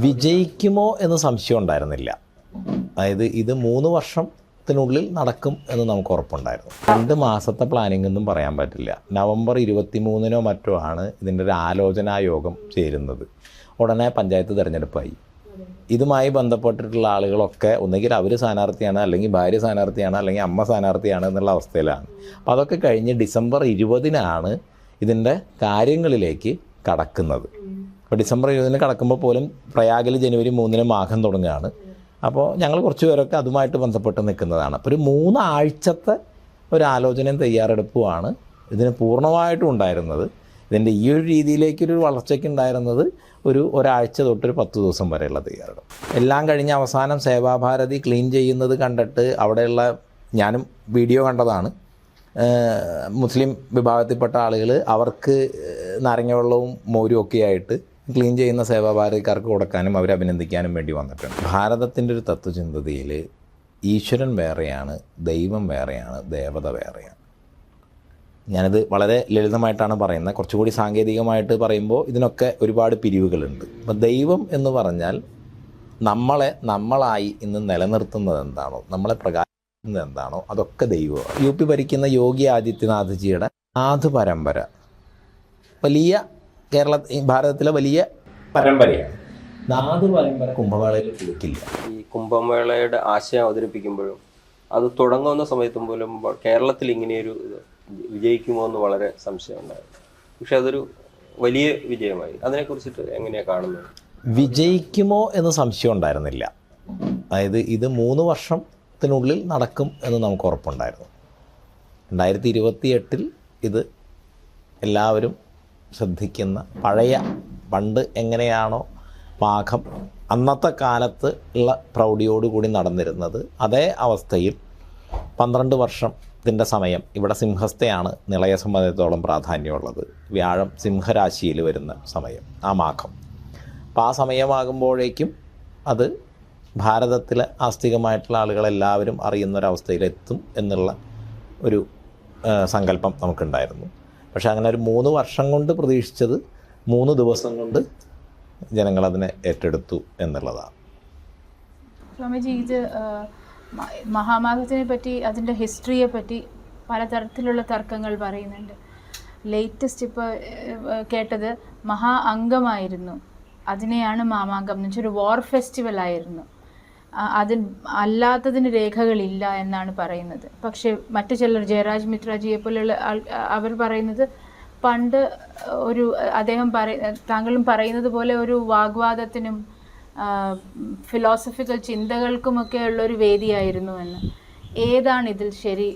വിജയിക്കുമോ എന്ന് സംശയം ഉണ്ടായിരുന്നില്ല. അതായത് ഇത് 3 വർഷത്തിനുള്ളിൽ നടക്കും എന്ന് നമുക്ക് ഉറപ്പുണ്ടായിരുന്നു. 2 മാസത്തെ പ്ലാനിംഗ് ഒന്നും പറയാൻ പറ്റില്ല. നവംബർ 23 മറ്റോ ആണ് ഇതിൻ്റെ ഒരു ആലോചനാ യോഗം ചേരുന്നത്. ഉടനെ പഞ്ചായത്ത് തിരഞ്ഞെടുപ്പായി. ഇതുമായി ബന്ധപ്പെട്ടിട്ടുള്ള ആളുകളൊക്കെ ഒന്നുകിൽ അവർ സ്ഥാനാർത്ഥിയാണ്, അല്ലെങ്കിൽ ഭാര്യ സ്ഥാനാർത്ഥിയാണ്, അല്ലെങ്കിൽ അമ്മ സ്ഥാനാർത്ഥിയാണ് എന്നുള്ള അവസ്ഥയിലാണ്. അപ്പോൾ അതൊക്കെ കഴിഞ്ഞ് ഡിസംബർ 20 ഇതിൻ്റെ കാര്യങ്ങളിലേക്ക് കടക്കുന്നത്. അപ്പോൾ ഡിസംബർ 20 കടക്കുമ്പോൾ പോലും പ്രയാഗിൽ ജനുവരി 3 മാഘം തുടങ്ങുകയാണ്. അപ്പോൾ ഞങ്ങൾ കുറച്ച് പേരൊക്കെ അതുമായിട്ട് ബന്ധപ്പെട്ട് നിൽക്കുന്നതാണ്. അപ്പോൾ ഒരു 3 ആഴ്ചത്തെ ഒരു ആലോചനയും തയ്യാറെടുപ്പുമാണ് ഇതിന് പൂർണ്ണമായിട്ടും ഉണ്ടായിരുന്നത്. ഇതിൻ്റെ ഈ ഒരു രീതിയിലേക്കൊരു വളർച്ചയ്ക്ക് ഉണ്ടായിരുന്നത് ഒരാഴ്ച തൊട്ടൊരു 10 ദിവസം വരെയുള്ള തയ്യാറെടുപ്പ്. എല്ലാം കഴിഞ്ഞ് അവസാനം സേവാഭാരതി ക്ലീൻ ചെയ്യുന്നത് കണ്ടിട്ട് അവിടെയുള്ള ഞാനും വീഡിയോ കണ്ടതാണ്. മുസ്ലിം വിഭാഗത്തിൽപ്പെട്ട ആളുകൾ അവർക്ക് നാരങ്ങ വെള്ളവും മോരും ഒക്കെ ആയിട്ട് ക്ലീൻ ചെയ്യുന്ന സേവാഭാരതിക്കാർക്ക് കൊടുക്കാനും അവരെ അഭിനന്ദിക്കാനും വേണ്ടി വന്നിട്ടുണ്ട്. ഭാരതത്തിൻ്റെ ഒരു തത്വചിന്തതയിൽ ഈശ്വരൻ വേറെയാണ്, ദൈവം വേറെയാണ്, ദേവത വേറെയാണ്. ഞാനിത് വളരെ ലളിതമായിട്ടാണ് പറയുന്നത്. കുറച്ചുകൂടി സാങ്കേതികമായിട്ട് പറയുമ്പോൾ ഇതിനൊക്കെ ഒരുപാട് പിരിവുകളുണ്ട്. അപ്പോൾ ദൈവം എന്ന് പറഞ്ഞാൽ നമ്മളായി ഇന്ന് നിലനിർത്തുന്നത് എന്താണോ, നമ്മളെ പ്രകാശിക്കുന്നത് എന്താണോ, അതൊക്കെ ദൈവമാണ്. UP ഭരിക്കുന്ന യോഗി ആദിത്യനാഥ്ജിയുടെ നാഥ് പരമ്പര ഭാരതത്തിലെ വലിയ പരമ്പരയാണ്. നാഥ് പരമ്പര കുംഭമേളയിൽ കുളിക്കില്ല. ഈ കുംഭമേളയുടെ ആശയം അവതരിപ്പിക്കുമ്പോഴും അത് തുടങ്ങുന്ന സമയത്തും പോലും കേരളത്തിൽ ഇങ്ങനെയൊരു വിജയിക്കുമോ എന്ന് വളരെ സംശയമുണ്ടായിരുന്നു. പക്ഷെ അതൊരു വലിയ വിജയമായി. അതിനെക്കുറിച്ചിട്ട് എങ്ങനെയാണ് കാണുന്നത്? വിജയിക്കുമോ എന്ന് സംശയം ഉണ്ടായിരുന്നില്ല. അതായത് ഇത് 3 വർഷത്തിനുള്ളിൽ നടക്കും എന്ന് നമുക്ക് ഉറപ്പുണ്ടായിരുന്നു. 2028 ഇത് എല്ലാവരും ശ്രദ്ധിക്കുന്ന പണ്ട് എങ്ങനെയാണോ മാഘം അന്നത്തെ കാലത്ത് ഉള്ള പ്രൗഢിയോടുകൂടി നടന്നിരുന്നത്, അതേ അവസ്ഥയിൽ 12 വർഷത്തിൻ്റെ സമയം. ഇവിടെ സിംഹസ്ഥയാണ് നിളയെ സംബന്ധിച്ചിടത്തോളം പ്രാധാന്യമുള്ളത്. വ്യാഴം സിംഹരാശിയിൽ വരുന്ന സമയം, ആ മാഘം. അപ്പോൾ ആ സമയമാകുമ്പോഴേക്കും അത് ഭാരതത്തിലെ ആസ്തികമായിട്ടുള്ള ആളുകളെല്ലാവരും അറിയുന്നൊരവസ്ഥയിലെത്തും എന്നുള്ള ഒരു സങ്കല്പം നമുക്കുണ്ടായിരുന്നു. പക്ഷേ അങ്ങനെ ഒരു 3 വർഷം കൊണ്ട് പ്രതീക്ഷിച്ചത് 3 ദിവസം കൊണ്ട് ജനങ്ങളതിനെ ഏറ്റെടുത്തു എന്നുള്ളതാണ്. സ്വാമിജി, ഇത് മഹാമാഘത്തിനെ പറ്റി, അതിൻ്റെ ഹിസ്റ്ററിയെ പറ്റി പലതരത്തിലുള്ള തർക്കങ്ങൾ പറയുന്നുണ്ട്. ലേറ്റസ്റ്റ് ഇപ്പോൾ കേട്ടത് മഹാ അംഗമായിരുന്നു, അതിനെയാണ് മാമാങ്കം എന്ന് വെച്ചാൽ ഒരു വാർ ഫെസ്റ്റിവൽ ആയിരുന്നു, അതിൽ അല്ലാത്തതിന് രേഖകളില്ല എന്നാണ് പറയുന്നത്. പക്ഷേ മറ്റു ചിലർ, ജയരാജ് മിത്രജിയെ പോലെയുള്ള അവർ പറയുന്നത് പണ്ട് താങ്കളും പറയുന്നത് പോലെ ഒരു വാഗ്വാദത്തിനും ഫിലോസഫിക്കൽ ചിന്തകൾക്കുമൊക്കെ ഉള്ളൊരു വേദിയായിരുന്നു എന്ന്. ഏതാണ് ഇതിൽ ശരി?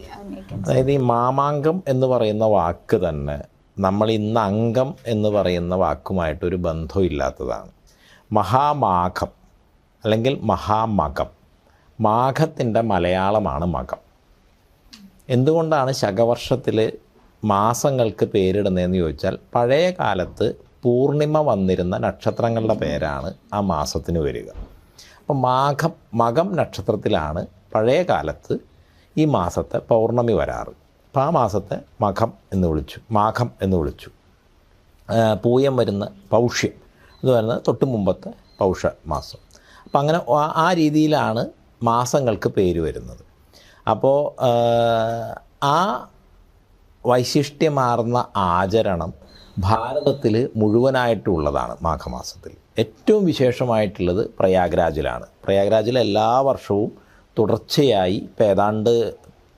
അതായത് ഈ മാമാങ്കം എന്ന് പറയുന്ന വാക്ക് തന്നെ നമ്മൾ ഇന്ന് അംഗം എന്ന് പറയുന്ന വാക്കുമായിട്ടൊരു ബന്ധമില്ലാത്തതാണ്. മഹാമാഘം അല്ലെങ്കിൽ മഹാമകം, മാഘത്തിൻ്റെ മലയാളമാണ് മകം. എന്തുകൊണ്ടാണ് ശകവർഷത്തിൽ മാസങ്ങൾക്ക് പേരിടുന്നതെന്ന് ചോദിച്ചാൽ, പഴയ കാലത്ത് പൂർണിമ വന്നിരുന്ന നക്ഷത്രങ്ങളുടെ പേരാണ് ആ മാസത്തിന് വരിക. അപ്പം മകം നക്ഷത്രത്തിലാണ് പഴയ കാലത്ത് ഈ മാസത്തെ പൗർണമി വരാറ്. അപ്പോൾ ആ മാസത്തെ മാഘം എന്ന് വിളിച്ചു. പൂയം വരുന്ന പൗഷ്യം എന്ന് പറയുന്നത് തൊട്ട് മുമ്പത്തെ പൗഷ മാസം. അപ്പം അങ്ങനെ ആ രീതിയിലാണ് മാസങ്ങൾക്ക് പേര് വരുന്നത്. അപ്പോൾ ആ വൈശിഷ്ട്യമാർന്ന ആചരണം ഭാരതത്തിൽ മുഴുവനായിട്ടുള്ളതാണ്. മാഘമാസത്തിൽ ഏറ്റവും വിശേഷമായിട്ടുള്ളത് പ്രയാഗ്രാജിലാണ്. പ്രയാഗ്രാജിൽ എല്ലാ വർഷവും തുടർച്ചയായി ഏതാണ്ട്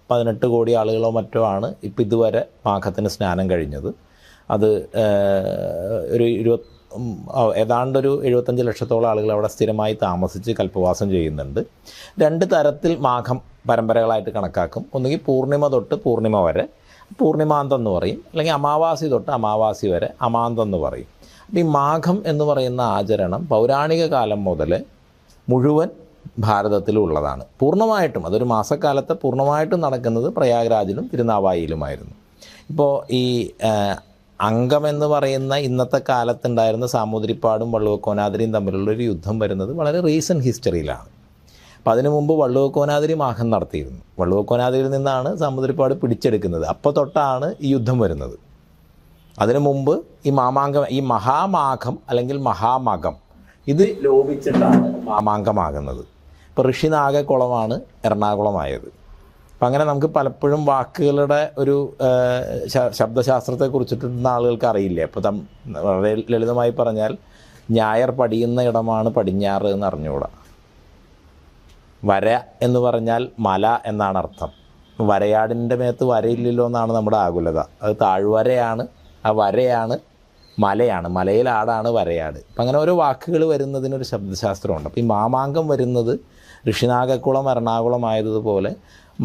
18 കോടി ആളുകളോ മറ്റോ ആണ് ഇപ്പോൾ ഇതുവരെ മാഘത്തിന് സ്നാനം കഴിഞ്ഞത്. അത് ഏതാണ്ടൊരു 75 ലക്ഷത്തോളം ആളുകൾ അവിടെ സ്ഥിരമായി താമസിച്ച് കൽപ്പവാസം ചെയ്യുന്നുണ്ട്. 2 തരത്തിൽ മാഘം പരമ്പരകളായിട്ട് കണക്കാക്കും. ഒന്നുകിൽ പൂർണിമ തൊട്ട് പൂർണിമ വരെ പൂർണിമാന്തം എന്ന് പറയും, അല്ലെങ്കിൽ അമാവാസി തൊട്ട് അമാവാസി വരെ അമാന്തം എന്ന് പറയും. അപ്പോൾ ഈ മാഘം എന്ന് പറയുന്ന ആചരണം പൗരാണിക കാലം മുതൽ മുഴുവൻ ഭാരതത്തിലുള്ളതാണ്. പൂർണ്ണമായിട്ടും അതൊരു മാസക്കാലത്ത് പൂർണ്ണമായിട്ടും നടക്കുന്നത് പ്രയാഗ്രാജിലും തിരുനാവായിലുമായിരുന്നു. ഇപ്പോൾ ഈ അംഗമെന്ന് പറയുന്ന ഇന്നത്തെ കാലത്തുണ്ടായിരുന്ന സാമൂതിരിപ്പാടും വള്ളുവക്കോനാതിരിയും തമ്മിലുള്ളൊരു യുദ്ധം വരുന്നത് വളരെ റീസെൻറ്റ് ഹിസ്റ്ററിയിലാണ്. അപ്പം അതിനു മുമ്പ് വള്ളുവക്കോനാതിരി മാഘം നടത്തിയിരുന്നു. വള്ളുവക്കോനാതിരിയിൽ നിന്നാണ് സാമൂതിരിപ്പാട് പിടിച്ചെടുക്കുന്നത്. അപ്പോൾ തൊട്ടാണ് ഈ യുദ്ധം വരുന്നത്. അതിനു മുമ്പ് ഈ മഹാമാഘം അല്ലെങ്കിൽ മഹാമകം ഇത് ലോപിച്ചിട്ടാണ് മാമാങ്കമാകുന്നത്. ഇപ്പോൾ ഋഷിനാഗക്കുളമാണ് എറണാകുളമായത്. അപ്പം അങ്ങനെ നമുക്ക് പലപ്പോഴും വാക്കുകളുടെ ഒരു ശബ്ദശാസ്ത്രത്തെക്കുറിച്ചിട്ടുള്ള ആളുകൾക്ക് അറിയില്ല. ഇപ്പോൾ വളരെ ലളിതമായി പറഞ്ഞാൽ ഞായർ പടിയുന്ന ഇടമാണ് പടിഞ്ഞാറ് എന്ന് അറിഞ്ഞുകൂടാ. വര എന്ന് പറഞ്ഞാൽ മല എന്നാണ് അർത്ഥം. വരയാടിൻ്റെ മേത്ത് വരയില്ലല്ലോ എന്നാണ് നമ്മുടെ ആകുലത. അത് താഴ്വരയാണ്, ആ വരയാണ് മലയാണ്, മലയിൽ ആടാണ് വരയാട്. അപ്പം അങ്ങനെ ഓരോ വാക്കുകൾ വരുന്നതിനൊരു ശബ്ദശാസ്ത്രമുണ്ട്. അപ്പോൾ ഈ മാമാങ്കം വരുന്നത് ഋഷിനാഗക്കുളം എറണാകുളം ആയതുപോലെ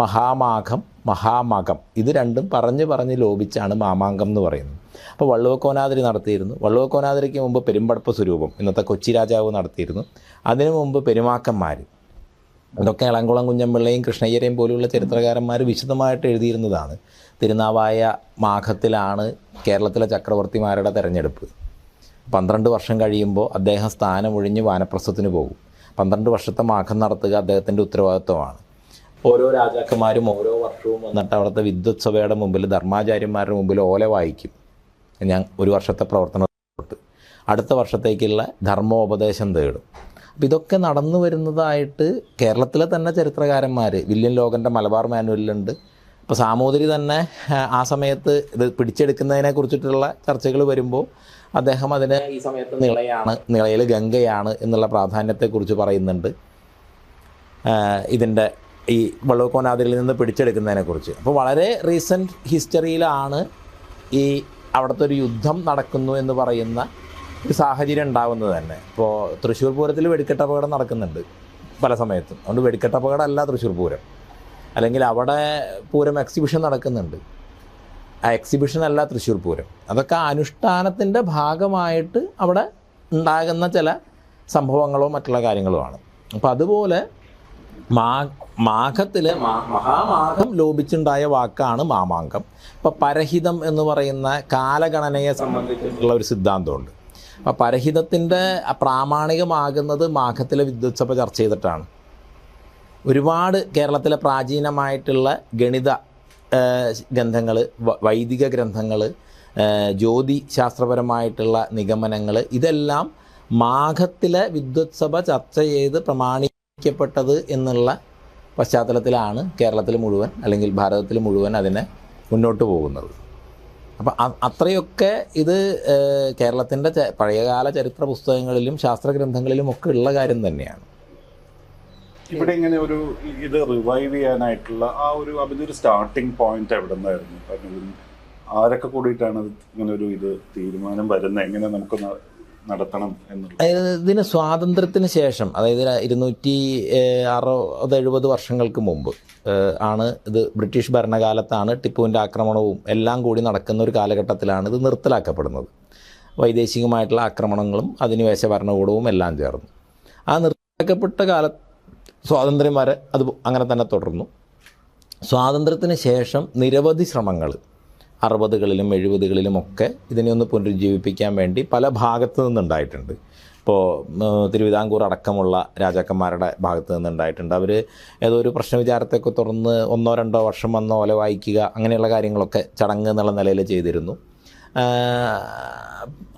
മഹാമാഘം മഹാമകം ഇത് രണ്ടും പറഞ്ഞ് ലോപിച്ചാണ് മാമാങ്കം എന്ന് പറയുന്നത്. അപ്പോൾ വള്ളുവക്കോനാതിരി നടത്തിയിരുന്നു. വള്ളുവക്കോനാതിരിക്ക് മുമ്പ് പെരുമ്പടപ്പ് സ്വരൂപം ഇന്നത്തെ കൊച്ചി രാജാവ് നടത്തിയിരുന്നു. അതിനു മുമ്പ് പെരുമാക്കന്മാർ, ഇതൊക്കെ ഇളംകുളം കുഞ്ഞമ്പിള്ളയും കൃഷ്ണയ്യരെയും പോലെയുള്ള ചരിത്രകാരന്മാർ വിശദമായിട്ട് എഴുതിയിരുന്നതാണ്. തിരുനാവായ മാഘത്തിലാണ് കേരളത്തിലെ ചക്രവർത്തിമാരുടെ തെരഞ്ഞെടുപ്പ്. 12 വർഷം കഴിയുമ്പോൾ അദ്ദേഹം സ്ഥാനമൊഴിഞ്ഞ് വാനപ്രസ്ഥത്തിന് പോകും. 12 വർഷത്തെ മാഘം നടത്തുക അദ്ദേഹത്തിൻ്റെ ഉത്തരവാദിത്വമാണ്. ഓരോ രാജാക്കന്മാരും ഓരോ വർഷവും വന്നിട്ട് അവിടുത്തെ വിദ്വത് സഭയുടെ മുമ്പിൽ ധർമാചാര്യന്മാരുടെ മുമ്പിൽ ഓല വായിക്കും. ഞാൻ ഒരു വർഷത്തെ പ്രവർത്തനം അടുത്ത വർഷത്തേക്കുള്ള ധർമ്മോപദേശം തേടും. അപ്പോൾ ഇതൊക്കെ നടന്നു വരുന്നതായിട്ട് കേരളത്തിലെ തന്നെ ചരിത്രകാരന്മാർ, വില്യം ലോഗൻ്റെ മലബാർ മാനുവലിലുണ്ട്. ഇപ്പോൾ സാമൂതിരി തന്നെ ആ സമയത്ത് ഇത് പിടിച്ചെടുക്കുന്നതിനെ കുറിച്ചിട്ടുള്ള ചർച്ചകൾ വരുമ്പോൾ അദ്ദേഹം അതിന് ഈ സമയത്ത് നിളയിൽ ഗംഗയാണ് എന്നുള്ള പ്രാധാന്യത്തെക്കുറിച്ച് പറയുന്നുണ്ട്. ഇതിൻ്റെ ഈ വള്ളുവക്കോനാതിരിൽ നിന്ന് പിടിച്ചെടുക്കുന്നതിനെക്കുറിച്ച്. അപ്പോൾ വളരെ റീസെൻറ്റ് ഹിസ്റ്ററിയിലാണ് ഈ അവിടുത്തെ ഒരു യുദ്ധം നടക്കുന്നു എന്ന് പറയുന്ന ഒരു സാഹചര്യം ഉണ്ടാകുന്നത് തന്നെ. ഇപ്പോൾ തൃശ്ശൂർ പൂരത്തിൽ വെടിക്കെട്ടപകടം നടക്കുന്നുണ്ട് പല സമയത്തും. അതുകൊണ്ട് വെടിക്കെട്ടപകടമല്ല തൃശ്ശൂർ പൂരം. അല്ലെങ്കിൽ അവിടെ പൂരം എക്സിബിഷൻ നടക്കുന്നുണ്ട്, ആ എക്സിബിഷനല്ല തൃശ്ശൂർ പൂരം. അതൊക്കെ അനുഷ്ഠാനത്തിൻ്റെ ഭാഗമായിട്ട് അവിടെ ഉണ്ടാകുന്ന ചില സംഭവങ്ങളോ മറ്റുള്ള കാര്യങ്ങളോ ആണ്. അപ്പോൾ അതുപോലെ മാഘത്തിൽ മഹാമാഘം ലോപിച്ചുണ്ടായ വാക്കാണ് മാമാങ്കം. ഇപ്പോൾ പരഹിതം എന്ന് പറയുന്ന കാലഗണനയെ സംബന്ധിച്ചിട്ടുള്ള ഒരു സിദ്ധാന്തമുണ്ട്. അപ്പോൾ പരഹിതത്തിൻ്റെ പ്രാമാണികമാകുന്നത് മാഘത്തിലെ വിദ്വത്സഭ ചർച്ച ചെയ്തിട്ടാണ്. ഒരുപാട് കേരളത്തിലെ പ്രാചീനമായിട്ടുള്ള ഗണിത ഗ്രന്ഥങ്ങൾ, വൈദിക ഗ്രന്ഥങ്ങൾ, ജ്യോതിശാസ്ത്രപരമായിട്ടുള്ള നിഗമനങ്ങൾ, ഇതെല്ലാം മാഘത്തിലെ വിദ്വത്സഭ ചർച്ച ചെയ്ത് പ്രമാണിക്കപ്പെട്ടത് എന്നുള്ള പശ്ചാത്തലത്തിലാണ് കേരളത്തിൽ മുഴുവൻ അല്ലെങ്കിൽ ഭാരതത്തിൽ മുഴുവൻ അതിനെ മുന്നോട്ട് പോകുന്നത്. അപ്പം അത്രയൊക്കെ ഇത് കേരളത്തിൻ്റെ പഴയകാല ചരിത്ര പുസ്തകങ്ങളിലും ശാസ്ത്രഗ്രന്ഥങ്ങളിലും ഒക്കെ ഉള്ള കാര്യം തന്നെയാണ്. ഇവിടെ ഇങ്ങനെ ഒരു ഇത് റിവൈവ് ചെയ്യാനായിട്ടുള്ള ആ ഒരു അതിൻ്റെ സ്റ്റാർട്ടിങ് പോയിന്റ് എവിടെ നിന്നായിരുന്നു? കാരണം ആരൊക്കെ കൂടിയിട്ടാണ് ഇങ്ങനെ ഒരു ഇത് തീരുമാനം വരുന്നത്, എങ്ങനെ നമുക്ക് നടത്തണം എന്നുള്ളത്? ഇതിന് സ്വാതന്ത്ര്യത്തിന് ശേഷം, അതായത് 260-70 വർഷങ്ങൾക്ക് മുമ്പ് ആണ് ഇത്. ബ്രിട്ടീഷ് ഭരണകാലത്താണ് ടിപ്പുവിൻ്റെ ആക്രമണവും എല്ലാം കൂടി നടക്കുന്ന ഒരു കാലഘട്ടത്തിലാണ് ഇത് നിർത്തലാക്കപ്പെടുന്നത്. വൈദേശികമായിട്ടുള്ള ആക്രമണങ്ങളും അധിനിവേശ ഭരണകൂടവും എല്ലാം ചേർന്നു. ആ നിർത്തലാക്കപ്പെട്ട സ്വാതന്ത്ര്യം വരെ അത് അങ്ങനെ തന്നെ തുടർന്നു. സ്വാതന്ത്ര്യത്തിന് ശേഷം നിരവധി ശ്രമങ്ങൾ 60കളിലും 70കളിലും ഒക്കെ ഇതിനെ ഒന്ന് പുനരുജ്ജീവിപ്പിക്കാൻ വേണ്ടി പല ഭാഗത്തു നിന്നുണ്ടായിട്ടുണ്ട്. ഇപ്പോൾ തിരുവിതാംകൂർ അടക്കമുള്ള രാജാക്കന്മാരുടെ ഭാഗത്തു നിന്നുണ്ടായിട്ടുണ്ട്. അവർ ഏതോ ഒരു പ്രശ്നവിചാരത്തെയൊക്കെ തുറന്ന് 1-2 വർഷം വന്ന് ഓല വായിക്കുക, അങ്ങനെയുള്ള കാര്യങ്ങളൊക്കെ ചടങ്ങ് എന്നുള്ള നിലയിൽ ചെയ്തിരുന്നു.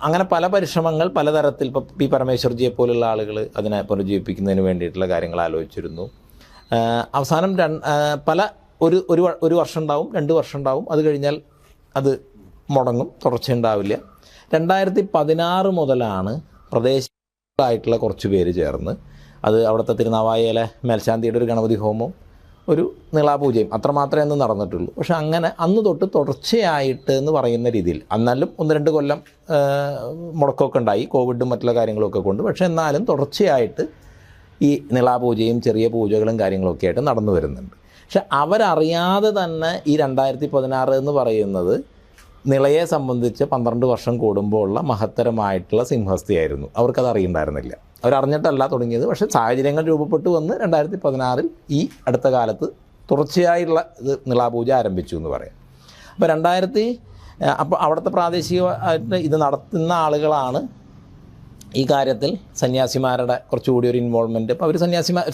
അങ്ങനെ പല പരിശ്രമങ്ങൾ പലതരത്തിൽ. ഇപ്പോൾ പി പരമേശ്വർജിയെ പോലുള്ള ആളുകൾ അതിനെ പുനരുജ്ജീവിപ്പിക്കുന്നതിന് വേണ്ടിയിട്ടുള്ള കാര്യങ്ങൾ ആലോചിച്ചിരുന്നു. അവസാനം ഒരു വർഷം ഉണ്ടാവും, 2 വർഷം ഉണ്ടാവും, അത് കഴിഞ്ഞാൽ അത് മുടങ്ങും, തുടർച്ചയുണ്ടാവില്ല. 2016 മുതലാണ് പ്രദേശമായിട്ടുള്ള കുറച്ച് പേര് ചേർന്ന് അത് അവിടുത്തെ തിരുനാവായയിലെ മേൽശാന്തിയുടെ ഒരു ഗണപതി ഹോമവും ഒരു നിളാപൂജയും അത്രമാത്രമേ അന്ന് നടന്നിട്ടുള്ളൂ. പക്ഷെ അങ്ങനെ അന്ന് തൊട്ട് തുടർച്ചയായിട്ട് എന്ന് പറയുന്ന രീതിയിൽ, എന്നാലും 1-2 കൊല്ലം മുടക്കമൊക്കെ ഉണ്ടായി, കോവിഡും മറ്റുള്ള കാര്യങ്ങളൊക്കെ കൊണ്ട്. പക്ഷെ എന്നാലും തുടർച്ചയായിട്ട് ഈ നിളാപൂജയും ചെറിയ പൂജകളും കാര്യങ്ങളൊക്കെ ആയിട്ട് നടന്നു വരുന്നുണ്ട്. പക്ഷെ അവരറിയാതെ തന്നെ ഈ 2016 എന്ന് പറയുന്നത് നിളയെ സംബന്ധിച്ച് 12 വർഷം കൂടുമ്പോൾ ഉള്ള മഹത്തരമായിട്ടുള്ള സിംഹസ്ഥിയായിരുന്നു. അവർക്കത് അറിയണ്ടായിരുന്നില്ല, അവരറിഞ്ഞിട്ടല്ല തുടങ്ങിയത്. പക്ഷേ സാഹചര്യങ്ങൾ രൂപപ്പെട്ടു വന്ന് 2016 ഈ അടുത്ത കാലത്ത് തുടർച്ചയായുള്ള ഇത് നിളാപൂജ ആരംഭിച്ചു എന്ന് പറയാം. അപ്പോൾ അവിടുത്തെ പ്രാദേശികമായിട്ട് ഇത് നടത്തുന്ന ആളുകളാണ് ഈ കാര്യത്തിൽ സന്യാസിമാരുടെ കുറച്ചുകൂടി ഒരു ഇൻവോൾവ്മെൻറ്റ്. അപ്പോൾ അവർ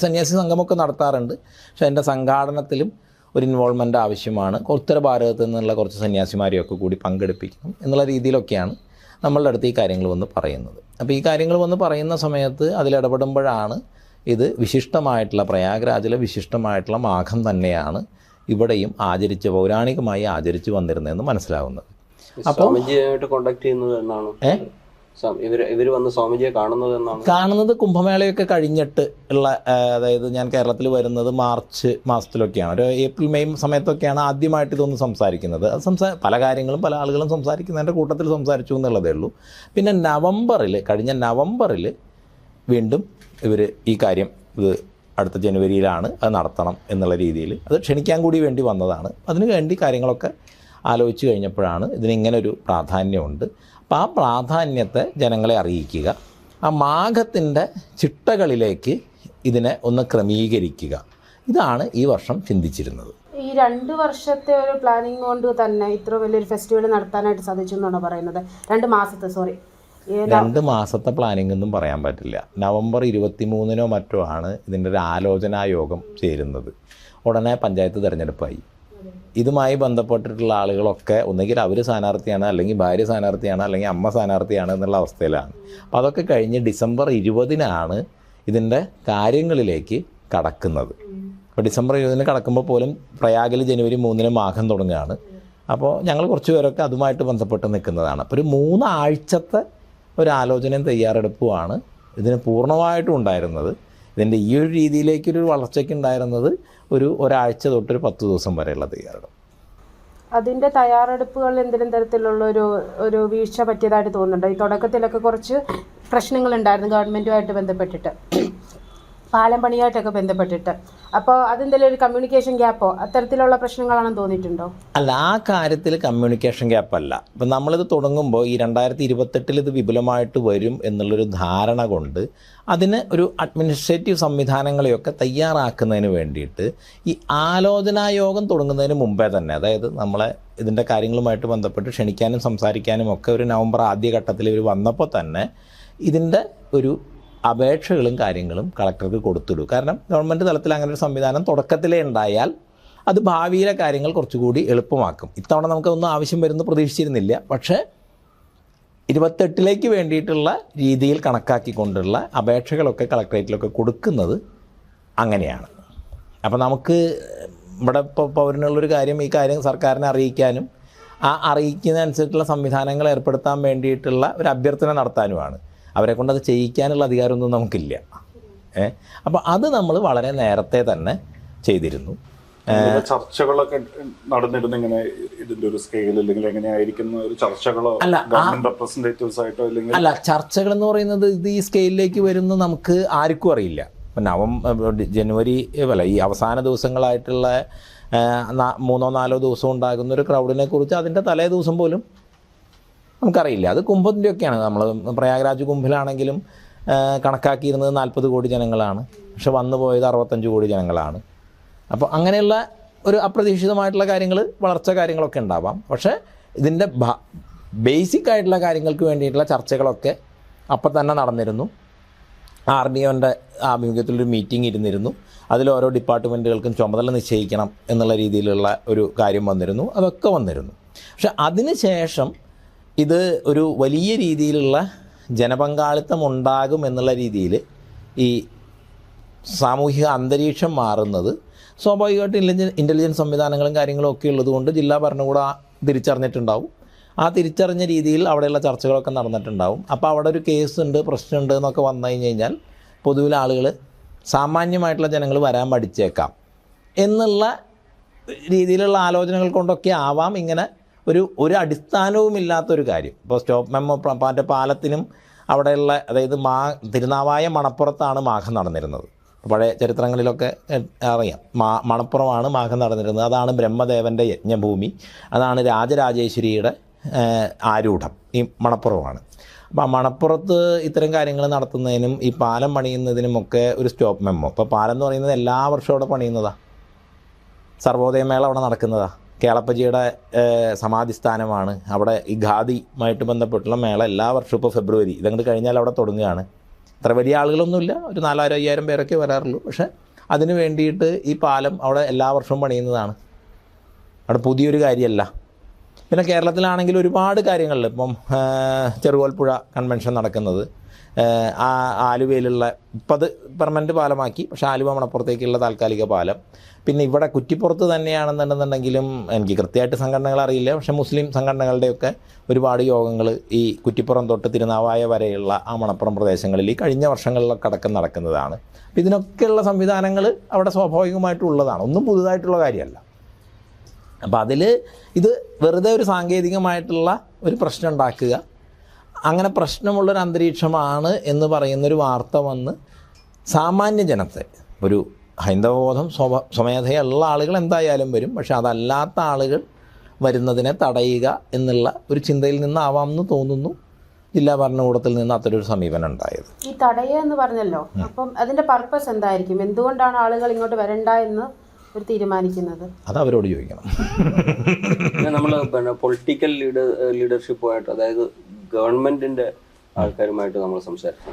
സന്യാസി സംഘമൊക്കെ നടത്താറുണ്ട്. പക്ഷേ അതിൻ്റെ സംഘാടനത്തിലും ഒരു ഇൻവോൾവ്മെൻ്റ് ആവശ്യമാണ്. ഉത്തര ഭാരതത്തിൽ നിന്നുള്ള കുറച്ച് സന്യാസിമാരെയൊക്കെ കൂടി പങ്കെടുപ്പിക്കണം എന്നുള്ള രീതിയിലൊക്കെയാണ് നമ്മളുടെ അടുത്ത് ഈ കാര്യങ്ങൾ വന്ന് പറയുന്നത്. അപ്പോൾ ഈ കാര്യങ്ങൾ വന്ന് പറയുന്ന സമയത്ത് അതിലിടപെടുമ്പോഴാണ് ഇത് വിശിഷ്ടമായിട്ടുള്ള പ്രയാഗ്രാജിലെ വിശിഷ്ടമായിട്ടുള്ള മാഘം തന്നെയാണ് ഇവിടെയും പൗരാണികമായി ആചരിച്ചു വന്നിരുന്നതെന്ന് മനസ്സിലാവുന്നത്. അപ്പോൾ സ്വാമിജിയായിട്ട് കോണ്ടാക്ട് ചെയ്യുന്നത് എന്നാണ് ഇവർ വന്ന് സ്വാമിജിയെ കാണുന്നത് കുംഭമേളയൊക്കെ കഴിഞ്ഞിട്ട് ഉള്ള, അതായത് ഞാൻ കേരളത്തിൽ വരുന്നത് മാർച്ച് മാസത്തിലൊക്കെയാണ്, ഒരു ഏപ്രിൽ മെയ് സമയത്തൊക്കെയാണ് ആദ്യമായിട്ട് ഇതൊന്ന് സംസാരിക്കുന്നത്. അത് പല കാര്യങ്ങളും പല ആളുകളും സംസാരിക്കുന്നതിൻ്റെ കൂട്ടത്തിൽ സംസാരിച്ചു എന്നുള്ളതേ ഉള്ളൂ. പിന്നെ കഴിഞ്ഞ നവംബറിൽ വീണ്ടും ഇവർ ഈ കാര്യം ഇത് അടുത്ത ജനുവരിയിലാണ് അത് നടത്തണം എന്നുള്ള രീതിയിൽ അത് ക്ഷണിക്കാൻ കൂടി വേണ്ടി വന്നതാണ്. അതിനു വേണ്ടി കാര്യങ്ങളൊക്കെ ആലോചിച്ച് കഴിഞ്ഞപ്പോഴാണ് ഇതിനിങ്ങനൊരു പ്രാധാന്യമുണ്ട്. അപ്പോൾ ആ പ്രാധാന്യത്തെ ജനങ്ങളെ അറിയിക്കുക, ആ മാഘത്തിൻ്റെ ചിട്ടകളിലേക്ക് ഇതിനെ ഒന്ന് ക്രമീകരിക്കുക, ഇതാണ് ഈ വർഷം ചിന്തിച്ചിരുന്നത്. ഈ 2 വർഷത്തെ ഒരു പ്ലാനിങ് കൊണ്ട് തന്നെ ഇത്ര വലിയൊരു ഫെസ്റ്റിവൽ നടത്താനായിട്ട് സാധിച്ചു എന്നാണ് പറയുന്നത്. 2 മാസത്തെ പ്ലാനിംഗ് ഒന്നും പറയാൻ പറ്റില്ല. നവംബർ 23 മറ്റോ ആണ് ഇതിൻ്റെ ഒരു ആലോചനാ യോഗം ചേരുന്നത്. ഉടനെ പഞ്ചായത്ത് തിരഞ്ഞെടുപ്പായി. ഇതുമായി ബന്ധപ്പെട്ടിട്ടുള്ള ആളുകളൊക്കെ ഒന്നുകിൽ അവർ സ്ഥാനാർത്ഥിയാണ്, അല്ലെങ്കിൽ ഭാര്യ സ്ഥാനാർത്ഥിയാണ്, അല്ലെങ്കിൽ അമ്മ സ്ഥാനാർത്ഥിയാണ് എന്നുള്ള അവസ്ഥയിലാണ്. അപ്പോൾ അതൊക്കെ കഴിഞ്ഞ് ഡിസംബർ 20 ഇതിൻ്റെ കാര്യങ്ങളിലേക്ക് കടക്കുന്നത്. അപ്പോൾ ഡിസംബർ 20 കടക്കുമ്പോൾ പോലും പ്രയാഗിൽ ജനുവരി 3 മാഘം തുടങ്ങുകയാണ്. അപ്പോൾ ഞങ്ങൾ കുറച്ച് പേരൊക്കെ അതുമായിട്ട് ബന്ധപ്പെട്ട് നിൽക്കുന്നതാണ്. അപ്പോൾ ഒരു 3 ആഴ്ചത്തെ ഒരു ആലോചനയും തയ്യാറെടുപ്പുമാണ് ഇതിന് പൂർണ്ണമായിട്ടും ഉണ്ടായിരുന്നത്. ഇതിൻ്റെ ഈ ഒരു രീതിയിലേക്കൊരു വളർച്ചയ്ക്ക് ഉണ്ടായിരുന്നത് ഒരാഴ്ച തൊട്ടൊരു 10 ദിവസം വരെയുള്ള തയ്യാറെടുപ്പ്. അതിൻ്റെ തയ്യാറെടുപ്പുകൾ എന്തെങ്കിലും തരത്തിലുള്ള ഒരു വീഴ്ച പറ്റിയതായിട്ട് തോന്നുന്നുണ്ട്? ഈ തുടക്കത്തിലൊക്കെ കുറച്ച് പ്രശ്നങ്ങളുണ്ടായിരുന്നു ഗവൺമെൻറ്റുമായിട്ട് ബന്ധപ്പെട്ടിട്ട്, പാലം പണിയായിട്ടൊക്കെ ബന്ധപ്പെട്ടിട്ട്. അപ്പോൾ അതെന്തെങ്കിലും ഒരു കമ്മ്യൂണിക്കേഷൻ ഗ്യാപ്പോ അത്തരത്തിലുള്ള പ്രശ്നങ്ങളാണെന്ന് തോന്നിയിട്ടുണ്ടോ? അല്ല, ആ കാര്യത്തിൽ കമ്മ്യൂണിക്കേഷൻ ഗ്യാപ്പല്ല. ഇപ്പം നമ്മളിത് തുടങ്ങുമ്പോൾ ഈ 2028 ഇത് വിപുലമായിട്ട് വരും എന്നുള്ളൊരു ധാരണ കൊണ്ട് അതിന് ഒരു അഡ്മിനിസ്ട്രേറ്റീവ് സംവിധാനങ്ങളെയൊക്കെ തയ്യാറാക്കുന്നതിന് വേണ്ടിയിട്ട് ഈ ആലോചനാ യോഗം തുടങ്ങുന്നതിന് മുമ്പേ തന്നെ, അതായത് നമ്മളെ ഇതിൻ്റെ കാര്യങ്ങളുമായിട്ട് ബന്ധപ്പെട്ട് ക്ഷണിക്കാനും സംസാരിക്കാനും ഒക്കെ ഒരു നവംബർ ആദ്യഘട്ടത്തിൽ ഇവർ വന്നപ്പോൾ തന്നെ ഇതിൻ്റെ ഒരു അപേക്ഷകളും കാര്യങ്ങളും കളക്ടർക്ക് കൊടുത്തിടും. കാരണം ഗവൺമെൻറ് തലത്തിൽ അങ്ങനെ ഒരു സംവിധാനം തുടക്കത്തിലേ ഉണ്ടായാൽ അത് ഭാവിയിലെ കാര്യങ്ങൾ കുറച്ചുകൂടി എളുപ്പമാക്കും. ഇത്തവണ നമുക്കൊന്നും ആവശ്യം വരുമെന്ന് പ്രതീക്ഷിച്ചിരുന്നില്ല. പക്ഷേ 28 വേണ്ടിയിട്ടുള്ള രീതിയിൽ കണക്കാക്കിക്കൊണ്ടുള്ള അപേക്ഷകളൊക്കെ കളക്ടറേറ്റിലൊക്കെ കൊടുക്കുന്നത് അങ്ങനെയാണ്. അപ്പോൾ നമുക്ക് ഇവിടെ ഇപ്പോൾ പൗരനുള്ളൊരു കാര്യം, ഈ കാര്യം സർക്കാരിനെ അറിയിക്കാനും ആ അറിയിക്കുന്നതനുസരിച്ചുള്ള സംവിധാനങ്ങൾ ഏർപ്പെടുത്താൻ വേണ്ടിയിട്ടുള്ള ഒരു അഭ്യർത്ഥന നടത്താനുമാണ്. അവരെ കൊണ്ട് അത് ചെയ്യിക്കാനുള്ള അധികാരമൊന്നും നമുക്കില്ല. അപ്പോൾ അത് നമ്മൾ വളരെ നേരത്തെ തന്നെ ചെയ്തിരുന്നു. ചർച്ചകളൊക്കെ നടന്നിരുന്നു ഇങ്ങനെ ഇതിന്റെ ഒരു സ്കെയിൽ അല്ലെങ്കിൽ എങ്ങനെയായിരിക്കുന്ന ഒരു ചർച്ചകളോ ഗവൺമെന്റ് റെപ്രസെന്റേറ്റീവ്സ് ആയിട്ടോ അല്ലെങ്കിൽ അല്ല, ചർച്ചകൾ എന്ന് പറയുന്നത് ഇത് ഈ സ്കെയിലിലേക്ക് വരുന്ന നമുക്ക് ആർക്കും അറിയില്ല. ഇപ്പം ഈ അവസാന ദിവസങ്ങളായിട്ടുള്ള 3-4 ദിവസം ഉണ്ടാകുന്ന ഒരു ക്രൗഡിനെ കുറിച്ച് അതിൻ്റെ തലേ ദിവസം പോലും നമുക്കറിയില്ല. അത് കുംഭത്തിൻ്റെ ഒക്കെയാണ്. നമ്മൾ പ്രയാഗ്രാജ് കുംഭിലാണെങ്കിലും കണക്കാക്കിയിരുന്നത് 40 കോടി ജനങ്ങളാണ്, പക്ഷെ വന്നു പോയത് 65 കോടി ജനങ്ങളാണ്. അപ്പോൾ അങ്ങനെയുള്ള ഒരു അപ്രതീക്ഷിതമായിട്ടുള്ള വളർച്ച കാര്യങ്ങളൊക്കെ ഉണ്ടാവാം. പക്ഷേ ഇതിൻ്റെ ബേസിക് ആയിട്ടുള്ള കാര്യങ്ങൾക്ക് വേണ്ടിയിട്ടുള്ള ചർച്ചകളൊക്കെ അപ്പം തന്നെ നടന്നിരുന്നു. RDOൻ്റെ ആഭിമുഖ്യത്തിലൊരു മീറ്റിംഗ് ഇരുന്നിരുന്നു. അതിൽ ഓരോ ഡിപ്പാർട്ട്മെൻറ്റുകൾക്കും ചുമതല നിശ്ചയിക്കണം എന്നുള്ള രീതിയിലുള്ള ഒരു കാര്യം വന്നിരുന്നു. അതൊക്കെ വന്നിരുന്നു. പക്ഷെ അതിന് ശേഷം ഇത് ഒരു വലിയ രീതിയിലുള്ള ജനപങ്കാളിത്തം ഉണ്ടാകും എന്നുള്ള രീതിയിൽ ഈ സാമൂഹിക അന്തരീക്ഷം മാറുന്നത് സ്വാഭാവികമായിട്ട് ഇൻ്റലിജൻസ് സംവിധാനങ്ങളും കാര്യങ്ങളും ഒക്കെ ഉള്ളതുകൊണ്ട് ജില്ലാ ഭരണകൂടം തിരിച്ചറിഞ്ഞിട്ടുണ്ടാവും. ആ തിരിച്ചറിഞ്ഞ രീതിയിൽ അവിടെയുള്ള ചർച്ചകളൊക്കെ നടന്നിട്ടുണ്ടാവും. അപ്പോൾ അവിടെ ഒരു കേസുണ്ട്, പ്രശ്നമുണ്ട് എന്നൊക്കെ വന്നു കഴിഞ്ഞാൽ പൊതുവിൽ ആളുകൾ, സാമാന്യമായിട്ടുള്ള ജനങ്ങൾ വരാൻ പഠിച്ചേക്കാം എന്നുള്ള രീതിയിലുള്ള ആലോചനകൾ കൊണ്ടൊക്കെ ആവാം ഇങ്ങനെ ഒരു അടിസ്ഥാനവുമില്ലാത്തൊരു കാര്യം. ഇപ്പോൾ സ്റ്റോപ്പ് മെമ്മോ പാലത്തിനും അവിടെയുള്ള, അതായത് തിരുനാവായ മണപ്പുറത്താണ് മാഘം നടന്നിരുന്നത്. പഴയ ചരിത്രങ്ങളിലൊക്കെ അറിയാം, മണപ്പുറമാണ് മാഘം നടന്നിരുന്നത്. അതാണ് ബ്രഹ്മദേവൻ്റെ യജ്ഞഭൂമി, അതാണ് രാജരാജേശ്വരിയുടെ ആരൂഢം ഈ മണപ്പുറമാണ്. അപ്പോൾ ആ മണപ്പുറത്ത് ഇത്തരം കാര്യങ്ങൾ നടത്തുന്നതിനും ഈ പാലം പണിയുന്നതിനുമൊക്കെ ഒരു സ്റ്റോപ്പ് മെമ്മോ. ഇപ്പോൾ പാലം എന്ന് പറയുന്നത് എല്ലാ വർഷവും അവിടെ പണിയുന്നതാണ്. സർവോദയമേള അവിടെ നടക്കുന്നതാണ്. കേളപ്പജിയുടെ സമാധിസ്ഥാനമാണ്. അവിടെ ഈ ഖാദിയുമായിട്ട് ബന്ധപ്പെട്ടുള്ള മേള എല്ലാ വർഷവും ഇപ്പോൾ ഫെബ്രുവരി ഇതങ്ങോട്ട് കഴിഞ്ഞാൽ അവിടെ തുടങ്ങുകയാണ്. അത്ര വലിയ ആളുകളൊന്നുമില്ല, ഒരു 4000-5000 പേരൊക്കെ വരാറുള്ളൂ. പക്ഷേ അതിന് വേണ്ടിയിട്ട് ഈ പാലം അവിടെ എല്ലാ വർഷവും പണിയുന്നതാണ്. അവിടെ പുതിയൊരു കാര്യമല്ല. പിന്നെ കേരളത്തിലാണെങ്കിൽ ഒരുപാട് കാര്യങ്ങളിൽ ഇപ്പം ചെറുകോൽപ്പുഴ കൺവെൻഷൻ നടക്കുന്നത്, ആലുവയിലുള്ള ഇപ്പം അത് പെർമനൻറ്റ് പാലമാക്കി, പക്ഷേ ആലുവ മണപ്പുറത്തേക്കുള്ള താൽക്കാലിക പാലം, പിന്നെ ഇവിടെ കുറ്റിപ്പുറത്ത് തന്നെയാണെന്നുണ്ടെന്നുണ്ടെങ്കിലും എനിക്ക് കൃത്യമായിട്ട് സംഘടനകൾ അറിയില്ല, പക്ഷേ മുസ്ലിം സംഘടനകളുടെയൊക്കെ ഒരുപാട് യോഗങ്ങൾ ഈ കുറ്റിപ്പുറം തൊട്ട് തിരുനാവായ വരെയുള്ള ആ മണപ്പുറം പ്രദേശങ്ങളിൽ ഈ കഴിഞ്ഞ വർഷങ്ങളിലൊക്കെ അടക്കം നടക്കുന്നതാണ്. അപ്പോൾ ഇതിനൊക്കെയുള്ള സംവിധാനങ്ങൾ അവിടെ സ്വാഭാവികമായിട്ടുള്ളതാണ്, ഒന്നും പുതുതായിട്ടുള്ള കാര്യമല്ല. അപ്പോൾ അതിൽ ഇത് വെറുതെ ഒരു സാങ്കേതികമായിട്ടുള്ള ഒരു പ്രശ്നം ഉണ്ടാക്കുക, അങ്ങനെ പ്രശ്നമുള്ളൊരു അന്തരീക്ഷമാണ് എന്ന് പറയുന്നൊരു വാർത്ത വന്ന് സാമാന്യ ജനത്തെ, ഒരു ഹൈന്ദവബോധം സ്വമേധയുള്ള ആളുകൾ എന്തായാലും വരും, പക്ഷെ അതല്ലാത്ത ആളുകൾ വരുന്നതിനെ തടയുക എന്നുള്ള ഒരു ചിന്തയിൽ നിന്നാവാം എന്ന് തോന്നുന്നു ജില്ലാ ഭരണകൂടത്തിൽ നിന്ന് അത്തരൊരു സമീപനം ഉണ്ടായത്. ഈ തടയുക എന്ന് പറഞ്ഞല്ലോ, അപ്പം അതിൻ്റെ പർപ്പസ് എന്തായിരിക്കും? എന്തുകൊണ്ടാണ് ആളുകൾ ഇങ്ങോട്ട് വരണ്ട എന്ന് ഒരു തീരുമാനിക്കുന്നത്? അത് അവരോട് ചോദിക്കണം. നമ്മൾ പിന്നെ പൊളിറ്റിക്കൽ ലീഡർഷിപ്പുമായിട്ട്, അതായത് ഗവൺമെന്റിന്റെ ആൾക്കാരുമായിട്ട് നമ്മൾ സംസാരിച്ചു.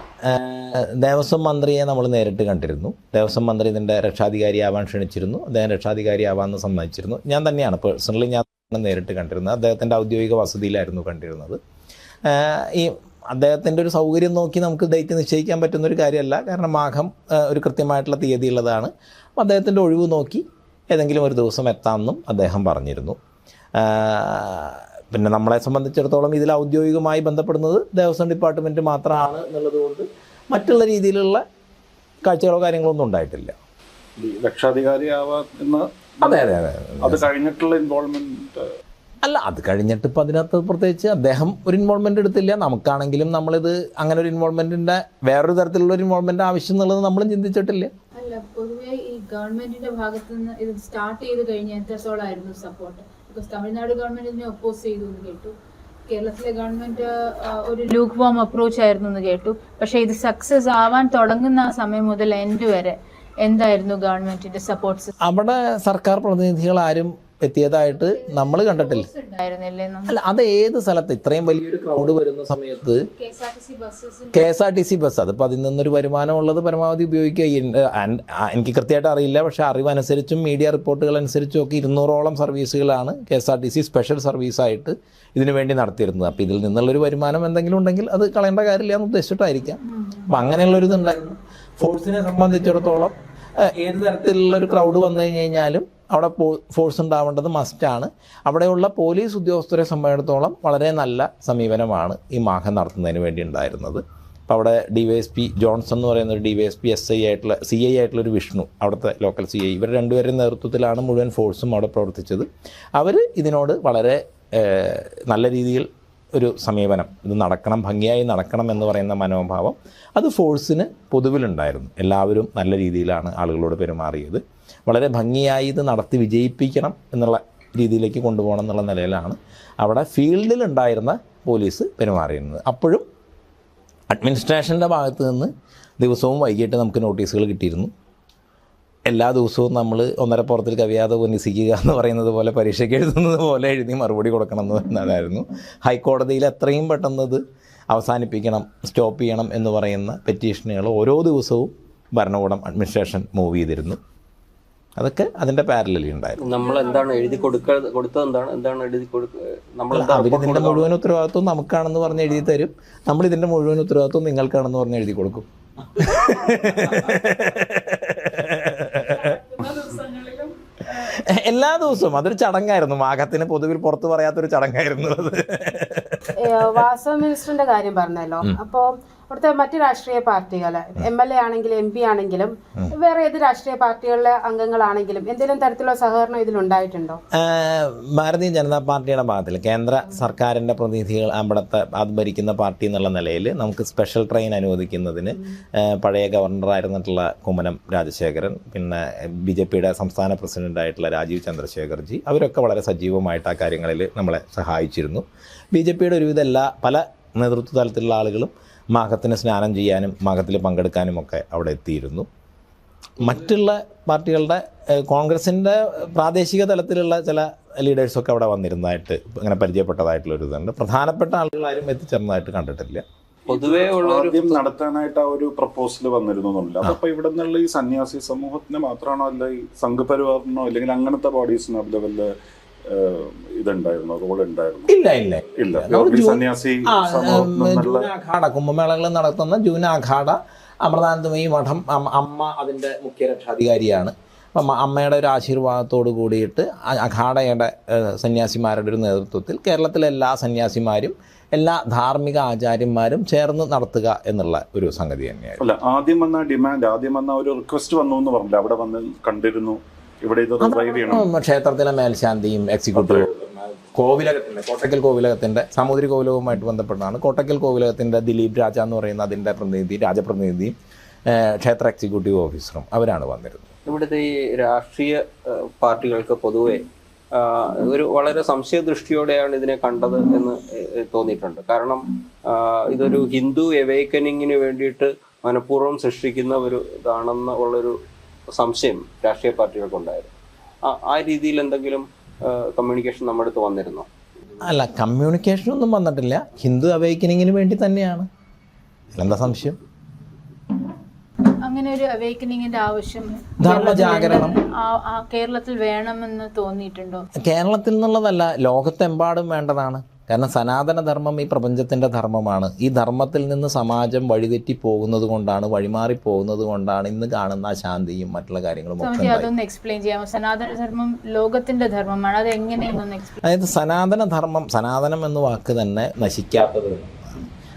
ദേവസ്വം മന്ത്രിയെ നമ്മൾ നേരിട്ട് കണ്ടിരുന്നു. ദേവസ്വം മന്ത്രി ഇതിൻ്റെ രക്ഷാധികാരിയാവാൻ ക്ഷണിച്ചിരുന്നു. അദ്ദേഹം രക്ഷാധികാരിയാവാമെന്ന് സമ്മതിച്ചിരുന്നു. ഞാൻ തന്നെയാണ് പേഴ്സണലി ഞാൻ നേരിട്ട് കണ്ടിരുന്നത്. അദ്ദേഹത്തിൻ്റെ ഔദ്യോഗിക വസതിയിലായിരുന്നു കണ്ടിരുന്നത്. ഈ അദ്ദേഹത്തിൻ്റെ ഒരു സൗകര്യം നോക്കി നമുക്ക് ഡേറ്റ് നിശ്ചയിക്കാൻ പറ്റുന്നൊരു കാര്യമല്ല, കാരണം മാഘം ഒരു കൃത്യമായിട്ടുള്ള തീയതി ഉള്ളതാണ്. അപ്പോൾ അദ്ദേഹത്തിൻ്റെ ഒഴിവ് നോക്കി ഏതെങ്കിലും ഒരു ദിവസം എത്താമെന്നും അദ്ദേഹം പറഞ്ഞിരുന്നു. പിന്നെ നമ്മളെ സംബന്ധിച്ചിടത്തോളം ഇതിൽ ഔദ്യോഗികമായി ബന്ധപ്പെടുന്നത് ദേവസ്വം ഡിപ്പാർട്ട്മെൻറ്റ് മാത്രമാണ് എന്നുള്ളതുകൊണ്ട് മറ്റുള്ള രീതിയിലുള്ള കാഴ്ചകളോ കാര്യങ്ങളോ ഒന്നും ഉണ്ടായിട്ടില്ല. രക്ഷാധികാരിയാവാൻ അതെ അതെ അതെ അത് കഴിഞ്ഞിട്ടുള്ള ഇൻവോൾവ്മെന്റ് അല്ല, അത് കഴിഞ്ഞിട്ട് ഇപ്പം അതിനകത്ത് പ്രത്യേകിച്ച് അദ്ദേഹം ഒരു ഇൻവോൾവ്മെൻ്റ് എടുത്തില്ല. നമുക്കാണെങ്കിലും നമ്മളിത് അങ്ങനെ ഒരു ഇൻവോൾവ്മെൻറ്റിൻ്റെ വേറൊരു തരത്തിലുള്ള ഒരു ഇൻവോൾവ്മെൻ്റ് ആവശ്യം എന്നുള്ളത് നമ്മളും ചിന്തിച്ചിട്ടില്ല. അല്ല, പൊതുവെ ഈ ഗവൺമെന്റിന്റെ ഭാഗത്ത് നിന്ന് ഇത് സ്റ്റാർട്ട് ചെയ്ത് കഴിഞ്ഞ എത്രത്തോളമായിരുന്നു സപ്പോർട്ട്? ബിക്കോസ് തമിഴ്നാട് ഗവൺമെന്റ് ഇതിനെ ഒപ്പോസ് ചെയ്തു എന്ന് കേട്ടു, കേരളത്തിലെ ഗവൺമെന്റ് ഒരു ലൂക്ക് വാം അപ്രോച്ച് ആയിരുന്നു എന്ന് കേട്ടു. പക്ഷേ ഇത് സക്സസ് ആവാൻ തുടങ്ങുന്ന ആ സമയം മുതൽ എൻഡ് വരെ എന്തായിരുന്നു ഗവൺമെന്റിന്റെ സപ്പോർട്ട്സ്? അവിടെ സർക്കാർ പ്രതിനിധികൾ ആരും എത്തിയതായിട്ട് നമ്മൾ കണ്ടിട്ടില്ല. അല്ല, അത് ഏത് സ്ഥലത്ത് ഇത്രയും വലിയൊരു ക്രൗഡ് വരുന്ന സമയത്ത് KSRTC ബസ്, അതിപ്പോൾ അതിൽ നിന്നൊരു വരുമാനമുള്ളത് പരമാവധി ഉപയോഗിക്കുക. എനിക്ക് കൃത്യമായിട്ട് അറിയില്ല, പക്ഷേ അറിവനുസരിച്ചും മീഡിയ റിപ്പോർട്ടുകൾ അനുസരിച്ചും ഒക്കെ 200ഓളം സർവീസുകളാണ് KSRTC സ്പെഷ്യൽ സർവീസായിട്ട് ഇതിനു വേണ്ടി നടത്തിയിരുന്നത്. അപ്പോൾ ഇതിൽ നിന്നുള്ളൊരു വരുമാനം എന്തെങ്കിലും ഉണ്ടെങ്കിൽ അത് കളയേണ്ട കാര്യമില്ല എന്ന് ഉദ്ദേശിച്ചിട്ടായിരിക്കാം. അപ്പം അങ്ങനെയുള്ളൊരു ഇതുണ്ടായിരുന്നു. ഫോഴ്സിനെ സംബന്ധിച്ചിടത്തോളം ഏത് തരത്തിലുള്ളൊരു ക്രൗഡ് വന്നു കഴിഞ്ഞാലും അവിടെ ഫോഴ്സ് ഉണ്ടാവേണ്ടത് മസ്റ്റാണ്. അവിടെയുള്ള പോലീസ് ഉദ്യോഗസ്ഥരെ സംബന്ധിച്ചിടത്തോളം വളരെ നല്ല സമീപനമാണ് ഈ മാഘം നടത്തുന്നതിന് വേണ്ടി ഉണ്ടായിരുന്നത്. അപ്പോൾ അവിടെ DYSP ജോൺസൺ എന്ന് പറയുന്ന ഒരു DYSP CI ആയിട്ടുള്ളൊരു വിഷ്ണു, അവിടുത്തെ ലോക്കൽ CI, ഇവർ രണ്ടുപേരുടെ നേതൃത്വത്തിലാണ് മുഴുവൻ ഫോഴ്സും അവിടെ പ്രവർത്തിച്ചത്. അവർ ഇതിനോട് വളരെ നല്ല രീതിയിൽ ഒരു സമീപനം, ഇത് നടക്കണം, ഭംഗിയായി നടക്കണം എന്ന് പറയുന്ന മനോഭാവം അത് ഫോഴ്സിന് പൊതുവിലുണ്ടായിരുന്നു. എല്ലാവരും നല്ല രീതിയിലാണ് ആളുകളോട് പെരുമാറിയത്. വളരെ ഭംഗിയായി ഇത് നടത്തി വിജയിപ്പിക്കണം എന്നുള്ള രീതിയിലേക്ക് കൊണ്ടുപോകണം എന്നുള്ള നിലയിലാണ് അവിടെ ഫീൽഡിലുണ്ടായിരുന്ന പോലീസ് പെരുമാറിയിരുന്നത്. അപ്പോഴും അഡ്മിനിസ്ട്രേഷൻ്റെ ഭാഗത്ത് നിന്ന് ദിവസവും വൈകിട്ട് നമുക്ക് നോട്ടീസുകൾ കിട്ടിയിരുന്നു. എല്ലാ ദിവസവും നമ്മൾ ഒന്നര പുറത്തിൽ കവിയാതെ ഉന്നസിക്കുക എന്ന് പറയുന്നത് പോലെ, പരീക്ഷയ്ക്ക് എഴുതുന്നത് പോലെ എഴുതി മറുപടി കൊടുക്കണം എന്നതായിരുന്നു. ഹൈക്കോടതിയിൽ എത്രയും പെട്ടെന്ന് ഇത് അവസാനിപ്പിക്കണം, സ്റ്റോപ്പ് ചെയ്യണം എന്ന് പറയുന്ന പെറ്റീഷനുകൾ ഓരോ ദിവസവും ഭരണകൂടം അഡ്മിനിസ്ട്രേഷൻ മൂവ് ചെയ്തിരുന്നു. അതൊക്കെ അതിൻ്റെ പാരലലി ഉണ്ടായിരുന്നു. നമ്മൾ എന്താണ് എഴുതി കൊടുത്തത്, എന്താണ് എഴുതി അവരിതിൻ്റെ മുഴുവൻ ഉത്തരവാദിത്വം നമുക്കാണെന്ന് പറഞ്ഞ് എഴുതി തരും. നമ്മളിതിൻ്റെ മുഴുവൻ ഉത്തരവാദിത്വം നിങ്ങൾക്കാണെന്ന് പറഞ്ഞ് എഴുതി കൊടുക്കും. എല്ലാ ദിവസവും അതൊരു ചടങ്ങായിരുന്നു. മാഘത്തിന് പൊതുവിൽ പുറത്തു പറയാത്തൊരു ചടങ്ങായിരുന്നു അത്. വാസവ മിനിസ്റ്ററിന്റെ കാര്യം പറഞ്ഞല്ലോ, അപ്പോൾ അവിടുത്തെ മറ്റ് രാഷ്ട്രീയ പാർട്ടികൾ, MLA ആണെങ്കിലും MP ആണെങ്കിലും വേറെ ഏത് രാഷ്ട്രീയ പാർട്ടികളിലെ അംഗങ്ങളാണെങ്കിലും എന്തെങ്കിലും തരത്തിലുള്ള സഹകരണം ഇതിലുണ്ടായിട്ടുണ്ടോ? ഭാരതീയ ജനതാ പാർട്ടിയുടെ ഭാഗത്തിൽ കേന്ദ്ര സർക്കാരിൻ്റെ പ്രതിനിധികൾ അവിടുത്തെ അത് ഭരിക്കുന്ന പാർട്ടി എന്നുള്ള നിലയിൽ നമുക്ക് സ്പെഷ്യൽ ട്രെയിൻ അനുവദിക്കുന്നതിന് പഴയ ഗവർണറായിരുന്നിട്ടുള്ള കുമ്മനം രാജശേഖരൻ, പിന്നെ BJPയുടെ സംസ്ഥാന പ്രസിഡൻ്റായിട്ടുള്ള രാജീവ് ചന്ദ്രശേഖർജി, അവരൊക്കെ വളരെ സജീവമായിട്ട് ആ കാര്യങ്ങളിൽ നമ്മളെ സഹായിച്ചിരുന്നു. BJPയുടെ ഒരുവിധ പല നേതൃത്വ തലത്തിലുള്ള ആളുകളും മാഘത്തിന് സ്നാനം ചെയ്യാനും മാഘത്തിൽ പങ്കെടുക്കാനുമൊക്കെ അവിടെ എത്തിയിരുന്നു. മറ്റുള്ള പാർട്ടികളുടെ കോൺഗ്രസിൻ്റെ പ്രാദേശിക തലത്തിലുള്ള ചില ലീഡേഴ്സൊക്കെ അവിടെ വന്നിരുന്നതായിട്ട് അങ്ങനെ പരിചയപ്പെട്ടതായിട്ടുള്ളൊരു ഇതുണ്ട്. പ്രധാനപ്പെട്ട ആളുകളാരും എത്തിച്ചേർന്നതായിട്ട് കണ്ടിട്ടില്ല. പൊതുവേ ആദ്യം നടത്താനായിട്ട് ആ ഒരു പ്രപ്പോസൽ വന്നിരുന്നില്ല. അതപ്പോൾ ഇവിടെ നിന്നുള്ള ഈ സന്യാസി സമൂഹത്തിന് മാത്രമാണോ, അല്ല ഈ സംഘപരിവാറിനോ അല്ലെങ്കിൽ അങ്ങനത്തെ ബോഡീസിനോ, അതുപോലെ ഇതുണ്ടായിരുന്നു, റോൾ ഉണ്ടായിരുന്നു? ഇല്ല ഇല്ല ഇല്ല. നമ്മൾ ഈ സന്യാസി സമൂഹം നല്ല ജൂന അഖാഡ, കുംഭമേളകൾ നടത്തുന്ന ജൂന അഖാഡ അമൃതാനന്ദമയി മഠം അമ്മ അതിൻ്റെ മുഖ്യ രക്ഷാധികാരിയാണ്. അപ്പം അമ്മയുടെ ഒരു ആശീർവാദത്തോട് കൂടിയിട്ട് അഖാഡയുടെ സന്യാസിമാരുടെ ഒരു നേതൃത്വത്തിൽ കേരളത്തിലെ എല്ലാ സന്യാസിമാരും എല്ലാ ധാർമ്മിക ആചാര്യന്മാരും ചേർന്ന് നടത്തുക എന്നുള്ള ഒരു സംഗതി തന്നെയാണ്. അല്ല, ആദ്യം വന്ന ഒരു റിക്വസ്റ്റ് വന്നു എന്ന് പറഞ്ഞില്ല, അവിടെ വന്ന് കണ്ടിരുന്നു, ഇവിടെ ഇത് റിവൈവ് ചെയ്യണം. ക്ഷേത്രത്തിലെ മേൽശാന്തിയും എക്സിക്യൂട്ടീവ് കോവിലകത്തിൻ്റെ, കോട്ടക്കൽ കോവിലകത്തിൻ്റെ സാമൂതിരി കോവിലകവുമായിട്ട് ബന്ധപ്പെട്ടാണ്. കോട്ടക്കൽ കോവിലകത്തിൻ്റെ ദിലീപ് രാജ എന്ന് പറയുന്ന അതിൻ്റെ പ്രതിനിധി, രാജപ്രതിനിധിയും ക്ഷേത്ര എക്സിക്യൂട്ടീവ് ഓഫീസറും അവരാണ് വന്നിരുന്നത്. ഇവിടുത്തെ ഈ രാഷ്ട്രീയ പാർട്ടികൾക്ക് പൊതുവെ ഒരു വളരെ സംശയദൃഷ്ടിയോടെയാണ് ഇതിനെ കണ്ടത് എന്ന് തോന്നിയിട്ടുണ്ട്. കാരണം ഇതൊരു ഹിന്ദു എവേക്കനിങ്ങിന് വേണ്ടിയിട്ട് മനഃപൂർവ്വം സൃഷ്ടിക്കുന്ന ഒരു ഇതാണെന്ന ഉള്ളൊരു സംശയം രാഷ്ട്രീയ പാർട്ടികൾക്കുണ്ടായിരുന്നു. ആ രീതിയിൽ എന്തെങ്കിലും കമ്മ്യൂണിക്കേഷൻ നമ്മുടെ അടുത്ത് വന്നിരുന്നോ? അല്ല, കമ്മ്യൂണിക്കേഷനൊന്നും വന്നിട്ടില്ല. ഹിന്ദു അവേക്കനിങ്ങിന് വേണ്ടി തന്നെയാണ്. എന്താ സംശയം? അങ്ങനെ ഒരു അവേക്കനിങ്ങിന്റെ ആവശ്യം ധർമ്മജാഗരണം കേരളത്തിൽ വേണമെന്ന് തോന്നിയിട്ടുണ്ടോ? കേരളത്തിൽ നിന്നുള്ളതല്ല, ലോകത്തെമ്പാടും വേണ്ടതാണ്. കാരണം സനാതനധർമ്മം ഈ പ്രപഞ്ചത്തിൻ്റെ ധർമ്മമാണ്. ഈ ധർമ്മത്തിൽ നിന്ന് സമാജം വഴിതെറ്റി പോകുന്നത് കൊണ്ടാണ്, വഴിമാറി പോകുന്നത് കൊണ്ടാണ് ഇന്ന് കാണുന്ന അശാന്തിയും മറ്റുള്ള കാര്യങ്ങളും ഒക്കെ. അതൊന്ന് എക്സ്പ്ലെയിൻ ചെയ്യാമോ? സനാതനധർമ്മം ലോകത്തിന്റെ ധർമ്മമാണ്, അത് എങ്ങനെയെന്നൊന്ന് എക്സ്പ്ലെയിൻ. അതായത് സനാതനധർമ്മം, സനാതനം എന്ന വാക്ക് തന്നെ നശിക്കാത്തത്.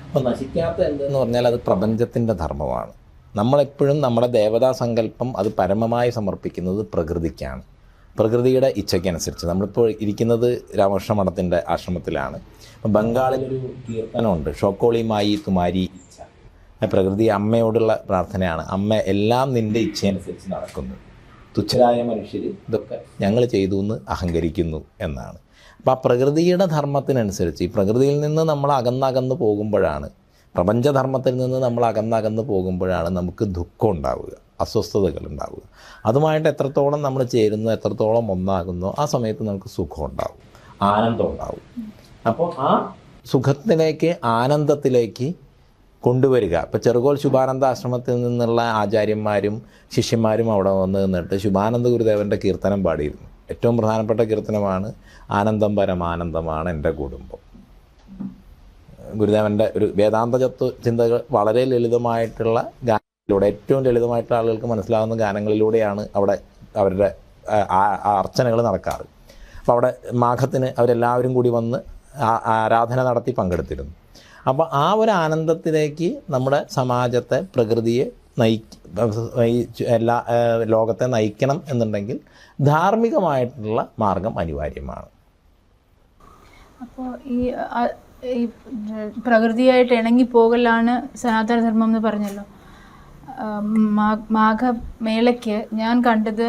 അപ്പോൾ നശിക്കാത്ത എന്തെന്ന് പറഞ്ഞാൽ അത് പ്രപഞ്ചത്തിൻ്റെ ധർമ്മമാണ്. നമ്മളെപ്പോഴും നമ്മുടെ ദേവതാ സങ്കല്പം അത് പരമമായി സമർപ്പിക്കുന്നത് പ്രകൃതിക്കാണ്, പ്രകൃതിയുടെ ഇച്ഛയ്ക്കനുസരിച്ച്. നമ്മളിപ്പോൾ ഇരിക്കുന്നത് രാമകൃഷ്ണ മഠത്തിൻ്റെ ആശ്രമത്തിലാണ്. അപ്പം ബംഗാളിലൊരു കീർത്തനമുണ്ട്, ഷോക്കോളി മായി തുമാരി ഇച്ഛ. പ്രകൃതി അമ്മയോടുള്ള പ്രാർത്ഥനയാണ്. അമ്മ എല്ലാം നിൻ്റെ ഇച്ഛയനുസരിച്ച് നടക്കുന്നു, തുച്ഛരായ മനുഷ്യർ ഇതൊക്കെ ഞങ്ങൾ ചെയ്തു എന്ന് അഹങ്കരിക്കുന്നു എന്നാണ്. അപ്പോൾ ആ പ്രകൃതിയുടെ ധർമ്മത്തിനനുസരിച്ച് ഈ പ്രകൃതിയിൽ നിന്ന് നമ്മൾ അകന്നകന്ന് പോകുമ്പോഴാണ്, പ്രപഞ്ചധർമ്മത്തിൽ നിന്ന് നമ്മൾ അകന്നകന്ന് പോകുമ്പോഴാണ് നമുക്ക് ദുഃഖം ഉണ്ടാവുക, അസ്വസ്ഥതകൾ ഉണ്ടാവുക. അതുമായിട്ട് എത്രത്തോളം നമ്മൾ ചേരുന്നു, എത്രത്തോളം ഒന്നാകുന്നു, ആ സമയത്ത് നമുക്ക് സുഖം ഉണ്ടാവും, ആനന്ദം ഉണ്ടാവും. അപ്പോൾ ആ സുഖത്തിലേക്ക്, ആനന്ദത്തിലേക്ക് കൊണ്ടുവരിക. ഇപ്പോൾ ചെറുകോൽ ശുഭാനന്ദ ആശ്രമത്തിൽ നിന്നുള്ള ആചാര്യന്മാരും ശിഷ്യന്മാരും അവിടെ വന്ന് നിന്നിട്ട് ശുഭാനന്ദ ഗുരുദേവൻ്റെ കീർത്തനം പാടിയിരുന്നു. ഏറ്റവും പ്രധാനപ്പെട്ട കീർത്തനമാണ് ആനന്ദം പരമാനന്ദമാണ് എൻ്റെ കുടുംബം. ഗുരുദേവൻ്റെ ഒരു വേദാന്ത ചിന്തകൾ വളരെ ലളിതമായിട്ടുള്ള ഗാനങ്ങളിലൂടെ, ഏറ്റവും ലളിതമായിട്ടുള്ള ആളുകൾക്ക് മനസ്സിലാകുന്ന ഗാനങ്ങളിലൂടെയാണ് അവിടെ അവരുടെ അർച്ചനകൾ നടക്കാറ്. അപ്പോൾ അവിടെ മാഘത്തിന് അവരെല്ലാവരും കൂടി വന്ന് ആരാധന നടത്തി പങ്കെടുത്തിരുന്നു. അപ്പോൾ ആ ഒരു ആനന്ദത്തിലേക്ക് നമ്മുടെ സമാജത്തെ, പ്രകൃതിയെ എല്ലാ ലോകത്തെ നയിക്കണം എന്നുണ്ടെങ്കിൽ ധാർമ്മികമായിട്ടുള്ള മാർഗം അനിവാര്യമാണ്. അപ്പോൾ ഈ പ്രകൃതിയായിട്ട് ഇണങ്ങിപ്പോകലാണ് സനാതനധർമ്മം എന്ന് പറഞ്ഞല്ലോ. മാഘമേളയ്ക്ക് ഞാൻ കണ്ടത്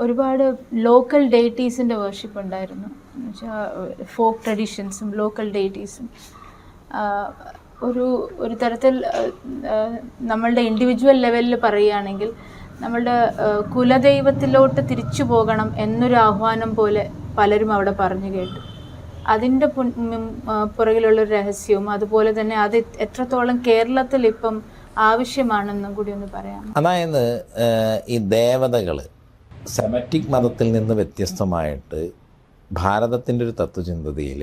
ഒരുപാട് ലോക്കൽ ഡെയ്റ്റീസിൻ്റെ വർഷിപ്പ് ഉണ്ടായിരുന്നു. എന്നുവെച്ചാൽ ഫോക്ക് ട്രഡീഷൻസും ലോക്കൽ ഡെയ്റ്റീസും ഒരു തരത്തിൽ നമ്മളുടെ ഇൻഡിവിജ്വൽ ലെവലിൽ പറയുകയാണെങ്കിൽ നമ്മളുടെ കുലദൈവത്തിലോട്ട് തിരിച്ചു പോകണം എന്നൊരു ആഹ്വാനം പോലെ പലരും അവിടെ പറഞ്ഞു കേട്ടു. അതിൻ്റെ പുറകിലുള്ളൊരു രഹസ്യവും അതുപോലെ തന്നെ അത് എത്രത്തോളം കേരളത്തിൽ ഇപ്പം ആവശ്യമാണെന്നും കൂടി ഒന്ന് പറയാം. അതായത് ഈ ദേവതകൾ സെമറ്റിക് മതത്തിൽ നിന്ന് വ്യത്യസ്തമായിട്ട് ഭാരതത്തിൻ്റെ ഒരു തത്വചിന്തതയിൽ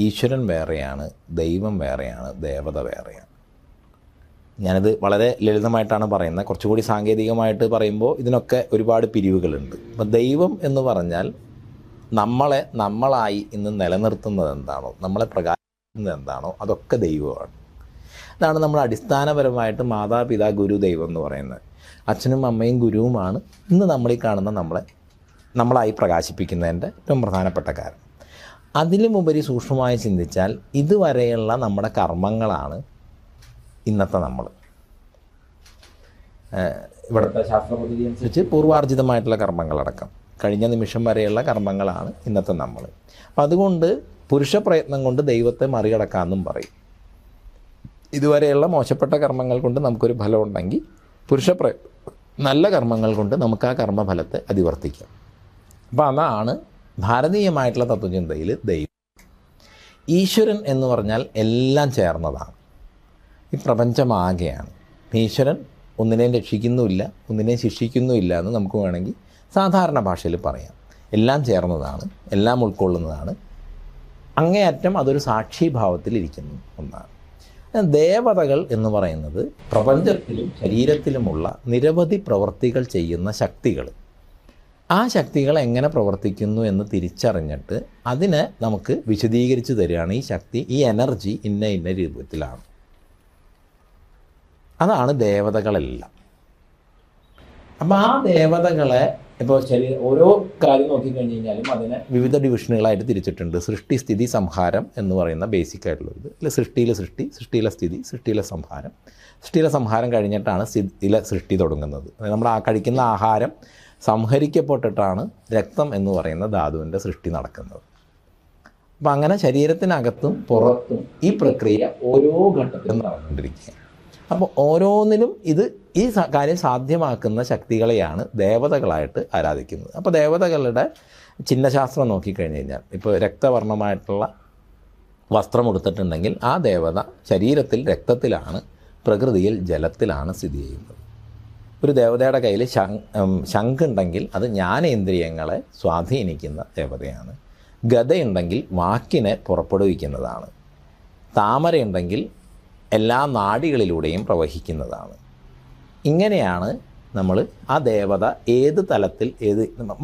ഈശ്വരൻ വേറെയാണ്, ദൈവം വേറെയാണ്, ദേവത വേറെയാണ്. ഞാനിത് വളരെ ലളിതമായിട്ടാണ് പറയുന്നത്. കുറച്ചുകൂടി സാങ്കേതികമായിട്ട് പറയുമ്പോൾ ഇതിനൊക്കെ ഒരുപാട് പിരിവുകളുണ്ട്. അപ്പം ദൈവം എന്ന് പറഞ്ഞാൽ നമ്മളെ നമ്മളായി ഇന്ന് നിലനിർത്തുന്നത് എന്താണോ, നമ്മളെ പ്രകാശിക്കുന്നത് എന്താണോ, അതൊക്കെ ദൈവമാണ്. അതാണ് നമ്മൾ അടിസ്ഥാനപരമായിട്ട് മാതാപിതാ ഗുരു ദൈവം എന്ന് പറയുന്നത്. അച്ഛനും അമ്മയും ഗുരുവുമാണ് ഇന്ന് നമ്മളീ കാണുന്ന നമ്മളായി പ്രകാശിപ്പിക്കുന്നതിൻ്റെ ഏറ്റവും പ്രധാനപ്പെട്ട കാരണം. അതിലുമുപരി സൂക്ഷ്മമായി ചിന്തിച്ചാൽ ഇതുവരെയുള്ള നമ്മുടെ കർമ്മങ്ങളാണ് ഇന്നത്തെ നമ്മൾ. ഇവിടുത്തെ ശാസ്ത്രപദ്ധതി അനുസരിച്ച് പൂർവാർജിതമായിട്ടുള്ള കർമ്മങ്ങളടക്കം കഴിഞ്ഞ നിമിഷം വരെയുള്ള കർമ്മങ്ങളാണ് ഇന്നത്തെ നമ്മൾ. അപ്പം അതുകൊണ്ട് പുരുഷ പ്രയത്നം കൊണ്ട് ദൈവത്തെ മറികടക്കാമെന്നും പറയും. ഇതുവരെയുള്ള മോശപ്പെട്ട കർമ്മങ്ങൾ കൊണ്ട് നമുക്കൊരു ഫലം ഉണ്ടെങ്കിൽ നല്ല കർമ്മങ്ങൾ കൊണ്ട് നമുക്ക് ആ കർമ്മഫലത്തെ അതിവർത്തിക്കാം. അപ്പം അതാണ് ഭാരതീയമായിട്ടുള്ള തത്വചിന്തയിൽ ദൈവം. ഈശ്വരൻ എന്ന് പറഞ്ഞാൽ എല്ലാം ചേർന്നതാണ്, ഈ പ്രപഞ്ചമാകെയാണ്. ഈശ്വരൻ ഒന്നിനെയും രക്ഷിക്കുന്നുമില്ല, ഒന്നിനെയും ശിക്ഷിക്കുന്നുമില്ല എന്ന് നമുക്ക് വേണമെങ്കിൽ സാധാരണ ഭാഷയിൽ പറയാം. എല്ലാം ചേർന്നതാണ്, എല്ലാം ഉൾക്കൊള്ളുന്നതാണ്. അങ്ങേയറ്റം അതൊരു സാക്ഷിഭാവത്തിൽ ഇരിക്കുന്ന ഒന്നാണ്. ദേവതകൾ എന്ന് പറയുന്നത് പ്രപഞ്ചത്തിലും ശരീരത്തിലുമുള്ള നിരവധി പ്രവൃത്തികൾ ചെയ്യുന്ന ശക്തികൾ. ആ ശക്തികൾ എങ്ങനെ പ്രവർത്തിക്കുന്നു എന്ന് തിരിച്ചറിഞ്ഞിട്ട് അതിനെ നമുക്ക് വിശദീകരിച്ച് തരികയാണ് ഈ ശക്തി, ഈ എനർജി ഇന്ന രൂപത്തിലാണ്. അതാണ് ദേവതകളെല്ലാം. അപ്പം ആ ദേവതകളെ ഇപ്പോൾ ഓരോ കാര്യം നോക്കിക്കഴിഞ്ഞ് കഴിഞ്ഞാലും അതിനെ വിവിധ ഡിവിഷനുകളായിട്ട് തിരിച്ചിട്ടുണ്ട്. സൃഷ്ടി, സ്ഥിതി, സംഹാരം എന്ന് പറയുന്ന ബേസിക് ആയിട്ടുള്ളത്. അല്ല, സൃഷ്ടിയിലെ സൃഷ്ടി, സൃഷ്ടിയിലെ സ്ഥിതി, സൃഷ്ടിയിലെ സംഹാരം. സൃഷ്ടിയിലെ സംഹാരം കഴിഞ്ഞിട്ടാണ് സ്ഥിതിയിലെ സൃഷ്ടി തുടങ്ങുന്നത്. നമ്മൾ കഴിക്കുന്ന ആഹാരം സംഹരിക്കപ്പെട്ടിട്ടാണ് രക്തം എന്ന് പറയുന്ന ധാതുവിൻ്റെ സൃഷ്ടി നടക്കുന്നത്. അപ്പം അങ്ങനെ ശരീരത്തിനകത്തും പുറത്തും ഈ പ്രക്രിയ ഓരോ ഘട്ടത്തിലും നടന്നുകൊണ്ടിരിക്കുക. അപ്പോൾ ഓരോന്നിലും ഈ കാര്യം സാധ്യമാക്കുന്ന ശക്തികളെയാണ് ദേവതകളായിട്ട് ആരാധിക്കുന്നത്. അപ്പോൾ ദേവതകളുടെ ചിഹ്നശാസ്ത്രം നോക്കിക്കഴിഞ്ഞ് കഴിഞ്ഞാൽ, ഇപ്പോൾ രക്തവർണ്ണമായിട്ടുള്ള വസ്ത്രം ഉടുത്തിട്ടുണ്ടെങ്കിൽ ആ ദേവത ശരീരത്തിൽ രക്തത്തിലാണ്, പ്രകൃതിയിൽ ജലത്തിലാണ് സ്ഥിതി ചെയ്യുന്നത്. ഒരു ദേവതയുടെ കയ്യിൽ ശംഖുണ്ടെങ്കിൽ അത് ജ്ഞാനേന്ദ്രിയങ്ങളെ സ്വാധീനിക്കുന്ന ദേവതയാണ്. ഗദയുണ്ടെങ്കിൽ വാക്കിനെ പുറപ്പെടുവിക്കുന്നതാണ്. താമരയുണ്ടെങ്കിൽ എല്ലാ നാഡികളിലൂടെയും പ്രവഹിക്കുന്നതാണ്. ഇങ്ങനെയാണ് നമ്മൾ ആ ദേവത ഏത് തലത്തിൽ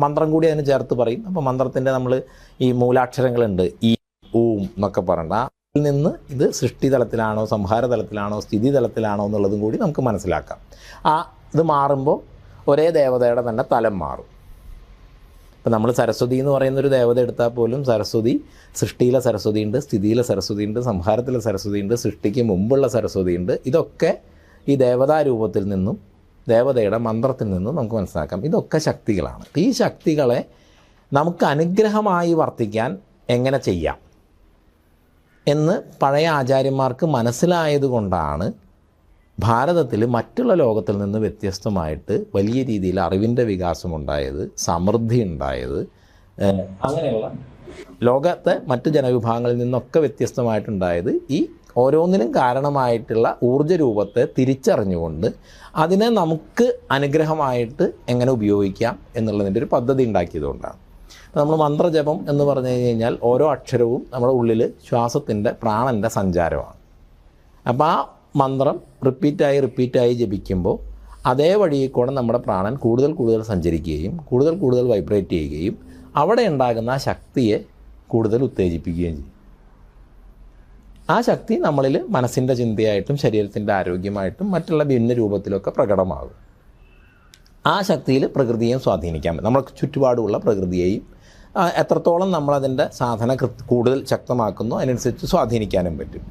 മന്ത്രം കൂടി അതിന് ചേർത്ത് പറയും. അപ്പോൾ മന്ത്രത്തിൻ്റെ നമ്മൾ ഈ മൂലാക്ഷരങ്ങളുണ്ട്, ഈ ഊം എന്നൊക്കെ പറഞ്ഞാൽ അതിൽ നിന്ന് ഇത് സൃഷ്ടി തലത്തിലാണോ സംഹാര തലത്തിലാണോ സ്ഥിതി തലത്തിലാണോ എന്നുള്ളതും കൂടി നമുക്ക് മനസ്സിലാക്കാം. ഇത് മാറുമ്പോൾ ഒരേ ദേവതയുടെ തന്നെ തലം മാറും. ഇപ്പം നമ്മൾ സരസ്വതി എന്ന് പറയുന്നൊരു ദേവത എടുത്താൽ പോലും സരസ്വതി സൃഷ്ടിയിലെ സരസ്വതിയുണ്ട്, സ്ഥിതിയിലെ സരസ്വതിയുണ്ട്, സംഹാരത്തിലെ സരസ്വതിയുണ്ട്, സൃഷ്ടിക്ക് മുമ്പുള്ള സരസ്വതിയുണ്ട്. ഇതൊക്കെ ഈ ദേവതാരൂപത്തിൽ നിന്നും ദേവതയുടെ മന്ത്രത്തിൽ നിന്നും നമുക്ക് മനസ്സിലാക്കാം. ഇതൊക്കെ ശക്തികളാണ്. ഈ ശക്തികളെ നമുക്ക് അനുഗ്രഹമായി വർത്തിക്കാൻ എങ്ങനെ ചെയ്യാം എന്ന് പഴയ ആചാര്യന്മാർക്ക് മനസ്സിലായതുകൊണ്ടാണ് ഭാരതത്തിൽ മറ്റുള്ള ലോകത്തിൽ നിന്ന് വ്യത്യസ്തമായിട്ട് വലിയ രീതിയിൽ അറിവിൻ്റെ വികാസമുണ്ടായത്, സമൃദ്ധി ഉണ്ടായത്. അങ്ങനെയുള്ള ലോകത്തെ മറ്റ് ജനവിഭാഗങ്ങളിൽ നിന്നൊക്കെ വ്യത്യസ്തമായിട്ടുണ്ടായത് ഈ ഓരോന്നിനും കാരണമായിട്ടുള്ള ഊർജ്ജരൂപത്തെ തിരിച്ചറിഞ്ഞുകൊണ്ട് അതിനെ നമുക്ക് അനുഗ്രഹമായിട്ട് എങ്ങനെ ഉപയോഗിക്കാം എന്നുള്ളതിൻ്റെ ഒരു പദ്ധതി ഉണ്ടാക്കിയതുകൊണ്ടാണ്. നമ്മൾ മന്ത്രജപം എന്ന് പറഞ്ഞു കഴിഞ്ഞാൽ ഓരോ അക്ഷരവും നമ്മുടെ ഉള്ളിൽ ശ്വാസത്തിൻ്റെ പ്രാണൻ്റെ സഞ്ചാരമാണ്. അപ്പോൾ ആ മന്ത്രം റിപ്പീറ്റായി ജപിക്കുമ്പോൾ അതേ വഴിയിൽ കൂടെ നമ്മുടെ പ്രാണൻ കൂടുതൽ സഞ്ചരിക്കുകയും കൂടുതൽ വൈബ്രേറ്റ് ചെയ്യുകയും അവിടെ ഉണ്ടാകുന്ന ആ ശക്തിയെ കൂടുതൽ ഉത്തേജിപ്പിക്കുകയും ചെയ്യും. ആ ശക്തി നമ്മളിൽ മനസ്സിൻ്റെ ചിന്തയായിട്ടും ശരീരത്തിൻ്റെ ആരോഗ്യമായിട്ടും മറ്റുള്ള ഭിന്ന രൂപത്തിലൊക്കെ പ്രകടമാകും. ആ ശക്തിയിൽ പ്രകൃതിയെയും സ്വാധീനിക്കാൻ പറ്റും. നമ്മൾ ചുറ്റുപാടുമുള്ള പ്രകൃതിയെയും എത്രത്തോളം നമ്മളതിൻ്റെ സാധന കൂടുതൽ ശക്തമാക്കുന്നു അതിനനുസരിച്ച് സ്വാധീനിക്കാനും പറ്റും.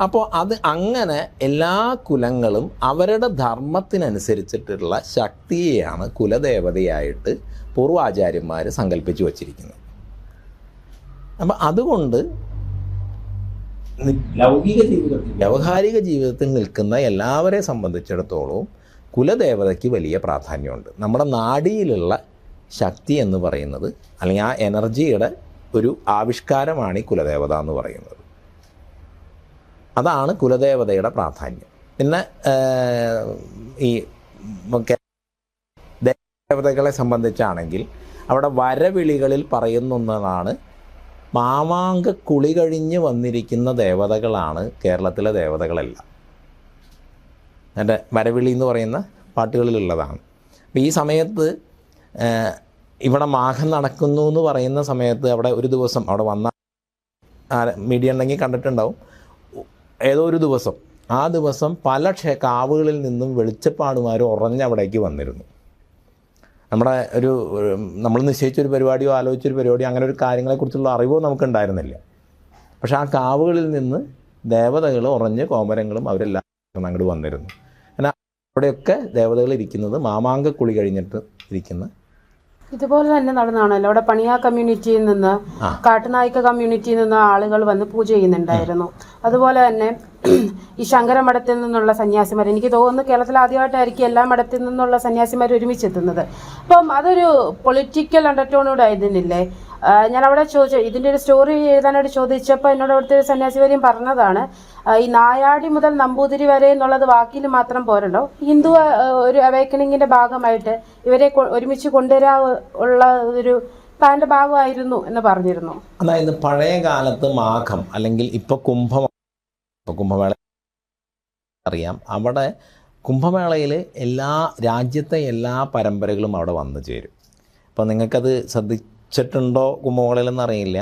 അപ്പോൾ അങ്ങനെ എല്ലാ കുലങ്ങളും അവരുടെ ധർമ്മത്തിനനുസരിച്ചിട്ടുള്ള ശക്തിയെയാണ് കുലദേവതയായിട്ട് പൂർവാചാര്യന്മാർ സങ്കല്പിച്ച് വച്ചിരിക്കുന്നത്. അപ്പം അതുകൊണ്ട് വ്യാവഹാരിക ജീവിതത്തിൽ നിൽക്കുന്ന എല്ലാവരെ സംബന്ധിച്ചിടത്തോളവും കുലദേവതയ്ക്ക് വലിയ പ്രാധാന്യമുണ്ട്. നമ്മുടെ നാഡിയിലുള്ള ശക്തി എന്ന് പറയുന്നത്, അല്ലെങ്കിൽ ആ എനർജിയുടെ ഒരു ആവിഷ്കാരമാണ് ഈ കുലദേവത എന്ന് പറയുന്നത്. അതാണ് കുലദേവതയുടെ പ്രാധാന്യം. പിന്നെ ഈ ദേവതകളെ സംബന്ധിച്ചാണെങ്കിൽ അവിടെ വരവിളികളിൽ പറയുന്നതാണ് മാമാങ്ക കുളി കഴിഞ്ഞ് വന്നിരിക്കുന്ന ദേവതകളാണ് കേരളത്തിലെ ദേവതകളെല്ലാം. എൻ്റെ വരവിളി എന്ന് പറയുന്ന പാട്ടുകളിലുള്ളതാണ്. അപ്പോൾ ഈ സമയത്ത് ഇവിടെ മാഘം നടക്കുന്നു എന്ന് പറയുന്ന സമയത്ത് അവിടെ ഒരു ദിവസം അവിടെ വന്ന മീഡിയ ഉണ്ടെങ്കിൽ കണ്ടിട്ടുണ്ടാവും. ഏതോ ഒരു ദിവസം, ആ ദിവസം പല കാവുകളിൽ നിന്നും വെളിച്ചപ്പാടുമാർ ഉറഞ്ഞവിടേക്ക് വന്നിരുന്നു. നമ്മൾ നിശ്ചയിച്ചൊരു പരിപാടിയോ ആലോചിച്ചൊരു പരിപാടിയോ അങ്ങനെ ഒരു കാര്യങ്ങളെക്കുറിച്ചുള്ള അറിവോ നമുക്കുണ്ടായിരുന്നില്ല. പക്ഷേ ആ കാവുകളിൽ നിന്ന് ദേവതകൾ ഉറഞ്ഞ് കോമരങ്ങളും അവരെല്ലാം അങ്ങോട്ട് വന്നിരുന്നു. എന്നാൽ അവിടെയൊക്കെ ദേവതകൾ ഇരിക്കുന്നത് മാമാങ്ക കുളി കഴിഞ്ഞിട്ട് ഇരിക്കുന്ന. ഇതുപോലെ തന്നെ നടന്നാണല്ലോ അവിടെ പണിയാ കമ്മ്യൂണിറ്റിയിൽ നിന്ന്, കാട്ടുനായ്ക്ക കമ്മ്യൂണിറ്റിയിൽ നിന്ന് ആളുകൾ വന്ന് പൂജ ചെയ്യുന്നുണ്ടായിരുന്നു. അതുപോലെ തന്നെ ഈ ശങ്കര മഠത്തിൽ നിന്നുള്ള സന്യാസിമാർ, എനിക്ക് തോന്നുന്നു കേരളത്തിൽ ആദ്യമായിട്ടായിരിക്കും എല്ലാ മഠത്തിൽ നിന്നുള്ള സന്യാസിമാർ ഒരുമിച്ചെത്തുന്നത്. അപ്പം അതൊരു പൊളിറ്റിക്കൽ അണ്ടർടോണൂടെ ആയിരുന്നില്ലേ? ഞാൻ അവിടെ ഇതിൻ്റെ ഒരു സ്റ്റോറി എഴുതാനായിട്ട് ചോദിച്ചപ്പോൾ എന്നോട് അവിടുത്തെ ഒരു സന്യാസിവര്യം പറഞ്ഞതാണ്, ഈ നായാടി മുതൽ നമ്പൂതിരി വരെ എന്നുള്ളത് വാക്കിൽ മാത്രം പോരല്ലോ, ഹിന്ദു ഒരു അവേക്കണിങ്ങിൻ്റെ ഭാഗമായിട്ട് ഇവരെ ഒരുമിച്ച് കൊണ്ടുവരാൻ ഉള്ള ഒരു പ്ലാന്റെ ഭാഗമായിരുന്നു എന്ന് പറഞ്ഞിരുന്നു. അതായത് പഴയ കാലത്ത് മാഘം അല്ലെങ്കിൽ ഇപ്പോൾ കുംഭമേള അറിയാം, അവിടെ കുംഭമേളയിൽ രാജ്യത്തെ എല്ലാ പരമ്പരകളും അവിടെ വന്നു ചേരും. അപ്പോൾ നിങ്ങൾക്കത് ശ്രദ്ധിച്ചിട്ടുണ്ടോ കുംഭമേളയിലെന്ന് അറിയില്ല.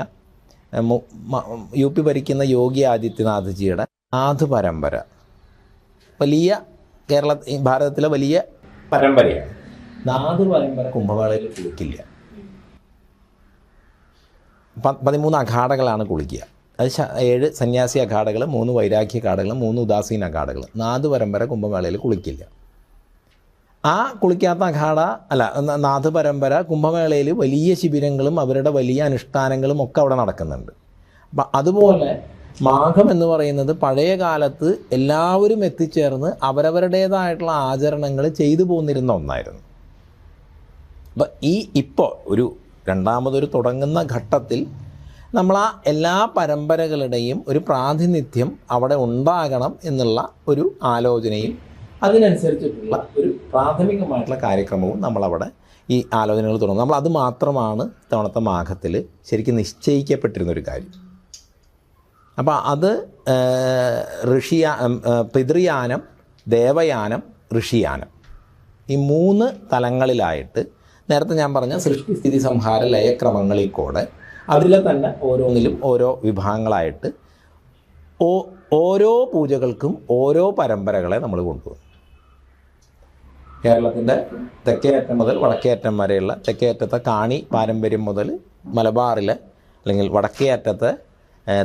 UP ഭരിക്കുന്ന യോഗി ആദിത്യനാഥ്ജിയുടെ നാഥ് പരമ്പര വലിയ ഭാരതത്തിലെ വലിയ പരമ്പരയാണ്. നാഥ് പരമ്പര കുംഭമേളയിൽ കുളിക്കില്ല. 13 അഖാഡകളാണ് കുളിക്കുക. അത് 7 സന്യാസി അഖാഡകൾ, 3 വൈരാഗ്യ അഖാഡകൾ, 3 ഉദാസീന അഖാഡകൾ. നാഥ് പരമ്പര കുംഭമേളയിൽ കുളിക്കില്ല. ആ കുളിക്കാത്ത അഖാഡ നാഥ് പരമ്പര കുംഭമേളയിൽ വലിയ ശിബിരങ്ങളും അവരുടെ വലിയ അനുഷ്ഠാനങ്ങളും ഒക്കെ അവിടെ നടക്കുന്നുണ്ട്. അപ്പം അതുപോലെ മാഘം എന്ന് പറയുന്നത് പഴയ കാലത്ത് എല്ലാവരും എത്തിച്ചേർന്ന് അവരവരുടേതായിട്ടുള്ള ആചരണങ്ങൾ ചെയ്തു പോന്നിരുന്ന ഒന്നായിരുന്നു. അപ്പം ഇപ്പോൾ ഒരു രണ്ടാമതൊരു തുടങ്ങുന്ന ഘട്ടത്തിൽ നമ്മൾ ആ എല്ലാ പരമ്പരകളുടെയും ഒരു പ്രാതിനിധ്യം അവിടെ ഉണ്ടാകണം എന്നുള്ള ഒരു ആലോചനയും അതിനനുസരിച്ചിട്ടുള്ള ഒരു പ്രാഥമികമായിട്ടുള്ള കാര്യക്രമവും നമ്മളവിടെ ഈ ആലോചനകൾ തുടങ്ങും. നമ്മൾ അത് മാത്രമാണ് തവണത്തെ മാഘത്തിൽ ശരിക്കും നിശ്ചയിക്കപ്പെട്ടിരുന്നൊരു കാര്യം. അപ്പോൾ അത് പിതൃയാനം, ദേവയാനം, ഋഷിയാനം, ഈ 3 തലങ്ങളിലായിട്ട് നേരത്തെ ഞാൻ പറഞ്ഞ സൃഷ്ടി സ്ഥിതി സംഹാര ലയക്രമങ്ങളിൽ കൂടെ അതിലെ തന്നെ ഓരോന്നിലും ഓരോ വിഭാഗങ്ങളായിട്ട് ഓരോ പൂജകൾക്കും ഓരോ പരമ്പരകളെ നമ്മൾ കൊണ്ടുപോകും. കേരളത്തിൻ്റെ തെക്കേ അറ്റം മുതൽ വടക്കേ അറ്റം വരെയുള്ള തെക്കേ അറ്റത്തെ കാണി പാരമ്പര്യം മുതൽ മലബാറിലെ അല്ലെങ്കിൽ വടക്കേ അറ്റത്തെ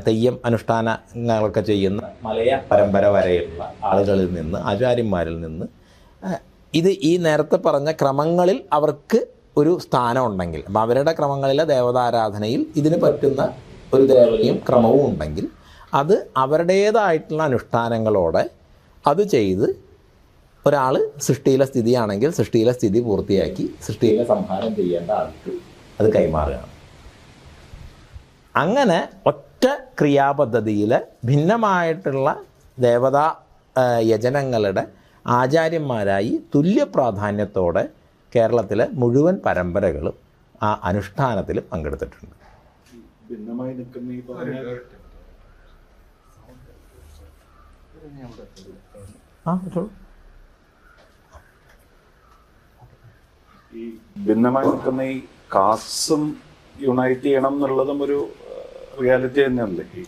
തെയ്യം അനുഷ്ഠാനങ്ങളൊക്കെ ചെയ്യുന്ന മലയ പരമ്പര വരെയുള്ള ആളുകളിൽ നിന്ന്, ആചാര്യന്മാരിൽ നിന്ന് ഈ നേരത്തെ പറഞ്ഞ ക്രമങ്ങളിൽ അവർക്ക് ഒരു സ്ഥാനം ഉണ്ടെങ്കിൽ, അപ്പം അവരുടെ ക്രമങ്ങളിലെ ദേവതാരാധനയിൽ ഇതിന് പറ്റുന്ന ഒരു ദേവതയും ക്രമവും ഉണ്ടെങ്കിൽ അത് അവരുടേതായിട്ടുള്ള അനുഷ്ഠാനങ്ങളോടെ അത് ചെയ്ത് ഒരാൾ സൃഷ്ടിയിലെ സ്ഥിതിയാണെങ്കിൽ സൃഷ്ടിയിലെ സ്ഥിതി പൂർത്തിയാക്കി സൃഷ്ടിയിലെ സംഹാരം ചെയ്യേണ്ട ആൾക്ക് അത് കൈമാറുകയാണ്. അങ്ങനെ ഒറ്റ ക്രിയാപദ്ധതിയിൽ ഭിന്നമായിട്ടുള്ള ദേവതാ യജനങ്ങളുടെ ആചാര്യന്മാരായി തുല്യ പ്രാധാന്യത്തോടെ കേരളത്തിലെ മുഴുവൻ പരമ്പരകളും ആ അനുഷ്ഠാനത്തിൽ പങ്കെടുത്തിട്ടുണ്ട്. ഭിന്നമായി നിൽക്കുന്ന ഈ ഭിന്നമായി നിൽക്കുന്ന ഈ കാസ്റ്റും യുണൈറ്റ് ചെയ്യണം എന്നുള്ളതും ഒരു റിയാലിറ്റി തന്നെയല്ലേ? ഈ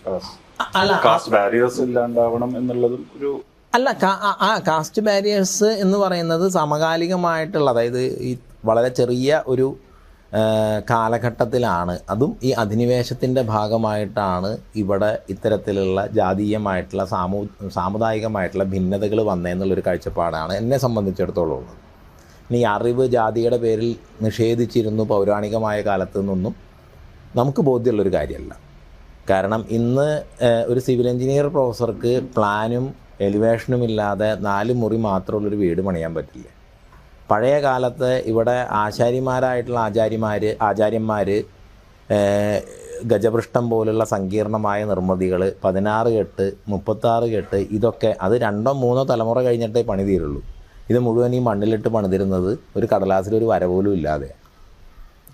കാസ്റ്റ് ബാരിയേഴ്സ് ഇല്ലാണ്ടാവണം എന്നുള്ളതും ഒരു കാസ്റ്റ് ബാരിയേഴ്സ് എന്ന് പറയുന്നത് സമകാലികമായിട്ടുള്ള, അതായത് ഈ വളരെ ചെറിയ ഒരു കാലഘട്ടത്തിലാണ്, അതും ഈ അധിനിവേശത്തിൻ്റെ ഭാഗമായിട്ടാണ് ഇവിടെ ഇത്തരത്തിലുള്ള ജാതീയമായിട്ടുള്ള സാമുദായികമായിട്ടുള്ള ഭിന്നതകൾ വന്നതെന്നുള്ളൊരു കാഴ്ചപ്പാടാണ് എന്നെ സംബന്ധിച്ചിടത്തോളം ഉള്ളത്. ഇനി അറിവ് ജാതിയുടെ പേരിൽ നിഷേധിച്ചിരുന്നു പൗരാണികമായ കാലത്തു നിന്നൊന്നും നമുക്ക് ബോധ്യമുള്ളൊരു കാര്യമല്ല. കാരണം ഇന്ന് ഒരു സിവിൽ എഞ്ചിനീയർ പ്രൊഫസർക്ക് പ്ലാനും എലിവേഷനും ഇല്ലാതെ 4 മുറി മാത്രമുള്ളൊരു വീട് പണിയാൻ പറ്റില്ല. പഴയ കാലത്ത് ഇവിടെ ആചാര്യന്മാരായിട്ടുള്ള ആചാര്യന്മാർ ഗജപൃഷ്ഠം പോലുള്ള സങ്കീർണമായ നിർമ്മിതികൾ 16 കെട്ട് 36 കെട്ട് ഇതൊക്കെ അത് 2 or 3 തലമുറ കഴിഞ്ഞിട്ടേ പണി തീരുള്ളൂ. ഇത് മുഴുവൻ ഈ മണ്ണിലിട്ട് പണിതിരുന്നത് ഒരു കടലാസിലൊരു വര പോലും ഇല്ലാതെ.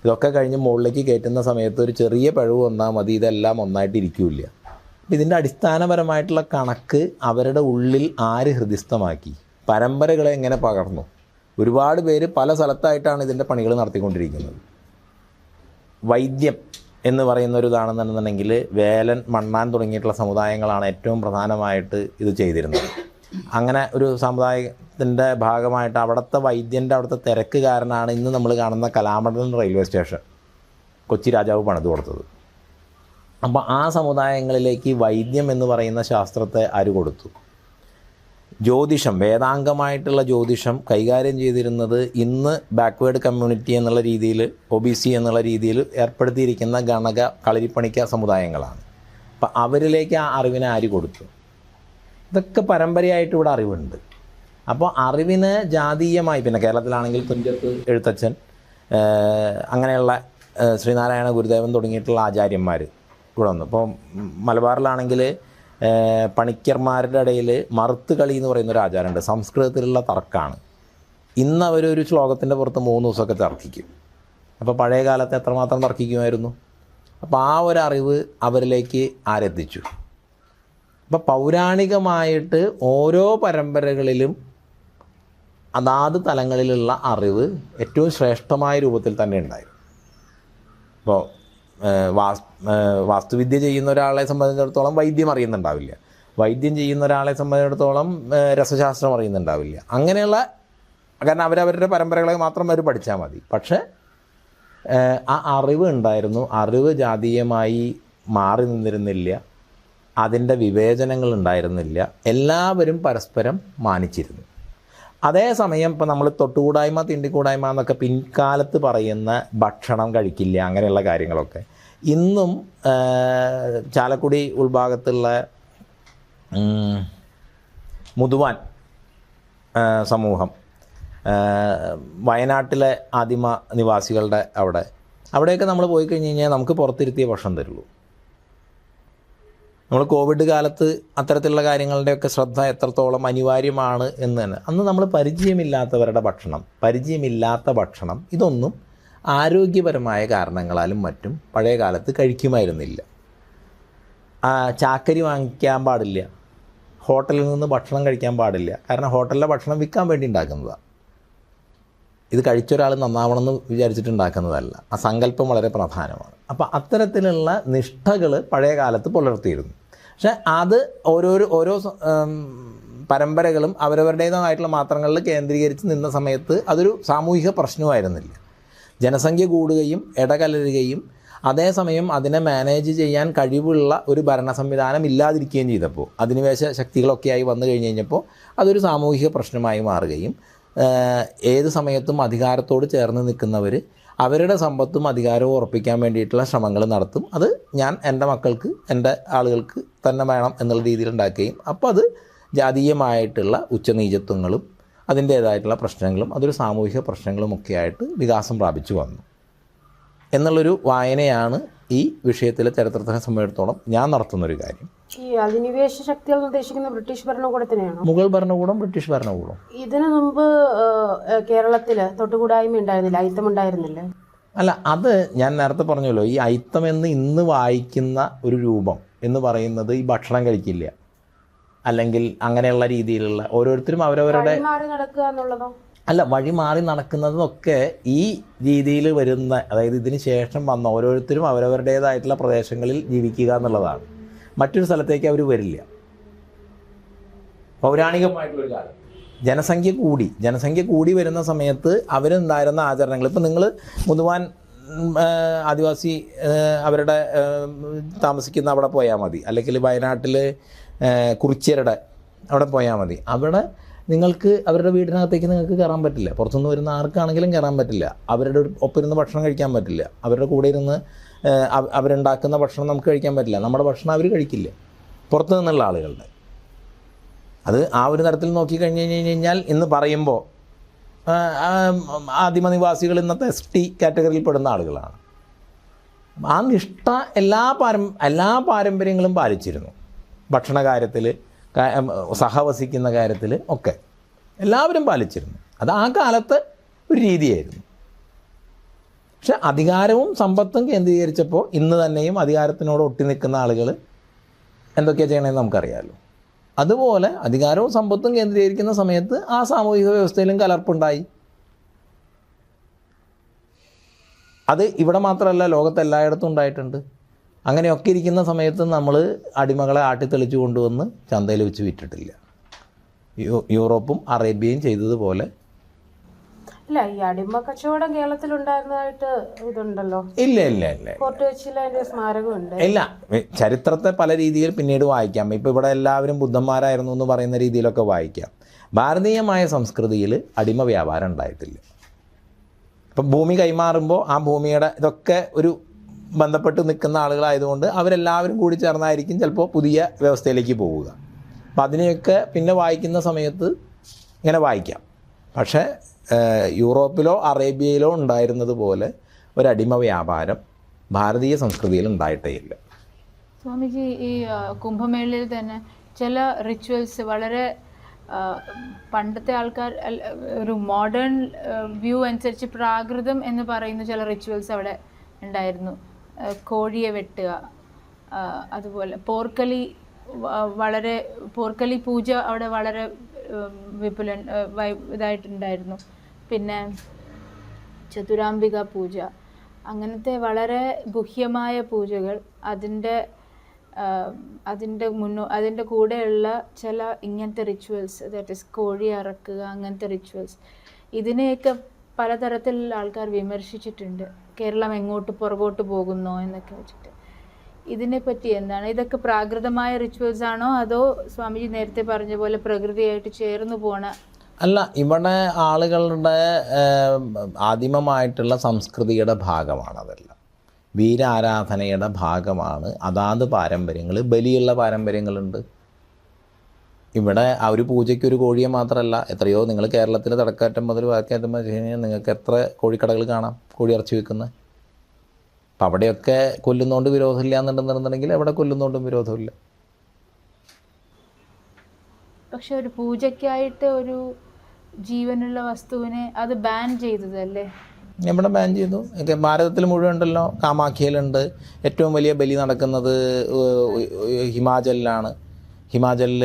ഇതൊക്കെ കഴിഞ്ഞ് മുകളിലേക്ക് കയറ്റുന്ന സമയത്ത് ഒരു ചെറിയ പിഴവ് വന്നാൽ മതി, ഇതെല്ലാം ഒന്നായിട്ട് ഇരിക്കില്ല. ഇതിൻ്റെ അടിസ്ഥാനപരമായിട്ടുള്ള കണക്ക് അവരുടെ ഉള്ളിൽ ആര് ഹൃദിസ്ഥമാക്കി, പരമ്പരകളെ എങ്ങനെ പകർന്നു. ഒരുപാട് പേര് പല സ്ഥലത്തായിട്ടാണ് ഇതിൻ്റെ പണികൾ നടത്തിക്കൊണ്ടിരിക്കുന്നത്. വൈദ്യം എന്ന് പറയുന്നൊരിതാണെന്നുണ്ടെങ്കിൽ വേലൻ, മണ്ണാൻ തുടങ്ങിയിട്ടുള്ള സമുദായങ്ങളാണ് ഏറ്റവും പ്രധാനമായിട്ട് ഇത് ചെയ്തിരുന്നത്. അങ്ങനെ ഒരു സമുദായത്തിൻ്റെ ഭാഗമായിട്ട് അവിടുത്തെ വൈദ്യൻ്റെ അവിടുത്തെ തിരക്ക് കാരണമാണ് ഇന്ന് നമ്മൾ കാണുന്ന കലാമണ്ഡലം റെയിൽവേ സ്റ്റേഷൻ കൊച്ചി രാജാവ് പണിത് കൊടുത്തത്. അപ്പോൾ ആ സമുദായങ്ങളിലേക്ക് വൈദ്യം എന്ന് പറയുന്ന ശാസ്ത്രത്തെ ആര് കൊടുത്തു? ജ്യോതിഷം, വേദാംഗമായിട്ടുള്ള ജ്യോതിഷം കൈകാര്യം ചെയ്തിരുന്നത് ഇന്ന് ബാക്ക്വേർഡ് കമ്മ്യൂണിറ്റി എന്നുള്ള രീതിയിൽ, OBC എന്നുള്ള രീതിയിൽ ഏർപ്പെടുത്തിയിരിക്കുന്ന ഗണക കളരിപ്പണിക്ക സമുദായങ്ങളാണ്. അപ്പം അവരിലേക്ക് ആ അറിവിനെ ആര് കൊടുത്തു? ഇതൊക്കെ പരമ്പരയായിട്ട് ഇവിടെ അറിവുണ്ട്. അപ്പോൾ അറിവിന് ജാതീയമായി, പിന്നെ കേരളത്തിലാണെങ്കിൽ തുഞ്ചത്ത് എഴുത്തച്ഛൻ, അങ്ങനെയുള്ള ശ്രീനാരായണ ഗുരുദേവൻ തുടങ്ങിയിട്ടുള്ള ആചാര്യന്മാർ ഇവിടെ വന്നു. ഇപ്പോൾ മലബാറിലാണെങ്കിൽ പണിക്കർമാരുടെ ഇടയിൽ മറുത്ത് കളി എന്ന് പറയുന്നൊരു ആചാരമുണ്ട്. സംസ്കൃതത്തിലുള്ള തർക്കമാണ്. ഇന്ന് അവരൊരു ശ്ലോകത്തിൻ്റെ പുറത്ത് 3 ദിവസമൊക്കെ തർക്കിക്കും. അപ്പോൾ പഴയ കാലത്ത് എത്രമാത്രം തർക്കിക്കുമായിരുന്നു. അപ്പോൾ ആ ഒരു അറിവ് അവരിലേക്ക് ആരെത്തിച്ചു. അപ്പോൾ പൗരാണികമായിട്ട് ഓരോ പരമ്പരകളിലും അതാത് തലങ്ങളിലുള്ള അറിവ് ഏറ്റവും ശ്രേഷ്ഠമായ രൂപത്തിൽ തന്നെ ഉണ്ടായിരുന്നു. ഇപ്പോൾ വാസ്തുവിദ്യ ചെയ്യുന്ന ഒരാളെ സംബന്ധിച്ചിടത്തോളം വൈദ്യം അറിയുന്നുണ്ടാവില്ല, വൈദ്യം ചെയ്യുന്ന ഒരാളെ സംബന്ധിച്ചിടത്തോളം രസശാസ്ത്രം അറിയുന്നുണ്ടാവില്ല. അങ്ങനെയുള്ള, കാരണം അവരവരുടെ പരമ്പരകളെ മാത്രം അവർ പഠിച്ചാൽ മതി. പക്ഷേ ആ അറിവ് ഉണ്ടായിരുന്നു. അറിവ് ജാതീയമായി മാറി നിന്നിരുന്നില്ല, അതിൻ്റെ വിവേചനങ്ങൾ ഉണ്ടായിരുന്നില്ല. എല്ലാവരും പരസ്പരം മാനിച്ചിരുന്നു. അതേസമയം ഇപ്പോൾ നമ്മൾ തൊട്ടുകൂടായ്മ തിണ്ടിക്കൂടായ്മ എന്നൊക്കെ പിൻകാലത്ത് പറയുന്ന ഭക്ഷണം കഴിക്കില്ല, അങ്ങനെയുള്ള കാര്യങ്ങളൊക്കെ ഇന്നും ചാലക്കുടി ഉൾഭാഗത്തുള്ള മുതുവാൻ സമൂഹം, വയനാട്ടിലെ ആദിമ നിവാസികളുടെ അവിടെയൊക്കെ നമ്മൾ പോയി കഴിഞ്ഞ് കഴിഞ്ഞാൽ നമുക്ക് പുറത്തിരുത്തിയ ഭക്ഷണം തരുള്ളൂ. നമ്മൾ കോവിഡ് കാലത്ത് അത്തരത്തിലുള്ള കാര്യങ്ങളുടെയൊക്കെ ശ്രദ്ധ എത്രത്തോളം അനിവാര്യമാണ് എന്ന് തന്നെ. അന്ന് നമ്മൾ പരിചയമില്ലാത്ത ഭക്ഷണം ഇതൊന്നും ആരോഗ്യപരമായ കാരണങ്ങളാലും മറ്റും പഴയ കാലത്ത് കഴിക്കുമായിരുന്നില്ല. ചാക്കരി വാങ്ങിക്കാൻ പാടില്ല, ഹോട്ടലിൽ നിന്ന് ഭക്ഷണം കഴിക്കാൻ പാടില്ല. കാരണം ഹോട്ടലിലെ ഭക്ഷണം വിൽക്കാൻ വേണ്ടി ഉണ്ടാക്കുന്നതാണ്. ഇത് കഴിച്ചൊരാൾ നന്നാവണമെന്ന് വിചാരിച്ചിട്ടുണ്ടാക്കുന്നതല്ല. ആ സങ്കല്പം വളരെ പ്രധാനമാണ്. അപ്പോൾ അത്തരത്തിലുള്ള നിഷ്ഠകൾ പഴയ കാലത്ത് പുലർത്തിയിരുന്നു. പക്ഷേ അത് ഓരോ പരമ്പരകളും അവരവരുടേതായിട്ടുള്ള മാത്രങ്ങളിൽ കേന്ദ്രീകരിച്ച് നിന്ന സമയത്ത് അതൊരു സാമൂഹിക പ്രശ്നമായിരുന്നില്ല. ജനസംഖ്യ കൂടുകയും ഇടകലരുകയും അതേസമയം അതിനെ മാനേജ് ചെയ്യാൻ കഴിവുള്ള ഒരു ഭരണ സംവിധാനം ഇല്ലാതിരിക്കുകയും ചെയ്തപ്പോൾ, അധിനിവേശ ശക്തികളൊക്കെയായി വന്നു കഴിഞ്ഞപ്പോൾ അതൊരു സാമൂഹിക പ്രശ്നമായി മാറുകയും ഏത് സമയത്തും അധികാരത്തോട് ചേർന്ന് നിൽക്കുന്നവർ അവരുടെ സമ്പത്തും അധികാരവും ഉറപ്പിക്കാൻ വേണ്ടിയിട്ടുള്ള ശ്രമങ്ങൾ നടത്തും. അത് ഞാൻ എൻ്റെ മക്കൾക്ക്, എൻ്റെ ആളുകൾക്ക് തന്നെ വേണം എന്നുള്ള രീതിയിൽ ഉണ്ടാക്കുകയും അപ്പോൾ അത് ജാതീയമായിട്ടുള്ള ഉച്ചനീചത്വങ്ങളും അതിൻ്റേതായിട്ടുള്ള പ്രശ്നങ്ങളും അതൊരു സാമൂഹിക പ്രശ്നങ്ങളുമൊക്കെ ആയിട്ട് വികാസം പ്രാപിച്ചു വന്നു എന്നുള്ളൊരു വായനയാണ് ഈ വിഷയത്തിലെ ചരിത്രത്തിനെ സംബന്ധിച്ചിടത്തോളം ഞാൻ നടത്തുന്നൊരു കാര്യം. ഈ അധിനിവേശ ശക്തികൾ ഉദ്ദേശിക്കുന്ന ബ്രിട്ടീഷ് ഭരണകൂടത്തിനെയാണോ? മുഗൾ ഭരണകൂടം, ബ്രിട്ടീഷ് ഭരണകൂടം. ഇതിനു മുമ്പ് കേരളത്തിൽ തൊട്ടുകൂടായ്മ ഉണ്ടായിരുന്നില്ല, അയിത്തം ഉണ്ടായിരുന്നില്ല? അല്ല, അത് ഞാൻ നേരത്തെ പറഞ്ഞല്ലോ, ഈ അയിത്തം എന്ന് ഇന്ന് വായിക്കുന്ന ഒരു രൂപം എന്ന് പറയുന്നത് ഈ ഭക്ഷണം കഴിക്കില്ല, അല്ലെങ്കിൽ അങ്ങനെയുള്ള രീതിയിലുള്ള ഓരോരുത്തരും അവരവരുടെ മാറി നടക്കുക എന്നുള്ളതോ? അല്ല, വഴി മാറി നടക്കുന്നതൊക്കെ ഈ രീതിയിൽ വരുന്ന, അതായത് ഇതിന് ശേഷം വന്ന ഓരോരുത്തരും അവരവരുടേതായിട്ടുള്ള പ്രദേശങ്ങളിൽ ജീവിക്കുക എന്നുള്ളതാണ്. മറ്റൊരു സ്ഥലത്തേക്ക് അവർ വരില്ല. പൗരാണികമായിട്ടുള്ളൊരു കാലം ജനസംഖ്യ കൂടി വരുന്ന സമയത്ത് അവരുണ്ടായിരുന്ന ആചരണങ്ങൾ, ഇപ്പം നിങ്ങൾ മുതുവാൻ ആദിവാസി അവരുടെ താമസിക്കുന്ന അവിടെ പോയാൽ മതി, അല്ലെങ്കിൽ വയനാട്ടിൽ കുറിച്യരുടെ അവിടെ പോയാൽ മതി. അവിടെ നിങ്ങൾക്ക് അവരുടെ വീടിനകത്തേക്ക് നിങ്ങൾക്ക് കയറാൻ പറ്റില്ല. പുറത്തുനിന്ന് വരുന്ന ആർക്കാണെങ്കിലും കയറാൻ പറ്റില്ല. അവരുടെ ഒപ്പം ഇരുന്ന് ഭക്ഷണം കഴിക്കാൻ പറ്റില്ല. അവരുടെ കൂടെ ഇരുന്ന് അവരുണ്ടാക്കുന്ന ഭക്ഷണം നമുക്ക് കഴിക്കാൻ പറ്റില്ല. നമ്മുടെ ഭക്ഷണം അവർ കഴിക്കില്ല, പുറത്തു നിന്നുള്ള ആളുകളുടെ. അത് ആ ഒരു തരത്തിൽ നോക്കിക്കഴിഞ്ഞ് കഴിഞ്ഞാൽ ഇന്ന് പറയുമ്പോൾ ആദിമനിവാസികൾ ഇന്നത്തെ ST കാറ്റഗറിയിൽ പെടുന്ന ആളുകളാണ്. ആ നിഷ്ഠ എല്ലാ പാരമ്പര്യങ്ങളും പാലിച്ചിരുന്നു. ഭക്ഷണ കാര്യത്തിൽ, സഹവസിക്കുന്ന കാര്യത്തിൽ ഒക്കെ എല്ലാവരും പാലിച്ചിരുന്നു. അത് ആ കാലത്ത് ഒരു രീതിയായിരുന്നു. പക്ഷെ അധികാരവും സമ്പത്തും കേന്ദ്രീകരിച്ചപ്പോൾ ഇന്ന് തന്നെയും അധികാരത്തിനോട് ഒട്ടി നിൽക്കുന്ന ആളുകൾ എന്തൊക്കെയാണ് ചെയ്യണമെന്ന് നമുക്കറിയാമല്ലോ. അതുപോലെ അധികാരവും സമ്പത്തും കേന്ദ്രീകരിക്കുന്ന സമയത്ത് ആ സാമൂഹിക വ്യവസ്ഥയിലും കലർപ്പുണ്ടായി. അത് ഇവിടെ മാത്രമല്ല, ലോകത്ത് എല്ലായിടത്തും ഉണ്ടായിട്ടുണ്ട്. അങ്ങനെയൊക്കെ ഇരിക്കുന്ന സമയത്ത് നമ്മൾ അടിമകളെ ആട്ടിത്തെളിച്ച് കൊണ്ടുവന്ന് ചന്തയിൽ വെച്ച് വിറ്റിട്ടില്ല. യൂറോപ്പും അറേബ്യയും ചെയ്തതുപോലെ. ഇല്ല, ഈ അടിമ കച്ചവടം കേരളത്തിലുണ്ടായിരുന്നതായിട്ട് ഇതുണ്ടല്ലോ? ഇല്ല. ഫോർട്ട് കൊച്ചിയിൽ അതിന്റെ സ്മാരകമുണ്ട്. ഇല്ല, ചരിത്രത്തെ പല രീതിയിൽ പിന്നീട് വായിക്കാം. ഇപ്പോൾ ഇവിടെ എല്ലാവരും ബുദ്ധന്മാരായിരുന്നു എന്ന് പറയുന്ന രീതിയിലൊക്കെ വായിക്കാം. ഭാരതീയമായ സംസ്കൃതിയിൽ അടിമ വ്യാപാരം ഉണ്ടായിട്ടില്ല. ഇപ്പം ഭൂമി കൈമാറുമ്പോൾ ആ ഭൂമിയുടെ ഇതൊക്കെ ഒരു ബന്ധപ്പെട്ട് നിൽക്കുന്ന ആളുകളായതുകൊണ്ട് അവരെല്ലാവരും കൂടി ചേർന്നായിരിക്കും ചിലപ്പോൾ പുതിയ വ്യവസ്ഥയിലേക്ക് പോവുക. അപ്പം അതിനെയൊക്കെ പിന്നെ വായിക്കുന്ന സമയത്ത് ഇങ്ങനെ വായിക്കാം. പക്ഷേ യൂറോപ്പിലോ അറേബ്യയിലോ ഉണ്ടായിരുന്നത് പോലെ ഒരടിമ വ്യാപാരം ഭാരതീയ സംസ്കൃതിയിൽ ഉണ്ടായിട്ടേ ഇല്ല. സ്വാമിജി, ഈ കുംഭമേളയിൽ തന്നെ ചില റിച്വൽസ് വളരെ പണ്ടത്തെ ആൾക്കാർ ഒരു മോഡേൺ വ്യൂ അനുസരിച്ച് പ്രാകൃതം എന്ന് പറയുന്ന ചില റിച്വൽസ് അവിടെ ഉണ്ടായിരുന്നു. കോഴിയെ വെട്ടുക, അതുപോലെ പോർക്കലി പൂജ അവിടെ വളരെ ഇതായിട്ടുണ്ടായിരുന്നു. പിന്നെ ചതുരാംബിക പൂജ, അങ്ങനത്തെ വളരെ ഗുഹ്യമായ പൂജകൾ, അതിൻ്റെ കൂടെയുള്ള ചില ഇങ്ങനത്തെ റിച്വൽസ്, ദാറ്റ് ഈസ് കോഴി അറക്കുക, അങ്ങനത്തെ റിച്വൽസ്, ഇതിനെയൊക്കെ പലതരത്തിലുള്ള ആൾക്കാർ വിമർശിച്ചിട്ടുണ്ട്. കേരളം എങ്ങോട്ട് പുറകോട്ട് പോകുന്നോ എന്നൊക്കെ വെച്ചിട്ട്. ഇതിനെപ്പറ്റി എന്താണ്? ഇതൊക്കെ പ്രാകൃതമായ റിച്വൽസ് ആണോ, അതോ സ്വാമിജി നേരത്തെ പറഞ്ഞ പോലെ പ്രകൃതിയായിട്ട് ചേർന്ന് പോണ? അല്ല, ഇവിടെ ആളുകളുടെ ആദിമമായിട്ടുള്ള സംസ്കൃതിയുടെ ഭാഗമാണ് അതെല്ലാം. വീരാരാധനയുടെ ഭാഗമാണ്. അതാത് പാരമ്പര്യങ്ങൾ, ബലിയുള്ള പാരമ്പര്യങ്ങളുണ്ട്. ഇവിടെ ആ ഒരു പൂജയ്ക്ക് ഒരു കോഴിയെ മാത്രമല്ല, എത്രയോ, നിങ്ങൾ കേരളത്തിൽ തടക്കയറ്റം മുതൽ വാക്കയറ്റം വെച്ച് കഴിഞ്ഞാൽ നിങ്ങൾക്ക് എത്ര കോഴിക്കടകൾ കാണാം, കോഴി ഇറച്ചി വെക്കുന്നത്. അപ്പം അവിടെയൊക്കെ കൊല്ലുന്നതുകൊണ്ട് വിരോധമില്ല എന്നുണ്ടെന്നുണ്ടെങ്കിൽ അവിടെ കൊല്ലുന്നതുകൊണ്ടും വിരോധമില്ല. പക്ഷെ ഒരു പൂജയ്ക്കായിട്ട് ഒരു ജീവനുള്ള വസ്തുവിനെ അത് ബാൻ ചെയ്തതല്ലേ? ഇവിടെ ബാൻ ചെയ്തു. ഭാരതത്തിൽ മുഴുവൻ ഉണ്ടല്ലോ. കാമാഖ്യയിലുണ്ട്. ഏറ്റവും വലിയ ബലി നടക്കുന്നത് ഹിമാചലിലാണ്. ഹിമാചലിൽ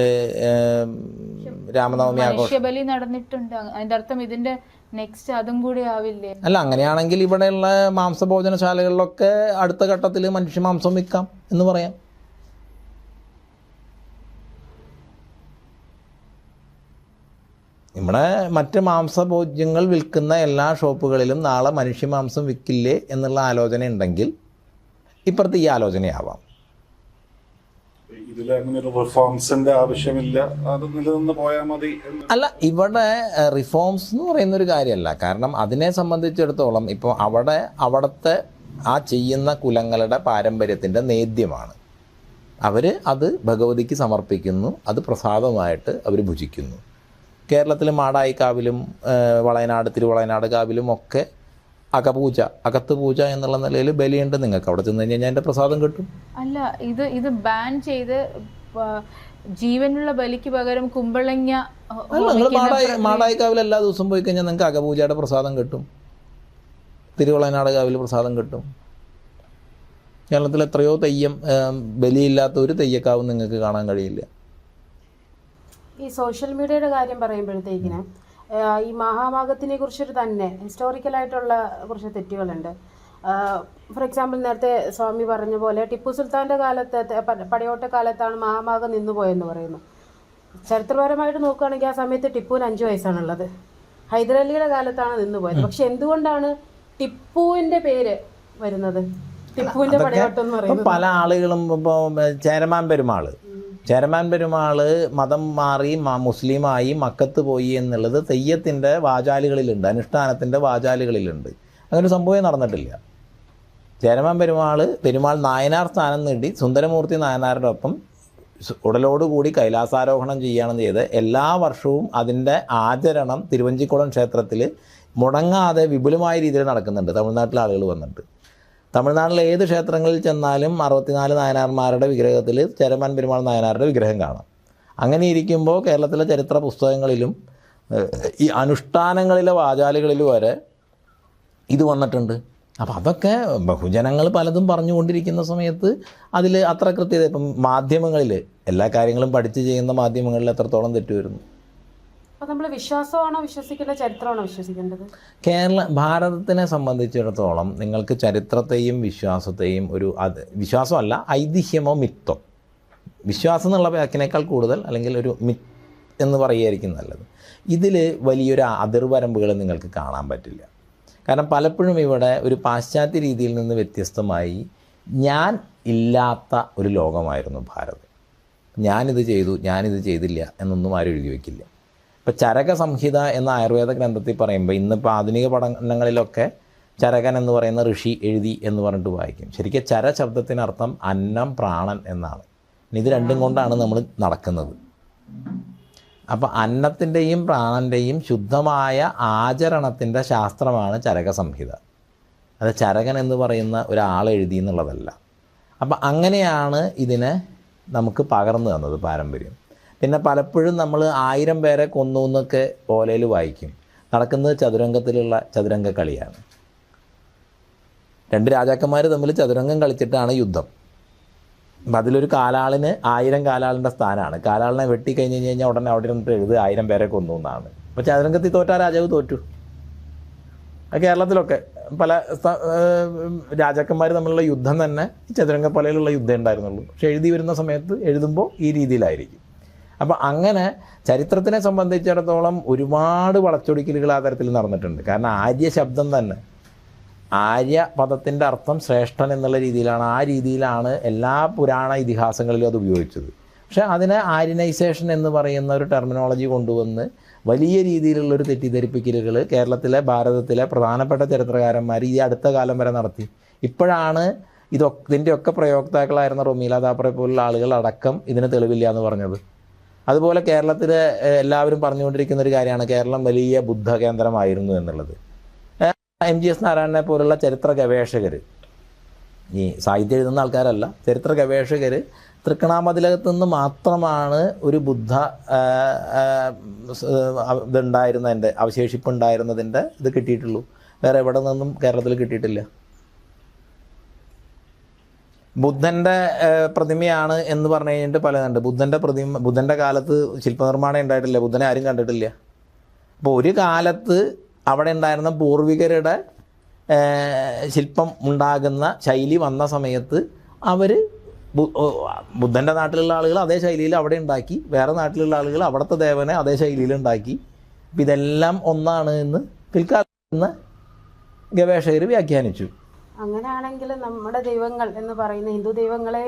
രാമനവമി ആഘോഷം ബലി നടന്നിട്ടുണ്ട്. അതിന്റെ അർത്ഥം ഇതിന്റെ നെക്സ്റ്റ് അതും കൂടി ആവില്ലേ? അല്ല, അങ്ങനെയാണെങ്കിൽ ഇവിടെയുള്ള മാംസഭോജനശാലകളിലൊക്കെ അടുത്ത ഘട്ടത്തിൽ മനുഷ്യമാംസം വിൽക്കാം എന്ന് പറയാം. ഇവിടെ മറ്റ് മാംസഭോജ്യങ്ങൾ വിൽക്കുന്ന എല്ലാ ഷോപ്പുകളിലും നാളെ മനുഷ്യമാംസം വിൽക്കില്ലേ എന്നുള്ള ആലോചന ഉണ്ടെങ്കിൽ ഇപ്പുറത്ത് ഈ ആലോചനയാവാം. റിഫോംസിന്റെ ആവശ്യമില്ല, അത് നിലനിന്ന് പോയാൽ മതി. അല്ല, ഇവിടെ റിഫോംസ് എന്ന് പറയുന്നൊരു കാര്യമല്ല. കാരണം അതിനെ സംബന്ധിച്ചിടത്തോളം ഇപ്പോൾ അവിടുത്തെ ആ ചെയ്യുന്ന കുലങ്ങളുടെ പാരമ്പര്യത്തിൻ്റെ നേദ്യമാണ്. അവർ അത് ഭഗവതിക്ക് സമർപ്പിക്കുന്നു, അത് പ്രസാദമായിട്ട് അവർ ഭുജിക്കുന്നു. കേരളത്തിൽ മാടായിക്കാവിലും തിരുവളയനാട് കാവിലും ഒക്കെ അകത്ത് പൂജ എന്നുള്ള നിലയിൽ ബലിയുണ്ട്. നിങ്ങൾക്ക് അവിടെ ചെന്ന് കഴിഞ്ഞാൽ എൻ്റെ പ്രസാദം കിട്ടും. അല്ല, ഇത് ബാൻ ചെയ്ത് ജീവനുള്ള ബലിക്ക് പകരം കുമ്പളങ്ങ. നിങ്ങൾ മാടായിക്കാവിൽ എല്ലാ ദിവസവും പോയി കഴിഞ്ഞാൽ നിങ്ങൾക്ക് അകപൂജയുടെ പ്രസാദം കിട്ടും, തിരുവളയനാട് കാവിൽ പ്രസാദം കിട്ടും. കേരളത്തിൽ എത്രയോ തെയ്യം, ബലിയില്ലാത്ത ഒരു തെയ്യക്കാവും നിങ്ങൾക്ക് കാണാൻ കഴിയില്ല. ഈ സോഷ്യൽ മീഡിയയുടെ കാര്യം പറയുമ്പോഴത്തേക്കിന് ഈ മഹാമാഘത്തിനെ കുറിച്ചൊരു തന്നെ ഹിസ്റ്റോറിക്കലായിട്ടുള്ള കുറച്ച് തെറ്റുകളുണ്ട്. ഫോർ എക്സാമ്പിൾ, നേരത്തെ സ്വാമി പറഞ്ഞ പോലെ ടിപ്പു സുൽത്താൻ്റെ പടയോട്ട കാലത്താണ് മഹാമാഘം നിന്നുപോയെന്ന് പറയുന്നു. ചരിത്രപരമായിട്ട് നോക്കുകയാണെങ്കിൽ ആ സമയത്ത് ടിപ്പുവിന് 5 വയസ്സാണുള്ളത്. ഹൈദരലിയുടെ കാലത്താണ് നിന്നുപോയത്. പക്ഷെ എന്തുകൊണ്ടാണ് ടിപ്പുവിൻ്റെ പേര് വരുന്നത്? ടിപ്പുവിൻ്റെ പടയോട്ടം എന്ന് പറയുന്നത് പല ആളുകളും ഇപ്പോൾ ചേരമാൻ പെരുമാൾ മതം മാറി മുസ്ലിമായി മക്കത്ത് പോയി എന്നുള്ളത് തെയ്യത്തിൻ്റെ വാചാലുകളിലുണ്ട്, അനുഷ്ഠാനത്തിൻ്റെ വാചാലുകളിലുണ്ട്. അങ്ങനൊരു സംഭവം നടന്നിട്ടില്ല. ചേരമാൻ പെരുമാൾ നായനാർ സ്ഥാനം നേടി സുന്ദരമൂർത്തി നായനാരുടെ ഒപ്പം ഉടലോടുകൂടി കൈലാസാരോഹണം ചെയ്യുകയാണ് ചെയ്ത്. എല്ലാ വർഷവും അതിൻ്റെ ആചരണം തിരുവഞ്ചിക്കുളം ക്ഷേത്രത്തിൽ മുടങ്ങാതെ വിപുലമായ രീതിയിൽ നടക്കുന്നുണ്ട്. തമിഴ്നാട്ടിലെ ആളുകൾ വന്നിട്ട് തമിഴ്നാട്ടിലെ ഏത് ക്ഷേത്രങ്ങളിൽ ചെന്നാലും 64 നായനാർമാരുടെ വിഗ്രഹത്തിൽ ചേരമാൻ പെരുമാൾ നായനാരുടെ വിഗ്രഹം കാണാം. അങ്ങനെ ഇരിക്കുമ്പോൾ കേരളത്തിലെ ചരിത്ര പുസ്തകങ്ങളിലും ഈ അനുഷ്ഠാനങ്ങളിലെ വാചാലുകളിൽ വരെ ഇത് വന്നിട്ടുണ്ട്. അപ്പോൾ അതൊക്കെ ബഹുജനങ്ങൾ പലതും പറഞ്ഞുകൊണ്ടിരിക്കുന്ന സമയത്ത് അതിൽ അത്ര കൃത്യത, ഇപ്പം മാധ്യമങ്ങളിൽ എല്ലാ കാര്യങ്ങളും പഠിച്ച് ചെയ്യുന്ന മാധ്യമങ്ങളിൽ എത്രത്തോളം തെറ്റ് വരുന്നു. അപ്പോൾ നമ്മൾ വിശ്വാസമാണോ വിശ്വസിക്കേണ്ടത്, ചരിത്രമാണോ വിശ്വസിക്കേണ്ടത്? ഭാരതത്തിനെ സംബന്ധിച്ചിടത്തോളം നിങ്ങൾക്ക് ചരിത്രത്തെയും വിശ്വാസത്തെയും വിശ്വാസമല്ല, ഐതിഹ്യമോ മിത്തോ, വിശ്വാസം എന്നുള്ള വാക്കിനേക്കാൾ കൂടുതൽ അല്ലെങ്കിൽ ഒരു മിത്ത് എന്ന് പറയുകയായിരിക്കും നല്ലത്. ഇതിൽ വലിയൊരു അതിർവരമ്പുകൾ നിങ്ങൾക്ക് കാണാൻ പറ്റില്ല. കാരണം പലപ്പോഴും ഇവിടെ ഒരു പാശ്ചാത്യ രീതിയിൽ നിന്ന് വ്യത്യസ്തമായി ഞാൻ ഇല്ലാത്ത ഒരു ലോകമായിരുന്നു ഭാരതം. ഞാനിത് ചെയ്തു, ഞാനിത് ചെയ്തില്ല എന്നൊന്നും ആരും എഴുതി വയ്ക്കില്ല. ഇപ്പോൾ ചരക സംഹിത എന്ന ആയുർവേദ ഗ്രന്ഥത്തിൽ പറയുമ്പോൾ ഇന്നിപ്പോൾ ആധുനിക പഠനങ്ങളിലൊക്കെ ചരകൻ എന്ന് പറയുന്ന ഋഷി എഴുതി എന്ന് പറഞ്ഞിട്ട് വായിക്കും. ശരിക്കും ചര ശബ്ദത്തിനർത്ഥം അന്നം, പ്രാണൻ എന്നാണ്. ഇത് രണ്ടും കൊണ്ടാണ് നമ്മൾ നടക്കുന്നത്. അപ്പോൾ അന്നത്തിൻ്റെയും പ്രാണൻ്റെയും ശുദ്ധമായ ആചരണത്തിൻ്റെ ശാസ്ത്രമാണ് ചരക സംഹിത. അത് ചരകൻ എന്ന് പറയുന്ന ഒരാൾ എഴുതി എന്നുള്ളതല്ല. അപ്പം അങ്ങനെയാണ് ഇതിനെ നമുക്ക് പകർന്നു തന്നത് പാരമ്പര്യം. പിന്നെ പലപ്പോഴും നമ്മൾ 1000 പേരെ കൊന്നു എന്നൊക്കെ ഓലയിൽ വായിക്കും. നടക്കുന്നത് ചതുരംഗത്തിലുള്ള ചതുരംഗ കളിയാണ്. 2 രാജാക്കന്മാർ തമ്മിൽ ചതുരംഗം കളിച്ചിട്ടാണ് യുദ്ധം. അപ്പം അതിലൊരു കാലാളിന് 1000 കാലാളിൻ്റെ സ്ഥാനമാണ്. കാലാളിനെ വെട്ടിക്കഴിഞ്ഞ് കഴിഞ്ഞാൽ ഉടനെ അവിടെ നിന്നിട്ട് 1000 പേരെ കൊന്നു എന്നാണ്. അപ്പോൾ ചതുരംഗത്തിൽ തോറ്റ രാജാവ് തോറ്റു. കേരളത്തിലൊക്കെ പല രാജാക്കന്മാർ തമ്മിലുള്ള യുദ്ധം തന്നെ ഈ ചതുരംഗപ്പലയിലുള്ള യുദ്ധം ഉണ്ടായിരുന്നുള്ളൂ. പക്ഷെ എഴുതി വരുന്ന സമയത്ത് എഴുതുമ്പോൾ ഈ രീതിയിലായിരിക്കും. അപ്പോൾ അങ്ങനെ ചരിത്രത്തിനെ സംബന്ധിച്ചിടത്തോളം ഒരുപാട് വളച്ചൊടിക്കലുകൾ ആ തരത്തിൽ നടന്നിട്ടുണ്ട്. കാരണം ആര്യ ശബ്ദം തന്നെ, ആര്യ പദത്തിൻ്റെ അർത്ഥം ശ്രേഷ്ഠൻ എന്നുള്ള രീതിയിലാണ്, ആ രീതിയിലാണ് എല്ലാ പുരാണ ഇതിഹാസങ്ങളിലും അത് ഉപയോഗിച്ചത്. പക്ഷേ അതിനെ ആര്യനൈസേഷൻ എന്ന് പറയുന്ന ഒരു ടെർമിനോളജി കൊണ്ടുവന്ന് വലിയ രീതിയിലുള്ളൊരു തെറ്റിദ്ധരിപ്പിക്കലുകൾ കേരളത്തിലെ ഭാരതത്തിലെ പ്രധാനപ്പെട്ട ചരിത്രകാരന്മാർ ഈ അടുത്ത കാലം വരെ നടത്തി. ഇപ്പോഴാണ് ഇതിൻ്റെയൊക്കെ പ്രയോക്താക്കളായിരുന്ന റൊമീല താപ്പറെ പോലുള്ള ആളുകൾ അടക്കം ഇതിന് തെളിവില്ല എന്ന് പറഞ്ഞത്. അതുപോലെ കേരളത്തിൽ എല്ലാവരും പറഞ്ഞുകൊണ്ടിരിക്കുന്ന ഒരു കാര്യമാണ് കേരളം വലിയ ബുദ്ധ കേന്ദ്രമായിരുന്നു എന്നുള്ളത്. MGS നാരായണനെ പോലുള്ള ചരിത്ര ഗവേഷകർ, ഈ സാഹിത്യം എഴുതുന്ന ആൾക്കാരല്ല, ചരിത്ര ഗവേഷകർ തൃക്കണാമതിലകത്ത് നിന്ന് മാത്രമാണ് ഒരു ബുദ്ധ ഇതുണ്ടായിരുന്നതിൻ്റെ അവശേഷിപ്പുണ്ടായിരുന്നതിൻ്റെ ഇത് കിട്ടിയിട്ടുള്ളൂ. വേറെ എവിടെ നിന്നും കേരളത്തിൽ കിട്ടിയിട്ടില്ല. ബുദ്ധൻ്റെ പ്രതിമയാണ് എന്ന് പറഞ്ഞു കഴിഞ്ഞിട്ട് പലതുണ്ട്. ബുദ്ധൻ്റെ കാലത്ത് ശില്പനിർമ്മാണം ഉണ്ടായിട്ടില്ല, ബുദ്ധനെ ആരും കണ്ടിട്ടില്ല. അപ്പോൾ ഒരു കാലത്ത് അവിടെ ഉണ്ടായിരുന്ന പൂർവികരുടെ ശില്പം ഉണ്ടാകുന്ന ശൈലി വന്ന സമയത്ത് അവർ ബുദ്ധൻ്റെ നാട്ടിലുള്ള ആളുകൾ അതേ ശൈലിയിൽ അവിടെ ഉണ്ടാക്കി, വേറെ നാട്ടിലുള്ള ആളുകൾ അവിടുത്തെ ദേവനെ അതേ ശൈലിയിൽ ഉണ്ടാക്കി. അപ്പം ഇതെല്ലാം ഒന്നാണ് എന്ന് പിൽക്കാലത്ത് ഗവേഷകർ വ്യാഖ്യാനിച്ചു. അങ്ങനെയാണെങ്കിൽ നമ്മുടെ ദൈവങ്ങൾ എന്ന് പറയുന്ന ഹിന്ദു ദൈവങ്ങളെ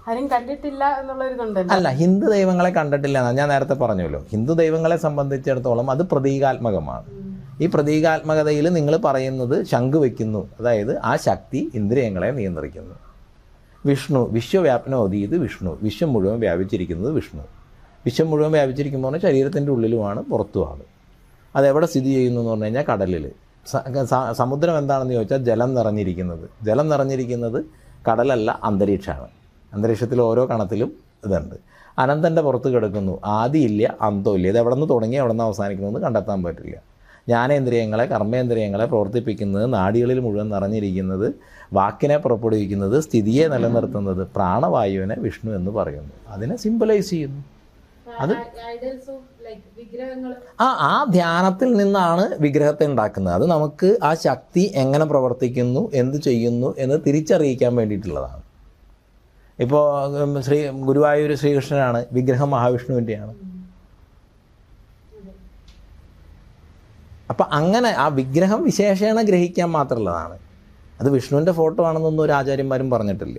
ആരും കണ്ടിട്ടില്ല എന്നുള്ളൊരിതുണ്ടല്ലോ. അല്ല, ഹിന്ദു ദൈവങ്ങളെ കണ്ടിട്ടില്ല എന്നാണ് ഞാൻ നേരത്തെ പറഞ്ഞല്ലോ. ഹിന്ദു ദൈവങ്ങളെ സംബന്ധിച്ചിടത്തോളം അത് പ്രതീകാത്മകമാണ്. ഈ പ്രതീകാത്മകതയിൽ നിങ്ങൾ പറയുന്നത് ശംഖ് വയ്ക്കുന്നു, അതായത് ആ ശക്തി ഇന്ദ്രിയങ്ങളെ നിയന്ത്രിക്കുന്നു. വിഷ്ണു വിശ്വവ്യാപനോതി, ഇത് വിഷ്ണു, വിശ്വം മുഴുവൻ വ്യാപിച്ചിരിക്കുന്നത് വിഷ്ണു. വിശ്വം മുഴുവൻ വ്യാപിച്ചിരിക്കുമ്പോൾ ശരീരത്തിൻ്റെ ഉള്ളിലുമാണ്, പുറത്തുമാണ്. അതെവിടെ സ്ഥിതി ചെയ്യുന്നു എന്ന് പറഞ്ഞു കഴിഞ്ഞാൽ കടലിൽ. സമുദ്രം എന്താണെന്ന് ചോദിച്ചാൽ ജലം നിറഞ്ഞിരിക്കുന്നത് കടലല്ല, അന്തരീക്ഷമാണ്. അന്തരീക്ഷത്തിൽ ഓരോ കണത്തിലും ഇതുണ്ട്. അനന്തൻ്റെ പുറത്ത് കിടക്കുന്നു, ആദിയില്ല അന്തമില്ല. ഇത് എവിടെ നിന്ന് തുടങ്ങി എവിടെ നിന്ന് അവസാനിക്കുന്നതെന്ന് കണ്ടെത്താൻ പറ്റില്ല. ജ്ഞാനേന്ദ്രിയങ്ങളെ കർമ്മേന്ദ്രിയങ്ങളെ പ്രവർത്തിപ്പിക്കുന്നത്, നാഡികളിൽ മുഴുവൻ നിറഞ്ഞിരിക്കുന്നത്, വാക്കിനെ പുറപ്പെടുവിക്കുന്നത്, സ്ഥിതിയെ നിലനിർത്തുന്നത് പ്രാണവായുവിനെ വിഷ്ണു എന്ന് പറയുന്നു. അതിനെ സിംബലൈസ് ചെയ്യുന്നു. അത് ആ ധ്യാനത്തിൽ നിന്നാണ് വിഗ്രഹത്തെ ഉണ്ടാക്കുന്നത്. അത് നമുക്ക് ആ ശക്തി എങ്ങനെ പ്രവർത്തിക്കുന്നു, എന്ത് ചെയ്യുന്നു എന്ന് തിരിച്ചറിയിക്കാൻ വേണ്ടിയിട്ടുള്ളതാണ്. ഇപ്പോൾ ഗുരുവായൂർ ശ്രീകൃഷ്ണനാണ്, വിഗ്രഹം മഹാവിഷ്ണുവിൻ്റെയാണ്. അപ്പം അങ്ങനെ ആ വിഗ്രഹം വിശേഷേണ ഗ്രഹിക്കാൻ മാത്രമുള്ളതാണ്. അത് വിഷ്ണുവിൻ്റെ ഫോട്ടോ ആണെന്നൊന്നും ഒരു ആചാര്യന്മാരും പറഞ്ഞിട്ടില്ല.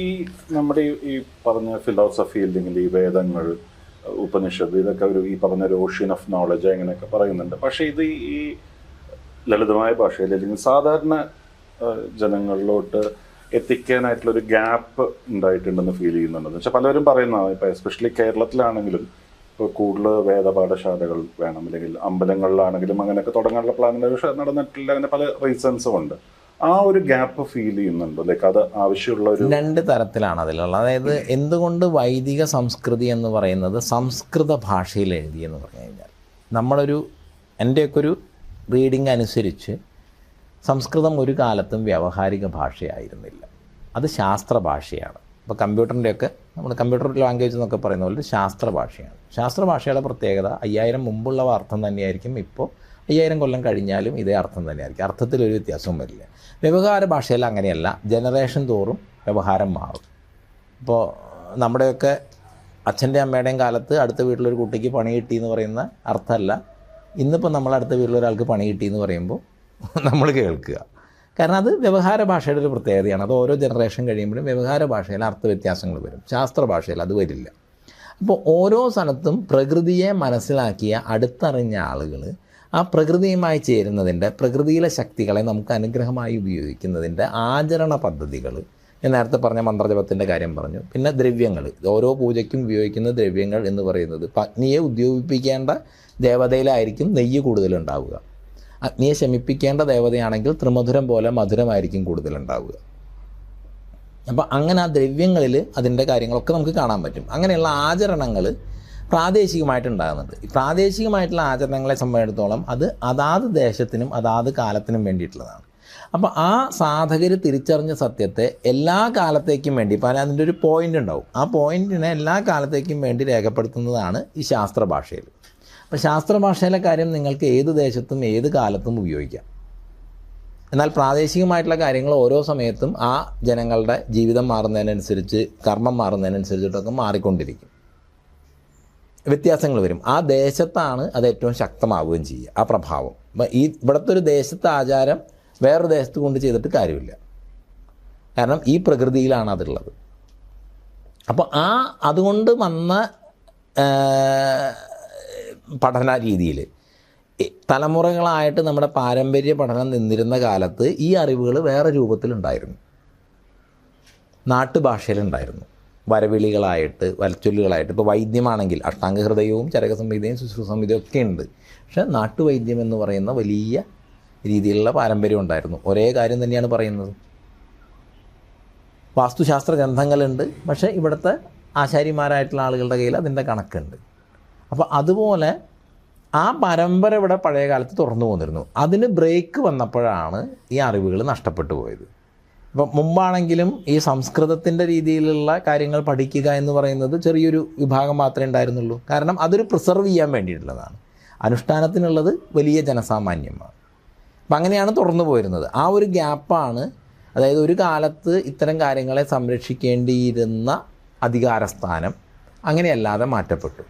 ഈ നമ്മുടെ ഈ പറഞ്ഞ ഫിലോസഫി അല്ലെങ്കിൽ ഈ വേദങ്ങൾ, ഉപനിഷത്ത്, ഇതൊക്കെ ഈ പറഞ്ഞ ഒരു ഓഷ്യൻ ഓഫ് നോളജ് അങ്ങനെയൊക്കെ പറയുന്നുണ്ട്. പക്ഷേ ഇത് ഈ ലളിതമായ ഭാഷയിൽ അല്ലെങ്കിൽ സാധാരണ ജനങ്ങളിലോട്ട് എത്തിക്കാനായിട്ടുള്ളൊരു ഗ്യാപ്പ് ഉണ്ടായിട്ടുണ്ടെന്ന് ഫീൽ ചെയ്യുന്നുണ്ടെന്ന് വെച്ചാൽ പലരും പറയുന്നതാണ്. ഇപ്പോൾ എസ്പെഷ്യലി കേരളത്തിലാണെങ്കിലും ഇപ്പോൾ കൂടുതൽ വേദപാഠശാലകൾ വേണം, അല്ലെങ്കിൽ അമ്പലങ്ങളിലാണെങ്കിലും അങ്ങനെയൊക്കെ തുടങ്ങാനുള്ള പ്ലാനുകൾ നടന്നിട്ടില്ല. അങ്ങനെ പല റീസൺസും ഉണ്ട്. ആ ഒരു ഗ്യാപ്പ് ഫീൽ ചെയ്യുന്നുണ്ടോ? ലൈക്ക് അത് ആവശ്യമുള്ള ഒരു 2 തരത്തിലാണ് അതിലുള്ളത്. അതായത് എന്തുകൊണ്ട് വൈദിക സംസ്കൃതി എന്ന് പറയുന്നത് സംസ്കൃത ഭാഷയിൽ എഴുതി എന്ന് പറഞ്ഞു കഴിഞ്ഞാൽ, എൻ്റെയൊക്കെ ഒരു റീഡിംഗ് അനുസരിച്ച് സംസ്കൃതം ഒരു കാലത്തും വ്യാവഹാരിക ഭാഷയായിരുന്നില്ല. അത് ശാസ്ത്ര ഭാഷയാണ്. ഇപ്പോൾ കമ്പ്യൂട്ടറിൻ്റെയൊക്കെ നമ്മൾ കമ്പ്യൂട്ടർ ലാംഗ്വേജ് എന്നൊക്കെ പറയുന്ന പോലെ ശാസ്ത്ര ഭാഷയാണ്. ശാസ്ത്ര ഭാഷയുടെ പ്രത്യേകത 5000 മുമ്പുള്ള അർത്ഥം തന്നെയായിരിക്കും ഇപ്പോൾ 5000 കൊല്ലം കഴിഞ്ഞാലും ഇതേ അർത്ഥം തന്നെയായിരിക്കും. അർത്ഥത്തിലൊരു വ്യത്യാസവും വരില്ല. വ്യവഹാര ഭാഷയിൽ അങ്ങനെയല്ല, ജനറേഷൻ തോറും വ്യവഹാരം മാറും. ഇപ്പോൾ നമ്മുടെയൊക്കെ അച്ഛൻ്റെ അമ്മയുടെയും കാലത്ത് അടുത്ത വീട്ടിലൊരു കുട്ടിക്ക് പണി കിട്ടി എന്ന് പറയുന്ന അർത്ഥമല്ല ഇന്നിപ്പോൾ നമ്മൾ അടുത്ത വീട്ടിലൊരാൾക്ക് പണി കിട്ടി എന്ന് പറയുമ്പോൾ നമ്മൾ കേൾക്കുക. കാരണം അത് വ്യവഹാര ഭാഷയുടെ ഒരു പ്രത്യേകതയാണ്. അത് ഓരോ ജനറേഷൻ കഴിയുമ്പോഴും വ്യവഹാര ഭാഷയിൽ അർത്ഥ വ്യത്യാസങ്ങൾ വരും. ശാസ്ത്ര ഭാഷയിൽ അത് വരില്ല. അപ്പോൾ ഓരോ സ്ഥലത്തും പ്രകൃതിയെ മനസ്സിലാക്കിയ അടുത്തറിഞ്ഞ ആളുകൾ ആ പ്രകൃതിയുമായി ചേരുന്നതിൻ്റെ, പ്രകൃതിയിലെ ശക്തികളെ നമുക്ക് അനുഗ്രഹമായി ഉപയോഗിക്കുന്നതിൻ്റെ ആചരണ പദ്ധതികൾ, ഞാൻ നേരത്തെ പറഞ്ഞ മന്ത്രജപത്തിൻ്റെ കാര്യം പറഞ്ഞു. പിന്നെ ദ്രവ്യങ്ങൾ, ഓരോ പൂജയ്ക്കും ഉപയോഗിക്കുന്ന ദ്രവ്യങ്ങൾ എന്ന് പറയുന്നത് അഗ്നിയെ ഉദ്യോഗിപ്പിക്കേണ്ട ദേവതയിലായിരിക്കും നെയ്യ് കൂടുതലുണ്ടാവുക. അഗ്നിയെ ശമിപ്പിക്കേണ്ട ദേവതയാണെങ്കിൽ ത്രിമധുരം പോലെ മധുരമായിരിക്കും കൂടുതലുണ്ടാവുക. അപ്പോൾ അങ്ങനെ ആ ദ്രവ്യങ്ങളിൽ അതിൻ്റെ കാര്യങ്ങളൊക്കെ നമുക്ക് കാണാൻ പറ്റും. അങ്ങനെയുള്ള ആചരണങ്ങൾ പ്രാദേശികമായിട്ടുണ്ടാകുന്നുണ്ട്. ഈ പ്രാദേശികമായിട്ടുള്ള ആചരണങ്ങളെ സംബന്ധിച്ചിടത്തോളം അത് അതാത് ദേശത്തിനും അതാത് കാലത്തിനും വേണ്ടിയിട്ടുള്ളതാണ്. അപ്പോൾ ആ സാധകർ തിരിച്ചറിഞ്ഞ സത്യത്തെ എല്ലാ കാലത്തേക്കും വേണ്ടി, ഇപ്പോൾ അതിൻ്റെ ഒരു പോയിൻ്റ് ഉണ്ടാവും, ആ പോയിൻറ്റിനെ എല്ലാ കാലത്തേക്കും വേണ്ടി രേഖപ്പെടുത്തുന്നതാണ് ഈ ശാസ്ത്രഭാഷയിൽ. അപ്പോൾ ശാസ്ത്രഭാഷയിലെ കാര്യം നിങ്ങൾക്ക് ഏത് ദേശത്തും ഏത് കാലത്തും ഉപയോഗിക്കാം. എന്നാൽ പ്രാദേശികമായിട്ടുള്ള കാര്യങ്ങൾ ഓരോ സമയത്തും ആ ജനങ്ങളുടെ ജീവിതം മാറുന്നതിനനുസരിച്ച്, കർമ്മം മാറുന്നതിനനുസരിച്ചിട്ടൊക്കെ മാറിക്കൊണ്ടിരിക്കും, വ്യത്യാസങ്ങൾ വരും. ആ ദേശത്താണ് അത് ഏറ്റവും ശക്തമാവുകയും ചെയ്യുക, ആ പ്രഭാവം. അപ്പം ഇവിടുത്തെ ഒരു ദേശത്തെ ആചാരം വേറൊരു ദേശത്ത് കൊണ്ട് ചെയ്തിട്ട് കാര്യമില്ല, കാരണം ഈ പ്രകൃതിയിലാണ് അതുള്ളത്. അപ്പോൾ അതുകൊണ്ട് വന്ന പഠന രീതിയിൽ തലമുറകളായിട്ട് നമ്മുടെ പാരമ്പര്യ പഠനം നിന്നിരുന്ന കാലത്ത് ഈ അറിവുകൾ വേറെ രൂപത്തിലുണ്ടായിരുന്നു, നാട്ടുഭാഷയിലുണ്ടായിരുന്നു, വരവിളികളായിട്ട്, വരച്ചൊല്ലുകളായിട്ട്. ഇപ്പോൾ വൈദ്യമാണെങ്കിൽ അഷ്ടാംഗഹൃദയവും ചരകസംഹിതയും ശുശ്രൂഷസംഹിതയും ഒക്കെ ഉണ്ട്. പക്ഷേ നാട്ടുവൈദ്യം എന്ന് പറയുന്ന വലിയ രീതിയിലുള്ള പാരമ്പര്യം ഉണ്ടായിരുന്നു. ഒരേ കാര്യം തന്നെയാണ് പറയുന്നത്. വാസ്തുശാസ്ത്ര ഗ്രന്ഥങ്ങളുണ്ട്, പക്ഷേ ഇവിടുത്തെ ആശാരിമാരായിട്ടുള്ള ആളുകളുടെ കയ്യിൽ അതിൻ്റെ കണക്കുണ്ട്. അപ്പോൾ അതുപോലെ ആ പരമ്പര ഇവിടെ പഴയ കാലത്ത് തുറന്നു പോന്നിരുന്നു. അതിന് ബ്രേക്ക് വന്നപ്പോഴാണ് ഈ അറിവുകൾ നഷ്ടപ്പെട്ടു പോയത്. ഇപ്പം മുമ്പാണെങ്കിലും ഈ സംസ്കൃതത്തിൻ്റെ രീതിയിലുള്ള കാര്യങ്ങൾ പഠിക്കുക എന്ന് പറയുന്നത് ചെറിയൊരു വിഭാഗം മാത്രമേ ഉണ്ടായിരുന്നുള്ളൂ. കാരണം അതൊരു പ്രിസർവ് ചെയ്യാൻ വേണ്ടിയിട്ടുള്ളതാണ്, അനുഷ്ഠാനത്തിനുള്ളത് വലിയ ജനസാമാന്യമാണ്. അപ്പം അങ്ങനെയാണ് തുറന്നു പോയിരുന്നത്. ആ ഒരു ഗ്യാപ്പാണ്, അതായത് ഒരു കാലത്ത് ഇത്തരം കാര്യങ്ങളെ സംരക്ഷിക്കേണ്ടിയിരുന്ന അധികാരസ്ഥാനം അങ്ങനെയല്ലാതെ മാറ്റപ്പെട്ടു.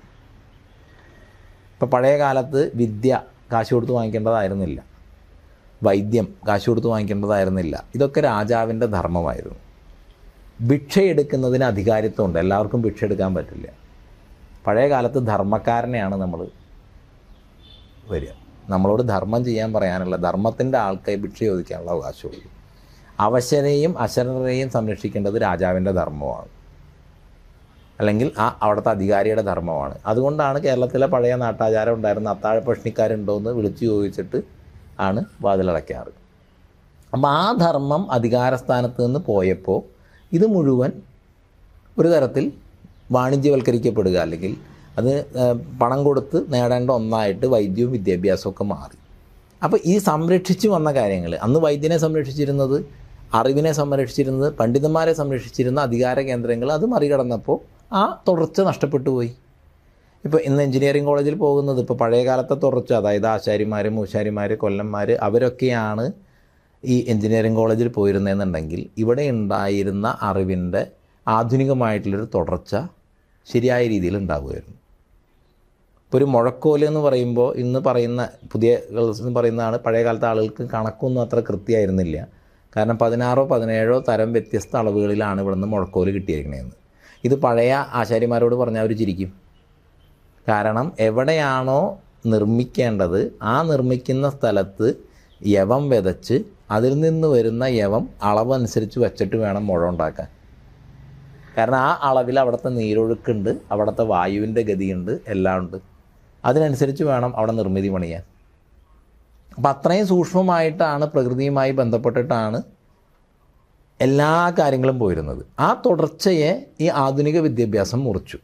ഇപ്പോൾ പഴയ കാലത്ത് വിദ്യ കാശ് കൊടുത്ത് വാങ്ങിക്കേണ്ടതായിരുന്നില്ല, വൈദ്യം കാശ് കൊടുത്ത് വാങ്ങിക്കേണ്ടതായിരുന്നില്ല. ഇതൊക്കെ രാജാവിൻ്റെ ധർമ്മമായിരുന്നു. ഭിക്ഷയെടുക്കുന്നതിന് അധികാരിത്വമുണ്ട്, എല്ലാവർക്കും ഭിക്ഷ എടുക്കാൻ പറ്റില്ല. പഴയ കാലത്ത് ധർമ്മക്കാരനെയാണ് നമ്മൾ വരിക, നമ്മളോട് ധർമ്മം ചെയ്യാൻ പറയാനുള്ള, ധർമ്മത്തിൻ്റെ ആൾക്കായി ഭിക്ഷ ചോദിക്കാനുള്ള അവകാശമുള്ളൂ. അവശരെയും അശരണരെയും സംരക്ഷിക്കേണ്ടത് രാജാവിൻ്റെ ധർമ്മമാണ്, അല്ലെങ്കിൽ അവിടുത്തെ അധികാരിയുടെ ധർമ്മമാണ്. അതുകൊണ്ടാണ് കേരളത്തിലെ പഴയ നാട്ടാചാരം ഉണ്ടായിരുന്ന അത്താഴപ്പഷ്ണിക്കാരുണ്ടോ എന്ന് വിളിച്ചു ചോദിച്ചിട്ട് ആണ് വാതിലടയ്ക്കാറ്. അപ്പം ആ ധർമ്മം അധികാരസ്ഥാനത്ത് നിന്ന് പോയപ്പോൾ ഇത് മുഴുവൻ ഒരു തരത്തിൽ വാണിജ്യവൽക്കരിക്കപ്പെടുക, അല്ലെങ്കിൽ അത് പണം കൊടുത്ത് നേടേണ്ട ഒന്നായിട്ട് വൈദ്യവും വിദ്യാഭ്യാസമൊക്കെ മാറി. അപ്പോൾ ഈ സംരക്ഷിച്ചു വന്ന കാര്യങ്ങൾ, അന്ന് വൈദ്യനെ സംരക്ഷിച്ചിരുന്നത്, അറിവിനെ സംരക്ഷിച്ചിരുന്നത്, പണ്ഡിതന്മാരെ സംരക്ഷിച്ചിരുന്ന അധികാര കേന്ദ്രങ്ങൾ, അത് മറികടന്നപ്പോൾ ആ തുടർച്ച നഷ്ടപ്പെട്ടു പോയി. ഇപ്പോൾ ഇന്ന് എഞ്ചിനീയറിംഗ് കോളേജിൽ പോകുന്നത്, ഇപ്പോൾ പഴയ കാലത്തെ തുടർച്ച, അതായത് ആശാരിമാർ, മൂശാരിമാർ, കൊല്ലന്മാർ, അവരൊക്കെയാണ് ഈ എഞ്ചിനീയറിംഗ് കോളേജിൽ പോയിരുന്നതെന്നുണ്ടെങ്കിൽ ഇവിടെ ഉണ്ടായിരുന്ന അറിവിൻ്റെ ആധുനികമായിട്ടുള്ളൊരു തുടർച്ച ശരിയായ രീതിയിൽ ഉണ്ടാവുമായിരുന്നു. ഇപ്പോൾ ഒരു മുഴക്കോല് എന്ന് പറയുമ്പോൾ ഇന്ന് പറയുന്ന പുതിയ ഗേൾസ് എന്ന് പറയുന്നതാണ്, പഴയ കാലത്തെ ആളുകൾക്ക് കണക്കൊന്നും അത്ര കൃത്യമായിരുന്നില്ല. കാരണം 16 17 തരം വ്യത്യസ്ത അളവുകളിലാണ് ഇവിടെ നിന്ന് മുഴക്കോല് കിട്ടിയിരിക്കണതെന്ന്. ഇത് പഴയ ആശാരിമാരോട് പറഞ്ഞാൽ അവർ ചിരിക്കും. കാരണം എവിടെയാണോ നിർമ്മിക്കേണ്ടത് ആ നിർമ്മിക്കുന്ന സ്ഥലത്ത് യവം വിതച്ച് അതിൽ നിന്ന് വരുന്ന യവം അളവനുസരിച്ച് വെച്ചിട്ട് വേണം മുഴ ഉണ്ടാക്കാൻ. കാരണം ആ അളവിൽ അവിടുത്തെ നീരൊഴുക്കുണ്ട്, അവിടുത്തെ വായുവിൻ്റെ ഗതിയുണ്ട്, എല്ലാം ഉണ്ട്. അതിനനുസരിച്ച് വേണം അവിടെ നിർമ്മിതി പണിയാൻ. അപ്പം അത്രയും സൂക്ഷ്മമായിട്ടാണ്, പ്രകൃതിയുമായി ബന്ധപ്പെട്ടിട്ടാണ് എല്ലാ കാര്യങ്ങളും പോയിരുന്നത്. ആ തുടർച്ചയെ ഈ ആധുനിക വിദ്യാഭ്യാസം മുറിച്ചു.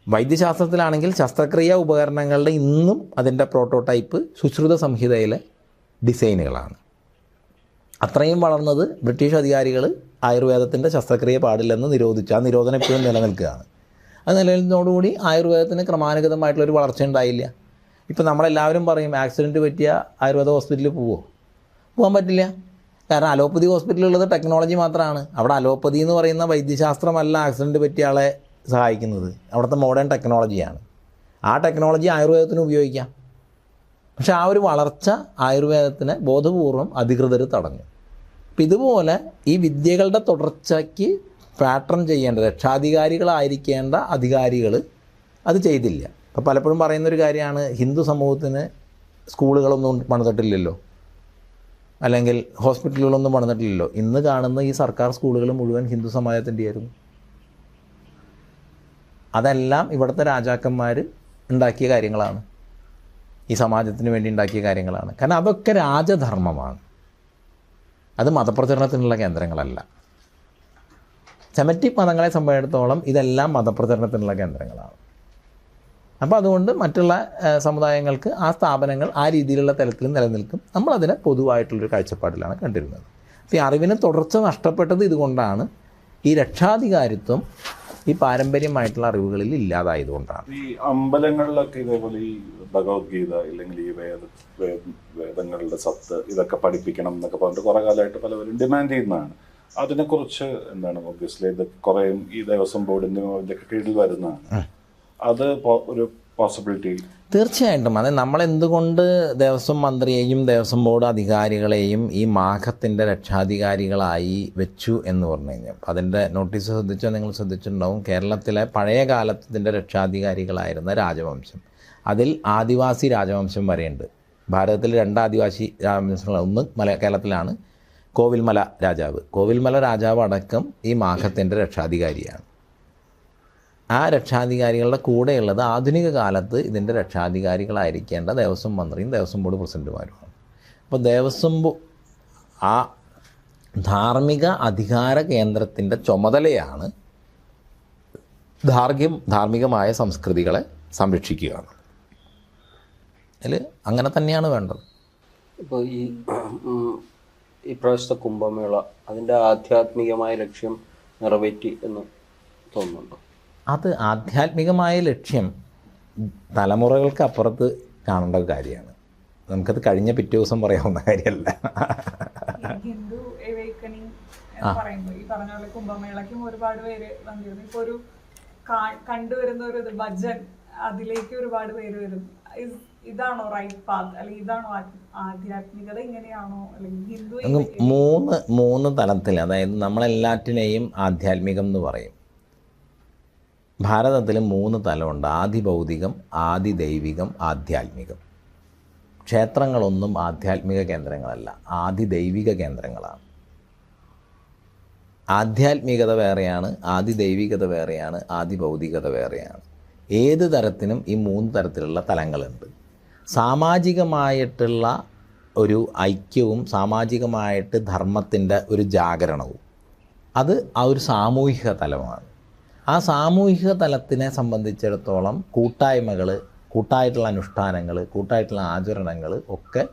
വൈദ്യശാസ്ത്രത്തിലാണെങ്കിൽ ശസ്ത്രക്രിയ ഉപകരണങ്ങളുടെ ഇന്നും അതിൻ്റെ പ്രോട്ടോടൈപ്പ് സുശ്രുത സംഹിതയിലെ ഡിസൈനുകളാണ്. അത്രയും വളർന്നത് ബ്രിട്ടീഷ് അധികാരികൾ ആയുർവേദത്തിൻ്റെ ശസ്ത്രക്രിയ പാടില്ലെന്ന് നിരോധിച്ചു. ആ നിരോധനം ഇപ്പോഴും നിലനിൽക്കുകയാണ്. അത് നിലനിൽക്കുന്നതോടുകൂടി ആയുർവേദത്തിന് ക്രമാനുഗതമായിട്ടുള്ളൊരു വളർച്ച ഉണ്ടായില്ല. ഇപ്പോൾ നമ്മളെല്ലാവരും പറയും ആക്സിഡൻറ്റ് പറ്റിയ ആയുർവേദ ഹോസ്പിറ്റലിൽ പോകാൻ പറ്റില്ല. കാരണം അലോപ്പതി ഹോസ്പിറ്റലുള്ളത് ടെക്നോളജി മാത്രമാണ്. അവിടെ അലോപ്പതി എന്ന് പറയുന്ന വൈദ്യശാസ്ത്രമല്ല ആക്സിഡൻറ്റ് പറ്റിയ ആളെ സഹായിക്കുന്നത്, അവിടുത്തെ മോഡേൺ ടെക്നോളജിയാണ്. ആ ടെക്നോളജി ആയുർവേദത്തിന് ഉപയോഗിക്കാം. പക്ഷെ ആ ഒരു വളർച്ച ആയുർവേദത്തിനെ ബോധപൂർവം അധികൃതർ തടഞ്ഞു. അപ്പം ഇതുപോലെ ഈ വിദ്യകളുടെ തുടർച്ചയ്ക്ക് പാറ്റേൺ ചെയ്യേണ്ട രക്ഷാധികാരികളായിരിക്കേണ്ട അധികാരികൾ അത് ചെയ്തില്ല. അപ്പോൾ പലപ്പോഴും പറയുന്നൊരു കാര്യമാണ്, ഹിന്ദു സമൂഹത്തിന് സ്കൂളുകളൊന്നും പണിതിട്ടില്ലല്ലോ, അല്ലെങ്കിൽ ഹോസ്പിറ്റലുകളൊന്നും പണിതിട്ടില്ലല്ലോ. ഇന്ന് കാണുന്ന ഈ സർക്കാർ സ്കൂളുകൾ മുഴുവൻ ഹിന്ദു സമാജത്തിൻ്റെ ആയിരുന്നു. അതെല്ലാം ഇവിടുത്തെ രാജാക്കന്മാർ ഉണ്ടാക്കിയ കാര്യങ്ങളാണ്, ഈ സമാജത്തിന് വേണ്ടി ഉണ്ടാക്കിയ കാര്യങ്ങളാണ്. കാരണം അതൊക്കെ രാജധർമ്മമാണ്, അത് മതപ്രചരണത്തിനുള്ള കേന്ദ്രങ്ങളല്ല. സെമറ്റിക് മതങ്ങളെ സംബന്ധിച്ചിടത്തോളം ഇതെല്ലാം മതപ്രചരണത്തിനുള്ള കേന്ദ്രങ്ങളാണ്. അപ്പോൾ അതുകൊണ്ട് മറ്റുള്ള സമുദായങ്ങൾക്ക് ആ സ്ഥാപനങ്ങൾ ആ രീതിയിലുള്ള തലത്തിൽ നിലനിൽക്കും. നമ്മളതിനെ പൊതുവായിട്ടുള്ളൊരു കാഴ്ചപ്പാടിലാണ് കണ്ടിരുന്നത്. അപ്പോൾ ഈ അറിവിന് തുടർച്ച നഷ്ടപ്പെട്ടത് ഇതുകൊണ്ടാണ്. ഈ രക്ഷാധികാരിത്വം ഈ പാരമ്പര്യമായിട്ടുള്ള അറിവുകളിൽ ഇല്ലാതായതുകൊണ്ടാണ്. ഈ അമ്പലങ്ങളിലൊക്കെ ഇതേപോലെ ഈ ഭഗവത്ഗീത ഇല്ലെങ്കിൽ ഈ വേദങ്ങളുടെ സത്ത് ഇതൊക്കെ പഠിപ്പിക്കണം എന്നൊക്കെ പറഞ്ഞിട്ട് കുറേ കാലമായിട്ട് പലവരും ഡിമാൻഡ് ചെയ്യുന്നതാണ്. അതിനെക്കുറിച്ച് എന്താണ്? ഒബ്വിയസ്ലി ഇത് കുറേ ഈ ദേവസ്വം ബോർഡിൻ്റെ ഇതൊക്കെ കീഴിൽ വരുന്നതാണ്. അത് ഒരു പോസിബിലിറ്റി തീർച്ചയായിട്ടും. അത് നമ്മളെന്തുകൊണ്ട് ദേവസ്വം മന്ത്രിയെയും ദേവസ്വം ബോർഡ് അധികാരികളെയും ഈ മാഘത്തിൻ്റെ രക്ഷാധികാരികളായി വെച്ചു എന്ന് പറഞ്ഞു കഴിഞ്ഞാൽ, അതിൻ്റെ നോട്ടീസ് ശ്രദ്ധിച്ചാൽ നിങ്ങൾ ശ്രദ്ധിച്ചിട്ടുണ്ടാവും. കേരളത്തിലെ പഴയ കാലത്തിൻ്റെ രക്ഷാധികാരികളായിരുന്ന രാജവംശം, അതിൽ ആദിവാസി രാജവംശം വരെയുണ്ട്. ഭാരതത്തിൽ 2 ആദിവാസി രാജവംശങ്ങൾ, ഒന്ന് കേരളത്തിലാണ് കോവിൽമല രാജാവ്. കോവിൽമല രാജാവ് അടക്കം ഈ മാഘത്തിൻ്റെ രക്ഷാധികാരിയാണ്. ആ രക്ഷാധികാരികളുടെ കൂടെയുള്ളത് ആധുനിക കാലത്ത് ഇതിൻ്റെ രക്ഷാധികാരികളായിരിക്കേണ്ട ദേവസ്വം മന്ത്രിയും ദേവസ്വം ബോർഡ് പ്രസിഡന്റുമാരുമാണ്. അപ്പോൾ ആ ധാർമ്മിക അധികാര കേന്ദ്രത്തിൻ്റെ ചുമതലയാണ് ധാർമ്മികമായ സംസ്കൃതികളെ സംരക്ഷിക്കുക. അതിൽ അങ്ങനെ തന്നെയാണ് വേണ്ടത്. ഇപ്പോൾ ഈ പ്രാവശ്യത്തെ കുംഭമേള അതിൻ്റെ ആധ്യാത്മികമായ ലക്ഷ്യം നിറവേറ്റി എന്ന് തോന്നുന്നുണ്ടോ? അത് ആധ്യാത്മികമായ ലക്ഷ്യം തലമുറകൾക്ക് അപ്പുറത്ത് കാണേണ്ട ഒരു കാര്യമാണ്. നമുക്കത് കഴിഞ്ഞ പിറ്റേ ദിവസം പറയാവുന്ന കാര്യമല്ല. ഹിന്ദു എവേക്കനിങ് എന്ന് പറയുമ്പോൾ ഈ പറഞ്ഞ പോലെ കുംഭമേളയ്ക്കും ഒരുപാട് പേര് വന്നിരുന്നു. ഇപ്പോൾ ഒരു കണ്ടുവരുന്ന ഒരു ഭജൻ, അതിലേക്ക് ഒരുപാട് പേര് വരുന്നു. ഇതാണോ റൈറ്റ് പാത്ത്, അല്ലെങ്കിൽ ഇതാണോ ആധ്യാത്മികത, ഇങ്ങനെയാണോ? അല്ലെങ്കിൽ ഹിന്ദു മൂന്ന് തലത്തിൽ, അതായത് നമ്മളെല്ലാറ്റിനെയും ആധ്യാത്മികം എന്ന് പറയും. ഭാരതത്തിൽ 3 തലമുണ്ട്: ആദിഭൗതികം, ആദിദൈവികം, ആധ്യാത്മികം. ക്ഷേത്രങ്ങളൊന്നും ആധ്യാത്മിക കേന്ദ്രങ്ങളല്ല, ആദിദൈവിക കേന്ദ്രങ്ങളാണ്. ആധ്യാത്മികത വേറെയാണ്, ആദിദൈവികത വേറെയാണ്, ആദിഭൗതികത വേറെയാണ്. ഏത് തരത്തിനും ഈ 3 തരത്തിലുള്ള തലങ്ങളുണ്ട്. സാമാജികമായിട്ടുള്ള ഒരു ഐക്യവും സാമാജികമായിട്ട് ധർമ്മത്തിൻ്റെ ഒരു ജാഗരണവും അത് ആ ഒരു സാമൂഹിക തലമാണ്. ആ സാമൂഹിക തലത്തിനെ സംബന്ധിച്ചിടത്തോളം കൂട്ടായ്മകൾ, കൂട്ടായിട്ടുള്ള അനുഷ്ഠാനങ്ങൾ, കൂട്ടായിട്ടുള്ള ആചരണങ്ങൾ ഒക്കെ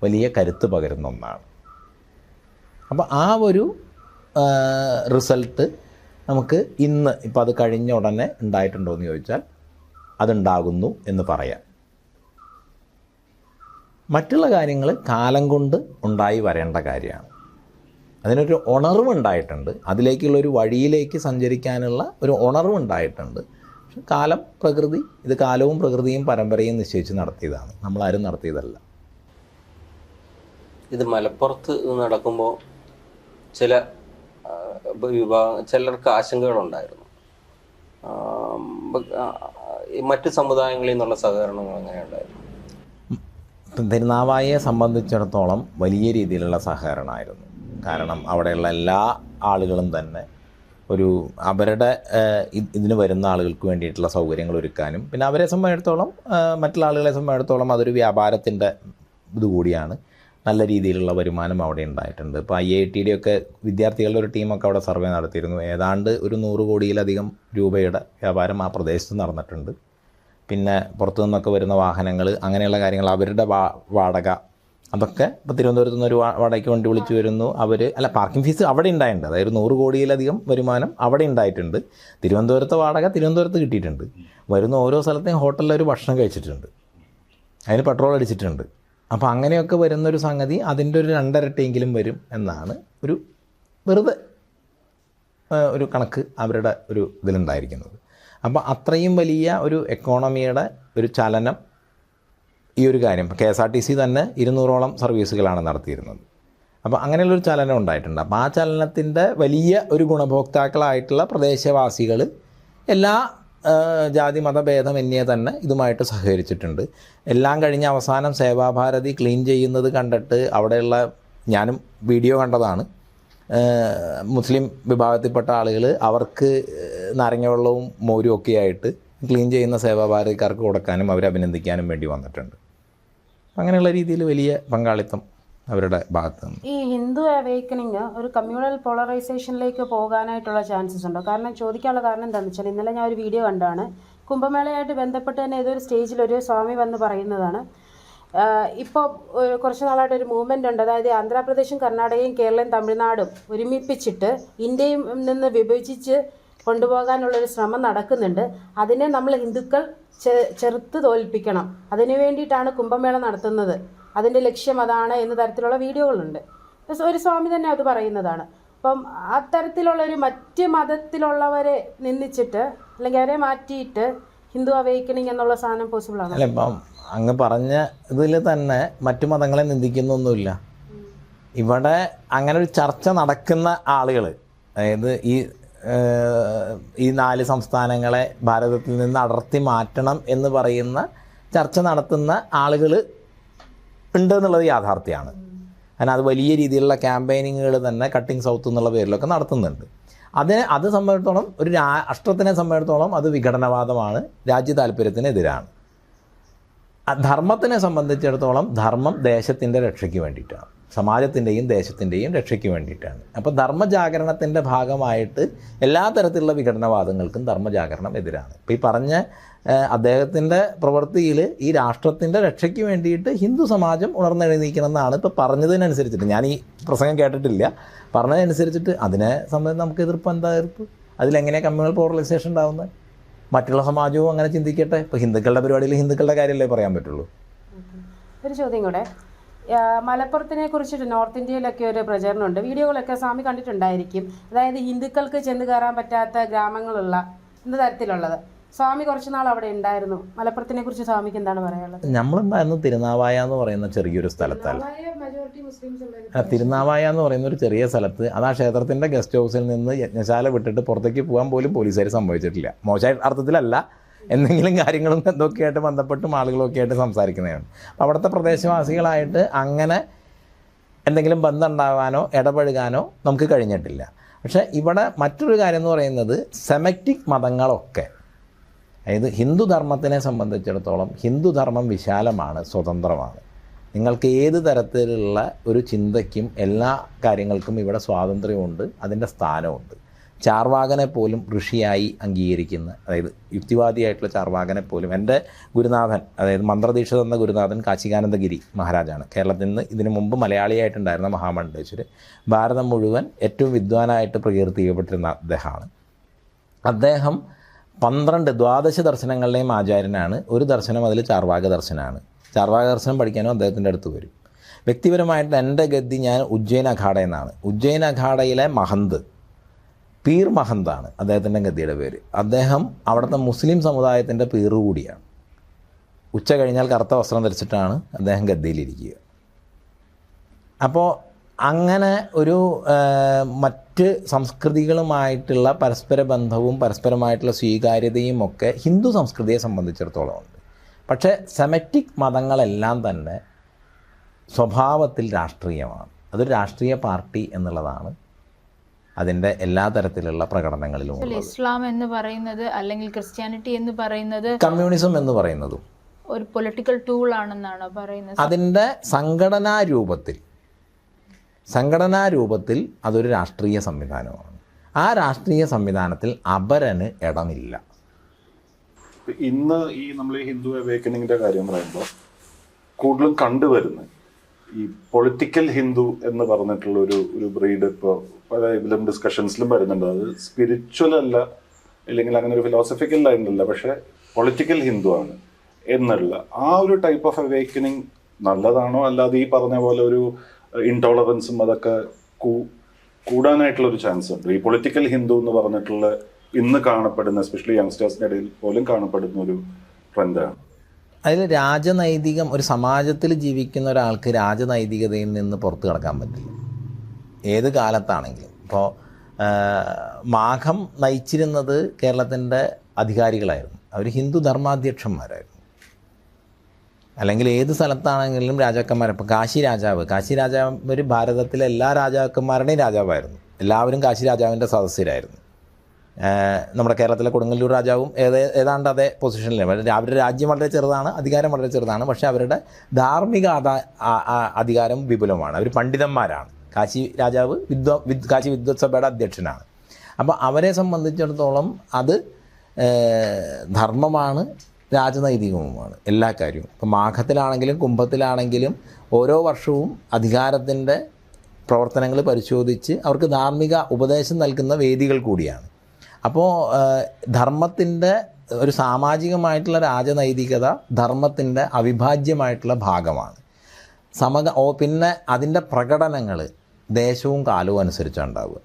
വലിയ കരുത്ത് പകരുന്ന ഒന്നാണ്. അപ്പോൾ ആ ഒരു റിസൾട്ട് നമുക്ക് ഇന്ന് ഇപ്പോൾ അത് കഴിഞ്ഞ ഉടനെ ഉണ്ടായിട്ടുണ്ടോ എന്ന് ചോദിച്ചാൽ അതുണ്ടാകുന്നു എന്ന് പറയാം. മറ്റുള്ള കാര്യങ്ങൾ കാലം കൊണ്ട് ഉണ്ടായി വരേണ്ട കാര്യമാണ്. അതിനൊരു ഉണർവുണ്ടായിട്ടുണ്ട്, അതിലേക്കുള്ളൊരു വഴിയിലേക്ക് സഞ്ചരിക്കാനുള്ള ഒരു ഉണർവുണ്ടായിട്ടുണ്ട്. പക്ഷെ കാലം, പ്രകൃതി, ഇത് കാലവും പ്രകൃതിയും പരമ്പരയും നിശ്ചയിച്ച് നടത്തിയതാണ്, നമ്മളാരും നടത്തിയതല്ല. ഇത് മലപ്പുറത്ത് നടക്കുമ്പോൾ ചിലർക്ക് ആശങ്കകളുണ്ടായിരുന്നു. മറ്റ് സമുദായങ്ങളിൽ നിന്നുള്ള സഹകരണങ്ങൾ എങ്ങനെയുണ്ടായിരുന്നു? തിരുനാവായയെ സംബന്ധിച്ചിടത്തോളം വലിയ രീതിയിലുള്ള സഹകരണമായിരുന്നു. കാരണം അവിടെയുള്ള എല്ലാ ആളുകളും തന്നെ അവരുടെ ഇതിന് വരുന്ന ആളുകൾക്ക് വേണ്ടിയിട്ടുള്ള സൗകര്യങ്ങൾ ഒരുക്കാനും, പിന്നെ അവരെ സംബന്ധിച്ചിടത്തോളം മറ്റുള്ള ആളുകളെ സംബന്ധിച്ചിടത്തോളം അതൊരു വ്യാപാരത്തിൻ്റെ ഇതുകൂടിയാണ്. നല്ല രീതിയിലുള്ള വരുമാനം അവിടെ ഉണ്ടായിട്ടുണ്ട്. ഇപ്പോൾ IITയുടെ ഒക്കെ വിദ്യാർത്ഥികളുടെ ഒരു ടീമൊക്കെ അവിടെ സർവേ നടത്തിയിരുന്നു. ഏതാണ്ട് ഒരു 100 കോടിയിലധികം രൂപയുടെ വ്യാപാരം ആ പ്രദേശത്ത് നടന്നിട്ടുണ്ട്. പിന്നെ പുറത്തു നിന്നൊക്കെ വരുന്ന വാഹനങ്ങൾ, അങ്ങനെയുള്ള കാര്യങ്ങൾ, അവരുടെ വാടക, അതൊക്കെ ഇപ്പോൾ തിരുവനന്തപുരത്ത് നിന്ന് ഒരു വാടകയ്ക്ക് വണ്ടി വിളിച്ചു വരുന്നു. പാർക്കിംഗ് ഫീസ് അവിടെ ഉണ്ടായിട്ടുണ്ട്. അതായത് 100 കോടിയിലധികം വരുമാനം അവിടെ ഉണ്ടായിട്ടുണ്ട്. തിരുവനന്തപുരത്തെ വാടക തിരുവനന്തപുരത്ത് കിട്ടിയിട്ടുണ്ട്. വരുന്ന ഓരോ സ്ഥലത്തെയും ഹോട്ടലിൽ ഒരു ഭക്ഷണം കഴിച്ചിട്ടുണ്ട്, അതിന് പെട്രോൾ അടിച്ചിട്ടുണ്ട്. അപ്പോൾ അങ്ങനെയൊക്കെ വരുന്നൊരു സംഗതി അതിൻ്റെ ഒരു 2 ഇരട്ടിയെങ്കിലും വരും എന്നാണ് ഒരു വെറുതെ ഒരു കണക്ക് അവരുടെ ഒരു ഇതിലുണ്ടായിരിക്കുന്നത്. അപ്പോൾ അത്രയും വലിയ ഒരു എക്കോണമിയുടെ ഒരു ചലനം ഈ ഒരു കാര്യം, KSRTC തന്നെ 200ഓളം സർവീസുകളാണ് നടത്തിയിരുന്നത്. അപ്പോൾ അങ്ങനെയുള്ളൊരു ചലനം ഉണ്ടായിട്ടുണ്ട്. അപ്പോൾ ആ ചലനത്തിൻ്റെ വലിയ ഒരു ഗുണഭോക്താക്കളായിട്ടുള്ള പ്രദേശവാസികൾ എല്ലാ ജാതി മതഭേദമന്യേ തന്നെ ഇതുമായിട്ട് സഹകരിച്ചിട്ടുണ്ട്. എല്ലാം കഴിഞ്ഞ് അവസാനം സേവാഭാരതി ക്ലീൻ ചെയ്യുന്നത് കണ്ടിട്ട് അവിടെയുള്ള, ഞാനും വീഡിയോ കണ്ടതാണ്, മുസ്ലിം വിഭാഗത്തിൽപ്പെട്ട ആളുകൾ അവർക്ക് നാരങ്ങ വെള്ളവും മോരും ഒക്കെ ആയിട്ട് ക്ലീൻ ചെയ്യുന്ന സേവാഭാരതിക്കാർക്ക് കൊടുക്കാനും അവരെ അഭിനന്ദിക്കാനും വേണ്ടി വന്നിട്ടുണ്ട്. അങ്ങനെയുള്ള രീതിയിൽ വലിയ പങ്കാളിത്തം അവരുടെ ഭാഗത്ത് നിന്ന്. ഈ ഹിന്ദു അവേക്കനിങ് ഒരു കമ്മ്യൂണൽ പോളറൈസേഷനിലേക്ക് പോകാനായിട്ടുള്ള ചാൻസസ് ഉണ്ടോ? കാരണം ചോദിക്കാനുള്ള കാരണം എന്താണെന്ന് വെച്ചാൽ ഇന്നലെ ഞാൻ ഒരു വീഡിയോ കണ്ടാണ്, കുംഭമേളയായിട്ട് ബന്ധപ്പെട്ട് തന്നെ ഏതൊരു സ്റ്റേജിൽ ഒരു സ്വാമി വന്ന് പറയുന്നതാണ്, ഇപ്പോൾ കുറച്ച് നാളായിട്ട് ഒരു മൂവ്മെൻ്റ് ഉണ്ട്, അതായത് ആന്ധ്രാപ്രദേശും കർണാടകയും കേരളവും തമിഴ്നാടും ഒരുമിപ്പിച്ചിട്ട് ഇന്ത്യയിൽ നിന്ന് വിഭജിച്ച് കൊണ്ടുപോകാനുള്ളൊരു ശ്രമം നടക്കുന്നുണ്ട്. അതിനെ നമ്മൾ ഹിന്ദുക്കൾ ചെറുത്ത് തോൽപ്പിക്കണം, അതിനു വേണ്ടിയിട്ടാണ് കുംഭമേള നടത്തുന്നത്, അതിൻ്റെ ലക്ഷ്യം അതാണ് എന്ന തരത്തിലുള്ള വീഡിയോകളുണ്ട്. ഒരു സ്വാമി തന്നെ അത് പറയുന്നതാണ്. അപ്പം അത്തരത്തിലുള്ളൊരു മറ്റ് മതത്തിലുള്ളവരെ നിന്ദിച്ചിട്ട് അല്ലെങ്കിൽ അവരെ മാറ്റിയിട്ട് ഹിന്ദു അവേക്കണിങ് എന്നുള്ള സാധനം പോസിബിൾ ആണ്? അല്ല, ഇപ്പം അങ്ങ് പറഞ്ഞ ഇതിൽ തന്നെ മറ്റു മതങ്ങളെ നിന്ദിക്കുന്നൊന്നുമില്ല. ഇവിടെ അങ്ങനെ ഒരു ചർച്ച നടക്കുന്ന ആളുകൾ, അതായത് ഈ 4 സംസ്ഥാനങ്ങളെ ഭാരതത്തിൽ നിന്ന് അടർത്തി മാറ്റണം എന്ന് പറയുന്ന ചർച്ച നടത്തുന്ന ആളുകൾ ഉണ്ട് എന്നുള്ളത് യാഥാർത്ഥ്യമാണ്. കാരണം അത് വലിയ രീതിയിലുള്ള ക്യാമ്പയിനിങ്ങുകൾ തന്നെ കട്ടിങ് സൗത്ത് എന്നുള്ള പേരിലൊക്കെ നടത്തുന്നുണ്ട്. അത് സംബന്ധിച്ചിടത്തോളം ഒരു രാഷ്ട്രത്തിനെ സംബന്ധിച്ചിടത്തോളം അത് വിഘടനവാദമാണ്, രാജ്യ താല്പര്യത്തിനെതിരാണ്. ധർമ്മത്തിനെ സംബന്ധിച്ചിടത്തോളം ധർമ്മം ദേശത്തിൻ്റെ രക്ഷയ്ക്ക് വേണ്ടിയിട്ടാണ്, സമാജത്തിൻ്റെയും ദേശത്തിൻ്റെയും രക്ഷയ്ക്ക് വേണ്ടിയിട്ടാണ്. അപ്പോൾ ധർമ്മജാഗരണത്തിൻ്റെ ഭാഗമായിട്ട് എല്ലാ തരത്തിലുള്ള വിഘടനവാദങ്ങൾക്കും ധർമ്മജാഗരണം എതിരാണ്. ഇപ്പോൾ ഈ പറഞ്ഞ അദ്ദേഹത്തിൻ്റെ പ്രവൃത്തിയിൽ ഈ രാഷ്ട്രത്തിൻ്റെ രക്ഷയ്ക്ക് വേണ്ടിയിട്ട് ഹിന്ദു സമാജം ഉണർന്നെഴുന്നേക്കണം എന്നാണ് ഇപ്പോൾ പറഞ്ഞതിനനുസരിച്ചിട്ട്. ഞാൻ ഈ പ്രസംഗം കേട്ടിട്ടില്ല, പറഞ്ഞതനുസരിച്ചിട്ട് അതിനെ സംബന്ധിച്ച് നമുക്ക് എതിർപ്പ്, എന്താ എതിർപ്പ്? അതിലെങ്ങനെയാണ് കമ്മ്യൂണൽ പോളറൈസേഷൻ ഉണ്ടാകുന്നത്? മറ്റുള്ള സമാജവും അങ്ങനെ ചിന്തിക്കട്ടെ. ഇപ്പോൾ ഹിന്ദുക്കളുടെ പരിപാടിയിൽ ഹിന്ദുക്കളുടെ കാര്യമല്ലേ പറയാൻ പറ്റുള്ളൂ. ഒരു ചോദ്യം കൂടെ, മലപ്പുറത്തിനെ കുറിച്ചിട്ട് നോർത്ത് ഇന്ത്യയിലൊക്കെ ഒരു പ്രചരണമുണ്ട്, വീഡിയോകളൊക്കെ സ്വാമി കണ്ടിട്ടുണ്ടായിരിക്കും, അതായത് ഹിന്ദുക്കൾക്ക് ചെന്ന് കയറാൻ പറ്റാത്ത ഗ്രാമങ്ങളുള്ള എന്ന തരത്തിലുള്ളത്. സ്വാമി കുറച്ച് നാൾ അവിടെ ഉണ്ടായിരുന്നു. മലപ്പുറത്തിനെ കുറിച്ച് സ്വാമിക്ക് എന്താണ് പറയാനുള്ളത്? നമ്മളുണ്ടായിരുന്നു തിരുനാവായ എന്ന് പറയുന്ന ചെറിയൊരു സ്ഥലത്തല്ല. മജോറിറ്റി മുസ്ലിംസ് തിരുനാവായ എന്ന് പറയുന്ന ഒരു ചെറിയ സ്ഥലത്ത്, അത് ആ ക്ഷേത്രത്തിൻ്റെ ഗസ്റ്റ് ഹൗസിൽ നിന്ന് യജ്ഞശാല വിട്ടിട്ട് പുറത്തേക്ക് പോകാൻ പോലും പോലീസുകാർ സമ്മതിച്ചിട്ടില്ല. മോശമായ അർത്ഥത്തിലല്ല, എന്തെങ്കിലും കാര്യങ്ങളും എന്തൊക്കെയായിട്ട് ബന്ധപ്പെട്ടും ആളുകളൊക്കെ ആയിട്ട് സംസാരിക്കുന്നതാണ്. അപ്പോൾ അവിടുത്തെ പ്രദേശവാസികളായിട്ട് അങ്ങനെ എന്തെങ്കിലും ബന്ധം ഉണ്ടാകാനോ ഇടപഴകാനോ നമുക്ക് കഴിഞ്ഞിട്ടില്ല. പക്ഷേ ഇവിടെ മറ്റൊരു കാര്യം എന്ന് പറയുന്നത് സെമറ്റിക് മതങ്ങളൊക്കെ, അതായത് ഹിന്ദുധർമ്മത്തിനെ സംബന്ധിച്ചിടത്തോളം ഹിന്ദുധർമ്മം വിശാലമാണ്, സ്വതന്ത്രമാണ്. നിങ്ങൾക്ക് ഏത് തരത്തിലുള്ള ഒരു ചിന്തയ്ക്കും എല്ലാ കാര്യങ്ങൾക്കും ഇവിടെ സ്വാതന്ത്ര്യമുണ്ട്, അതിൻ്റെ സ്ഥാനമുണ്ട്. ചാർവാകനെ പോലും ഋഷിയായി അംഗീകരിക്കുന്ന, അതായത് യുക്തിവാദിയായിട്ടുള്ള ചാർവാകനെ പോലും, എൻ്റെ ഗുരുനാഥൻ, അതായത് മന്ത്രദീക്ഷ തന്ന ഗുരുനാഥൻ കാശികാനന്ദഗിരി മഹാരാജാണ്. കേരളത്തിൽ നിന്ന് ഇതിനു മുമ്പ് മലയാളിയായിട്ടുണ്ടായിരുന്ന മഹാമണ്ഡലേശ്വര്, ഭാരതം മുഴുവൻ ഏറ്റവും വിദ്വാനായിട്ട് പ്രകീർത്തിക്കപ്പെട്ടിരുന്ന അദ്ദേഹമാണ്. അദ്ദേഹം 12 ദർശനങ്ങളുടെയും ആചാര്യനാണ്. ഒരു ദർശനം അതിൽ ചാർവാക ദർശനമാണ്. ചാർവാക ദർശനം പഠിക്കാനും അദ്ദേഹത്തിൻ്റെ അടുത്ത് വരും. വ്യക്തിപരമായിട്ട് എൻ്റെ ഗദ്ദി, ഞാൻ ഉജ്ജയിൻ അഖാഡ എന്നാണ്. ഉജ്ജയിൻ അഖാഡയിലെ മഹന്ത്, പീർ മഹന്താണ് അദ്ദേഹത്തിൻ്റെ ഗദ്ദിയുടെ പേര്. അദ്ദേഹം അവിടുത്തെ മുസ്ലിം സമുദായത്തിൻ്റെ പീർ കൂടിയാണ്. ഉച്ച കഴിഞ്ഞാൽ കറുത്ത വസ്ത്രം ധരിച്ചിട്ടാണ് അദ്ദേഹം ഗദ്ദിയിലിരിക്കുക. അപ്പോൾ അങ്ങനെ ഒരു മറ്റ് സംസ്കൃതികളുമായിട്ടുള്ള പരസ്പര ബന്ധവും പരസ്പരമായിട്ടുള്ള സ്വീകാര്യതയും ഒക്കെ ഹിന്ദു സംസ്കൃതിയെ സംബന്ധിച്ചിടത്തോളം ഉണ്ട്. പക്ഷേ സെമറ്റിക് മതങ്ങളെല്ലാം തന്നെ സ്വഭാവത്തിൽ രാഷ്ട്രീയമാണ്. അതൊരു രാഷ്ട്രീയ പാർട്ടി എന്നുള്ളതാണ് അതിൻ്റെ എല്ലാ തരത്തിലുള്ള പ്രകടനങ്ങളിലും. ഇസ്ലാം എന്ന് പറയുന്നത് അല്ലെങ്കിൽ ക്രിസ്ത്യാനിറ്റി എന്ന് പറയുന്നത്, കമ്മ്യൂണിസം എന്ന് പറയുന്നതും ഒരു പൊളിറ്റിക്കൽ ടൂൾ ആണെന്നാണോ പറയുന്നത്? അതിൻ്റെ സംഘടനാ രൂപത്തിൽ അതൊരു രാഷ്ട്രീയ സംവിധാനമാണ്. ആ രാഷ്ട്രീയ സംവിധാനത്തിൽ അപരന് ഇടമില്ല. ഇന്ന് ഈ നമ്മൾ ഈ ഹിന്ദു അവേക്കനിങ്ങിന്റെ കാര്യം പറയുമ്പോൾ കൂടുതലും കണ്ടുവരുന്നത് ഈ പൊളിറ്റിക്കൽ ഹിന്ദു എന്ന് പറഞ്ഞിട്ടുള്ള ഒരു ബ്രീഡ് ഇപ്പോൾ പല ഇതിലും ഡിസ്കഷൻസിലും വരുന്നുണ്ട്. അത് സ്പിരിച്വൽ അല്ല, അല്ലെങ്കിൽ അങ്ങനെ ഒരു ഫിലോസഫിക്കൽ ലൈനല്ല, പക്ഷെ പൊളിറ്റിക്കൽ ഹിന്ദു ആണ് എന്നുള്ള ആ ഒരു ടൈപ്പ് ഓഫ് അവേക്കനിങ് നല്ലതാണോ? അല്ലാതെ ഈ പറഞ്ഞ പോലെ ഒരു ഇൻടോളറൻസും അതൊക്കെ കൂടാനായിട്ടുള്ള ഒരു ചാൻസ് ഉണ്ട്? ഈ പൊളിറ്റിക്കൽ ഹിന്ദു എന്ന് പറഞ്ഞിട്ടുള്ള ഇന്ന് കാണപ്പെടുന്ന, എസ്പെഷ്യലി യങ്സ്റ്റേഴ്സിൻ്റെ ഇടയിൽ പോലും കാണപ്പെടുന്ന ഒരു ട്രെൻഡാണ്. അതിൽ രാജനൈതികം, ഒരു സമാജത്തിൽ ജീവിക്കുന്ന ഒരാൾക്ക് രാജനൈതികതയിൽ നിന്ന് പുറത്തു കടക്കാൻ പറ്റില്ല, ഏത് കാലത്താണെങ്കിലും. ഇപ്പോൾ മാഘം നയിച്ചിരുന്നത് കേരളത്തിൻ്റെ അധികാരികളായിരുന്നു, അവർ ഹിന്ദു ധർമാധ്യക്ഷന്മാരായിരുന്നു. അല്ലെങ്കിൽ ഏത് സ്ഥലത്താണെങ്കിലും രാജാക്കന്മാർ, ഇപ്പോൾ കാശി രാജാവ് ഒരു ഭാരതത്തിലെ എല്ലാ രാജാക്കന്മാരുടെയും രാജാവായിരുന്നു. എല്ലാവരും കാശി രാജാവിൻ്റെ സദസ്യരായിരുന്നു. നമ്മുടെ കേരളത്തിലെ കൊടുങ്ങല്ലൂർ രാജാവും ഏതാണ്ട് അതേ പൊസിഷനിലാണ്. അവരുടെ രാജ്യം വളരെ ചെറുതാണ്, അധികാരം വളരെ ചെറുതാണ്, പക്ഷേ അവരുടെ ധാർമ്മിക അധികാരം വിപുലമാണ്. അവർ പണ്ഡിതന്മാരാണ്. കാശി രാജാവ് കാശി വിദ്വത് സഭയുടെ അധ്യക്ഷനാണ്. അപ്പോൾ അവരെ സംബന്ധിച്ചിടത്തോളം അത് ധർമ്മമാണ്, രാജനൈതികവുമാണ് എല്ലാ കാര്യവും. ഇപ്പോൾ മാഘത്തിലാണെങ്കിലും കുംഭത്തിലാണെങ്കിലും ഓരോ വർഷവും അധികാരത്തിൻ്റെ പ്രവർത്തനങ്ങൾ പരിശോധിച്ച് അവർക്ക് ധാർമ്മിക ഉപദേശം നൽകുന്ന വേദികൾ കൂടിയാണ്. അപ്പോൾ ധർമ്മത്തിൻ്റെ ഒരു സാമാജികമായിട്ടുള്ള രാജനൈതികത ധർമ്മത്തിൻ്റെ അവിഭാജ്യമായിട്ടുള്ള ഭാഗമാണ്. പിന്നെ അതിൻ്റെ പ്രകടനങ്ങൾ ദേശവും കാലവും അനുസരിച്ചാണ് ഉണ്ടാവുക.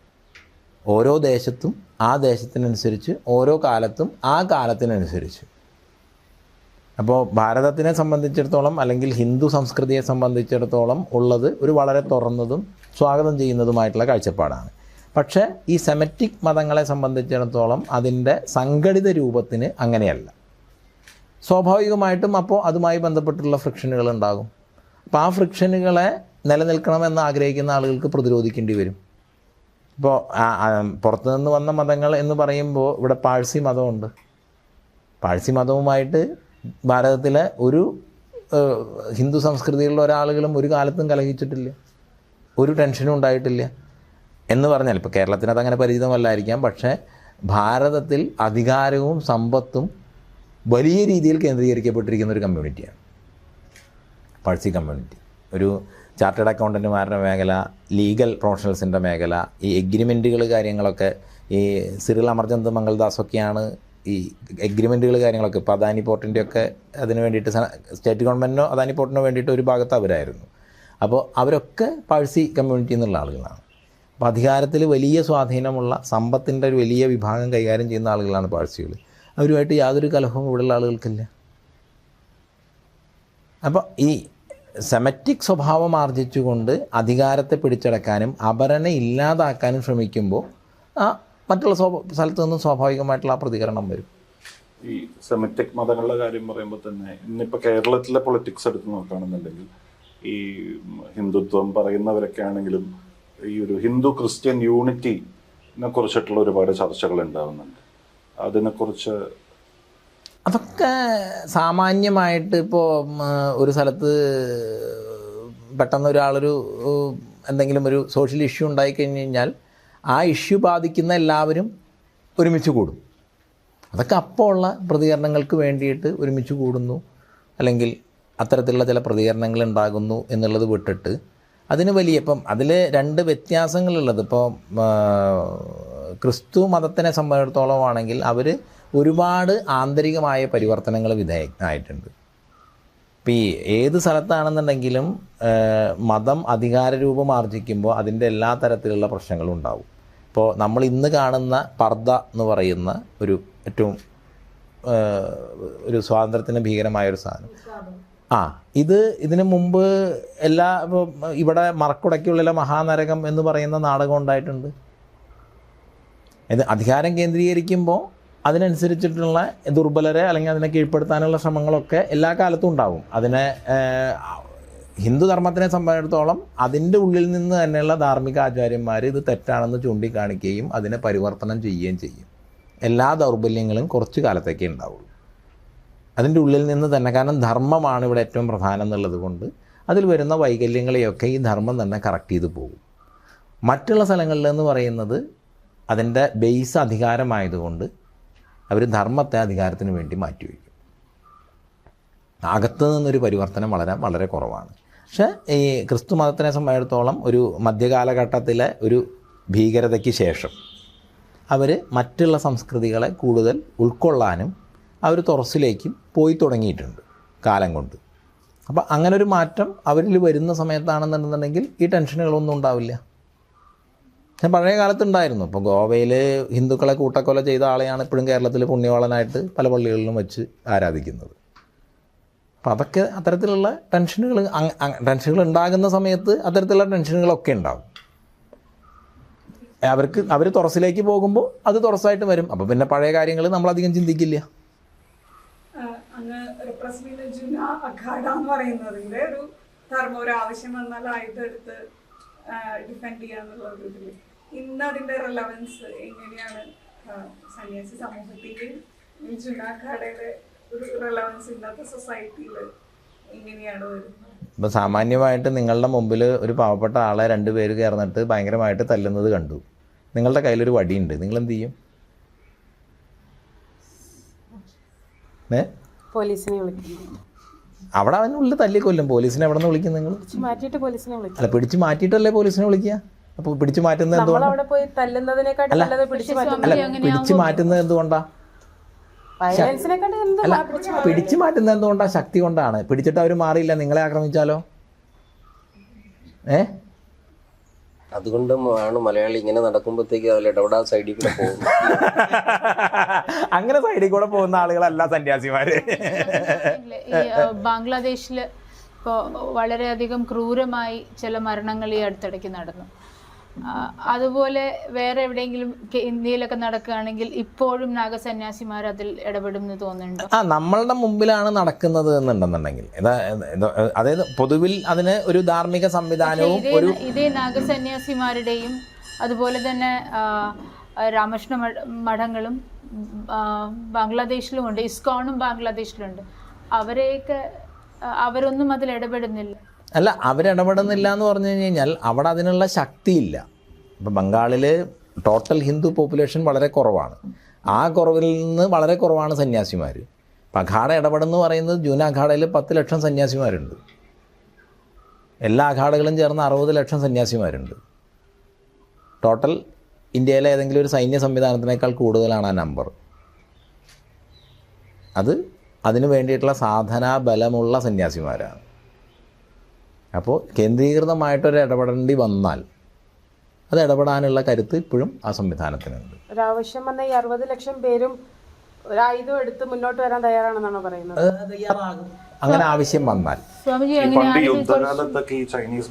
ഓരോ ദേശത്തും ആ ദേശത്തിനനുസരിച്ച്, ഓരോ കാലത്തും ആ കാലത്തിനനുസരിച്ച്. അപ്പോൾ ഭാരതത്തിനെ സംബന്ധിച്ചിടത്തോളം അല്ലെങ്കിൽ ഹിന്ദു സംസ്കൃതിയെ സംബന്ധിച്ചിടത്തോളം ഉള്ളത് ഒരു വളരെ തുറന്നതും സ്വാഗതം ചെയ്യുന്നതുമായിട്ടുള്ള കാഴ്ചപ്പാടാണ്. പക്ഷേ ഈ സെമറ്റിക് മതങ്ങളെ സംബന്ധിച്ചിടത്തോളം അതിൻ്റെ സംഘടിത രൂപത്തിന് അങ്ങനെയല്ല. സ്വാഭാവികമായിട്ടും അപ്പോൾ അതുമായി ബന്ധപ്പെട്ടുള്ള ഫ്രിക്ഷനുകൾ ഉണ്ടാകും. അപ്പോൾ ആ ഫ്രിക്ഷനുകളെ നിലനിൽക്കണമെന്ന് ആഗ്രഹിക്കുന്ന ആളുകൾക്ക് പ്രതിരോധിക്കേണ്ടി വരും. ഇപ്പോൾ പുറത്തുനിന്ന് വന്ന മതങ്ങൾ എന്ന് പറയുമ്പോൾ ഇവിടെ പാഴ്സി മതമുണ്ട്. പാഴ്സി മതവുമായിട്ട് ഭാരതത്തിലെ ഒരു ഹിന്ദു സംസ്കൃതിയിലുള്ള ഒരാളുകളും ഒരു കാലത്തും കലഹിച്ചിട്ടില്ല, ഒരു ടെൻഷനും ഉണ്ടായിട്ടില്ല എന്ന് പറഞ്ഞാൽ, ഇപ്പോൾ കേരളത്തിന് അതങ്ങനെ പരിചിതമല്ലായിരിക്കാം, പക്ഷേ ഭാരതത്തിൽ അധികാരവും സമ്പത്തും വലിയ രീതിയിൽ കേന്ദ്രീകരിക്കപ്പെട്ടിരിക്കുന്ന ഒരു കമ്മ്യൂണിറ്റിയാണ് പാഴ്സി കമ്മ്യൂണിറ്റി. ഒരു ചാർട്ടേഡ് അക്കൗണ്ടൻറ്റുമാരുടെ മേഖല, ലീഗൽ പ്രൊഫഷണൽസിൻ്റെ മേഖല, ഈ എഗ്രിമെൻറ്റുകൾ കാര്യങ്ങളൊക്കെ ഈ സിറിൽ അമർചന്ദ് മംഗൾദാസൊക്കെയാണ് ഈ എഗ്രിമെൻറ്റുകൾ കാര്യങ്ങളൊക്കെ. ഇപ്പോൾ അദാനി പോർട്ടിൻ്റെയൊക്കെ അതിന് വേണ്ടിയിട്ട് സ്റ്റേറ്റ് ഗവൺമെൻറ്റിനോ അദാനി പോർട്ടിനോ വേണ്ടിയിട്ട് ഒരു ഭാഗത്ത് അവരായിരുന്നു. അപ്പോൾ അവരൊക്കെ പാഴ്സി കമ്മ്യൂണിറ്റി എന്നുള്ള ആളുകളാണ്. അപ്പോൾ അധികാരത്തിൽ വലിയ സ്വാധീനമുള്ള സമ്പത്തിൻ്റെ ഒരു വലിയ വിഭാഗം കൈകാര്യം ചെയ്യുന്ന ആളുകളാണ് പാഴ്സികൾ. അവരുമായിട്ട് യാതൊരു കലഹവും ഇവിടെയുള്ള ആളുകൾക്കില്ല. അപ്പോൾ ഈ സെമറ്റിക് സ്വഭാവം ആർജിച്ചുകൊണ്ട് അധികാരത്തെ പിടിച്ചടക്കാനും അപരനെ ഇല്ലാതാക്കാനും ശ്രമിക്കുമ്പോൾ മറ്റുള്ള സ്ഥലത്തു നിന്നും സ്വാഭാവികമായിട്ടുള്ള ആ പ്രതികരണം വരും. ഈ സെമറ്റിക് മതങ്ങളുടെ കാര്യം പറയുമ്പോൾ തന്നെ ഇന്നിപ്പോൾ കേരളത്തിലെ പൊളിറ്റിക്സ് എടുത്ത് നോക്കുകയാണെന്നുണ്ടെങ്കിൽ ഈ ഹിന്ദുത്വം പറയുന്നവരൊക്കെ ആണെങ്കിലും ഈ ഒരു ഹിന്ദു ക്രിസ്ത്യൻ യൂണിറ്റിനെ കുറിച്ചിട്ടുള്ള ഒരുപാട് ചർച്ചകൾ ഉണ്ടാകുന്നുണ്ട്. അതിനെക്കുറിച്ച് അതൊക്കെ സാമാന്യമായിട്ട് ഇപ്പോൾ ഒരു സ്ഥലത്ത് പെട്ടെന്ന് ഒരാളൊരു എന്തെങ്കിലും ഒരു സോഷ്യൽ ഇഷ്യൂ ഉണ്ടായിക്കഴിഞ്ഞ് കഴിഞ്ഞാൽ ആ ഇഷ്യൂ ബാധിക്കുന്ന എല്ലാവരും ഒരുമിച്ച് കൂടും. അതൊക്കെ അപ്പോൾ ഉള്ള പ്രതികരണങ്ങൾക്ക് വേണ്ടിയിട്ട് ഒരുമിച്ച് കൂടുന്നു, അല്ലെങ്കിൽ അത്തരത്തിലുള്ള ചില പ്രതികരണങ്ങൾ ഉണ്ടാകുന്നു എന്നുള്ളത് വിട്ടിട്ട് അതിന് വലിയ ഇപ്പം അതിൽ രണ്ട് വ്യത്യാസങ്ങളുള്ളത്. ഇപ്പോൾ ക്രിസ്തു മതത്തിനെ സംബന്ധിച്ചിടത്തോളം ആണെങ്കിൽ അവർ ഒരുപാട് ആന്തരികമായ പരിവർത്തനങ്ങൾ വിധേയമായിട്ടുണ്ട്. ഇപ്പോൾ ഈ ഏത് സ്ഥലത്താണെന്നുണ്ടെങ്കിലും മതം അധികാരരൂപം ആർജിക്കുമ്പോൾ അതിൻ്റെ എല്ലാ തരത്തിലുള്ള പ്രശ്നങ്ങളും ഉണ്ടാവും. ഇപ്പോൾ നമ്മൾ ഇന്ന് കാണുന്ന പർദ്ദ എന്ന് പറയുന്ന ഒരു ഏറ്റവും ഒരു സ്വാതന്ത്ര്യത്തിന് ഭീകരമായൊരു സാധനം, ഇതിനു മുമ്പ് ഇവിടെ മറക്കുടയ്ക്കുള്ളിലെ മഹാനരകം എന്ന് പറയുന്ന നാടകം ഉണ്ടായിട്ടുണ്ട്. ഇത് അധികാരം കേന്ദ്രീകരിക്കുമ്പോൾ അതിനനുസരിച്ചിട്ടുള്ള ദുർബലരെ അല്ലെങ്കിൽ അതിനെ കീഴ്പ്പെടുത്താനുള്ള ശ്രമങ്ങളൊക്കെ എല്ലാ കാലത്തും ഉണ്ടാവും. അതിനെ ഹിന്ദുധർമ്മത്തിനെ സംബന്ധിച്ചിടത്തോളം അതിൻ്റെ ഉള്ളിൽ നിന്ന് തന്നെയുള്ള ധാർമ്മിക ആചാര്യന്മാർ ഇത് തെറ്റാണെന്ന് ചൂണ്ടിക്കാണിക്കുകയും അതിനെ പരിവർത്തനം ചെയ്യുകയും ചെയ്യും. എല്ലാ ദൗർബല്യങ്ങളും കുറച്ച് കാലത്തേക്കേ ഉണ്ടാവുള്ളൂ അതിൻ്റെ ഉള്ളിൽ നിന്ന് തന്നെ. കാരണം ധർമ്മമാണ് ഇവിടെ ഏറ്റവും പ്രധാനം എന്നുള്ളത് കൊണ്ട് അതിൽ വരുന്ന വൈകല്യങ്ങളെയൊക്കെ ഈ ധർമ്മം തന്നെ കറക്റ്റ് ചെയ്ത് പോകും. മറ്റുള്ള സ്ഥലങ്ങളിലെന്ന് പറയുന്നത് അതിൻ്റെ ബേസ് അധികാരമായതുകൊണ്ട് അവർ ധർമ്മത്തെ അധികാരത്തിന് വേണ്ടി മാറ്റിവെക്കും. അകത്തു നിന്നൊരു പരിവർത്തനം വളരെ വളരെ കുറവാണ്. പക്ഷേ ഈ ക്രിസ്തു മതത്തിനെ സംബന്ധിച്ചിടത്തോളം ഒരു മധ്യകാലഘട്ടത്തിലെ ഒരു ഭീകരതയ്ക്ക് ശേഷം അവർ മറ്റുള്ള സംസ്കൃതികളെ കൂടുതൽ ഉൾക്കൊള്ളാനും അവർ തുറസിലേക്കും പോയി തുടങ്ങിയിട്ടുണ്ട് കാലം കൊണ്ട്. അപ്പോൾ അങ്ങനൊരു മാറ്റം അവരിൽ വരുന്ന സമയത്താണെന്നുണ്ടെന്നുണ്ടെങ്കിൽ ഈ ടെൻഷനുകളൊന്നും ഉണ്ടാവില്ല. പഴയ കാലത്തുണ്ടായിരുന്നു. ഇപ്പോൾ ഗോവയിൽ ഹിന്ദുക്കളെ കൂട്ടക്കൊല ചെയ്ത ആളെയാണ് ഇപ്പോഴും കേരളത്തിൽ പുണ്യവാളനായിട്ട് പല പള്ളികളിലും വെച്ച് ആരാധിക്കുന്നത്. അപ്പോൾ അതൊക്കെ അത്തരത്തിലുള്ള ടെൻഷനുകൾ ഉണ്ടാകുന്ന സമയത്ത് അത്തരത്തിലുള്ള ടെൻഷനുകളൊക്കെ ഉണ്ടാകും. അവർ തുറസിലേക്ക് പോകുമ്പോൾ അത് തുറസായിട്ട് വരും. അപ്പോൾ പിന്നെ പഴയ കാര്യങ്ങൾ നമ്മളധികം ചിന്തിക്കില്ല. അങ്ങ് റിപ്രസെന്റ് ചെയ്യുന്ന അഖാഡ എന്ന് പറയുന്നതിൻ്റെ ഒരു ധർമ്മം ഒരു ആവശ്യം വന്നാൽ ആയുധമെടുത്ത് ഡിഫെൻഡ് ചെയ്യാന്നുള്ള ഒരു ഇതിൽ ഇന്ന് അതിൻ്റെ റെലവൻസ് എങ്ങനെയാണ് സന്യാസി സമൂഹത്തിലെയും ഈ ജുനാഖാടയുടെ ഒരു റെലവൻസ് ഇന്നത്തെ സൊസൈറ്റിയിൽ എങ്ങനെയാണ് വരുന്നത്? ഇപ്പം സാമാന്യമായിട്ട് നിങ്ങളുടെ മുമ്പിൽ ഒരു പാവപ്പെട്ട ആളെ 2 പേര് കയർന്നിട്ട് ഭയങ്കരമായിട്ട് തല്ലുന്നത് കണ്ടു. നിങ്ങളുടെ കയ്യിലൊരു വടിയുണ്ട്, നിങ്ങൾ എന്ത് ചെയ്യും? പോലീസിനെ വിളിക്കുന്നു. അവിടെ അവനുള്ളിൽ തല്ലി കൊല്ലും. പോലീസിനെ എവിടെ നിന്ന് വിളിക്കും നിങ്ങൾ? മാറ്റിയിട്ട് പോലീസിനെ വിളിക്കും. അല്ല, പിടിച്ചു മാറ്റിയിട്ടല്ലേ പോലീസിനെ വിളിക്കുക. അപ്പോൾ പിടിച്ചു മാറ്റുന്നത് എന്തുകൊണ്ടാണ്? അവിടെ പോയി തല്ലുന്നതിനെക്കാട്ടി നല്ലത് പിടിച്ചു മാറ്റും. അല്ല, പിടിച്ചു മാറ്റുന്നത് എന്തുകൊണ്ടാ? വയലൻസിനെക്കാട്ടി എന്ത് അല്ല, പിടിച്ചു മാറ്റുന്നത് എന്തുകൊണ്ടാ? ശക്തി കൊണ്ടാണ്. പിടിച്ചിട്ട് അവർ മാറിയില്ല, നിങ്ങളെ ആക്രമിച്ചാലോ? അതുകൊണ്ടാണ് മലയാളി ഇങ്ങനെ നടക്കുമ്പോഴത്തേക്ക് അതിൽ ഇടപെടാൻ സൈഡിൽ കൂടെ പോകുന്നത്. അങ്ങനെ സൈഡിൽ കൂടെ പോകുന്ന ആളുകളല്ല സന്യാസിമാര്. ഈ ബംഗ്ലാദേശിൽ ഇപ്പോൾ വളരെയധികം ക്രൂരമായി ചില മരണങ്ങൾ ഈ അടുത്തിടയ്ക്ക് നടന്നു. അതുപോലെ വേറെ എവിടെയെങ്കിലും ഇന്ത്യയിലൊക്കെ നടക്കുകയാണെങ്കിൽ ഇപ്പോഴും നാഗസന്യാസിമാർ അതിൽ ഇടപെടുമെന്ന് തോന്നുന്നുണ്ടോ? നമ്മളുടെ മുമ്പിലാണ് നടക്കുന്നത് എന്നുണ്ടെന്നുണ്ടെങ്കിൽ അതായത് പൊതുവിൽ അതിന് ഒരു ധാർമ്മിക സംവിധാനവും ഇതേ നാഗസന്യാസിമാരുടെയും അതുപോലെ തന്നെ രാമകൃഷ്ണ മഠങ്ങളും ബംഗ്ലാദേശിലുമുണ്ട്, ഇസ്കോണും ബംഗ്ലാദേശിലുണ്ട്. അവരൊന്നും അതിൽ ഇടപെടുന്നില്ല. അല്ല, അവരിടപെടുന്നില്ല എന്ന് പറഞ്ഞു കഴിഞ്ഞാൽ അവിടെ അതിനുള്ള ശക്തിയില്ല. ഇപ്പം ബംഗാളിൽ ടോട്ടൽ ഹിന്ദു പോപ്പുലേഷൻ വളരെ കുറവാണ്. ആ കുറവിൽ നിന്ന് വളരെ കുറവാണ് സന്യാസിമാർ. ഇപ്പം അഖാഡ ഇടപെടുന്നു പറയുന്നത് ജൂന അഖാഡയിൽ 10 ലക്ഷം സന്യാസിമാരുണ്ട്. എല്ലാ അഖാഡകളും ചേർന്ന് 60 ലക്ഷം സന്യാസിമാരുണ്ട്. ടോട്ടൽ ഇന്ത്യയിലെ ഏതെങ്കിലും ഒരു സൈന്യ സംവിധാനത്തിനേക്കാൾ കൂടുതലാണ് ആ നമ്പർ. അതിന് വേണ്ടിയിട്ടുള്ള സാധനാ ബലമുള്ള സന്യാസിമാരാണ്. അപ്പോൾ കേന്ദ്രീകൃതമായിട്ടൊരു ഇടപെടേണ്ടി വന്നാൽ അത് ഇടപെടാനുള്ള കരുത്ത് ഇപ്പോഴും ആ സംവിധാനത്തിനുണ്ട്. ഒരാവശ്യം വന്ന ഈ 60 ലക്ഷം പേരും ഒരായുധം എടുത്ത് മുന്നോട്ട് വരാൻ തയ്യാറാണെന്നാണ് പറയുന്നത്. അങ്ങനെ ആവശ്യം വന്നാൽ യുദ്ധകാലത്തൊക്കെ ഈ ചൈനീസ്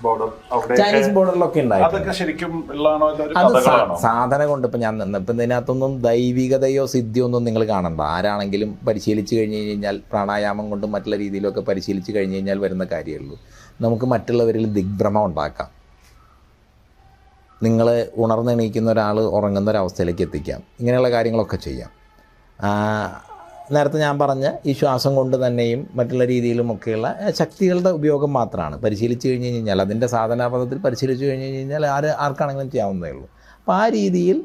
ബോർഡറിലൊക്കെ ഉണ്ടായി. അതൊക്കെ ശരിക്കും ഉള്ളതാണോ? അത് സാധന കൊണ്ട് ഇപ്പം ഞാൻ ഇപ്പം ഇതിനകത്തൊന്നും ദൈവികതയോ സിദ്ധിയോ ഒന്നും നിങ്ങൾ കാണണ്ട. ആരാണെങ്കിലും പരിശീലിച്ച് കഴിഞ്ഞ് കഴിഞ്ഞാൽ പ്രാണായാമം കൊണ്ടും മറ്റുള്ള രീതിയിലൊക്കെ പരിശീലിച്ച് കഴിഞ്ഞ് കഴിഞ്ഞാൽ വരുന്ന കാര്യമുള്ളൂ. നമുക്ക് മറ്റുള്ളവരിൽ ദിഗ്ഭ്രമം ഉണ്ടാക്കാം. നിങ്ങൾ ഉണർന്നെണീക്കുന്ന ഒരാൾ ഉറങ്ങുന്ന ഒരവസ്ഥയിലേക്ക് എത്തിക്കാം. ഇങ്ങനെയുള്ള കാര്യങ്ങളൊക്കെ ചെയ്യാം. നേരത്തെ ഞാൻ പറഞ്ഞ ഈ ശ്വാസം കൊണ്ട് തന്നെയും മറ്റുള്ള രീതിയിലുമൊക്കെയുള്ള ശക്തികളുടെ ഉപയോഗം മാത്രമാണ്. പരിശീലിച്ച് കഴിഞ്ഞ് കഴിഞ്ഞാൽ അതിൻ്റെ സാധനാപഥത്തിൽ പരിശീലിച്ച് കഴിഞ്ഞ് കഴിഞ്ഞാൽ ആർക്കാണെങ്കിലും ചെയ്യാവുന്നതേ ഉള്ളൂ. അപ്പോൾ ആ രീതിയിൽ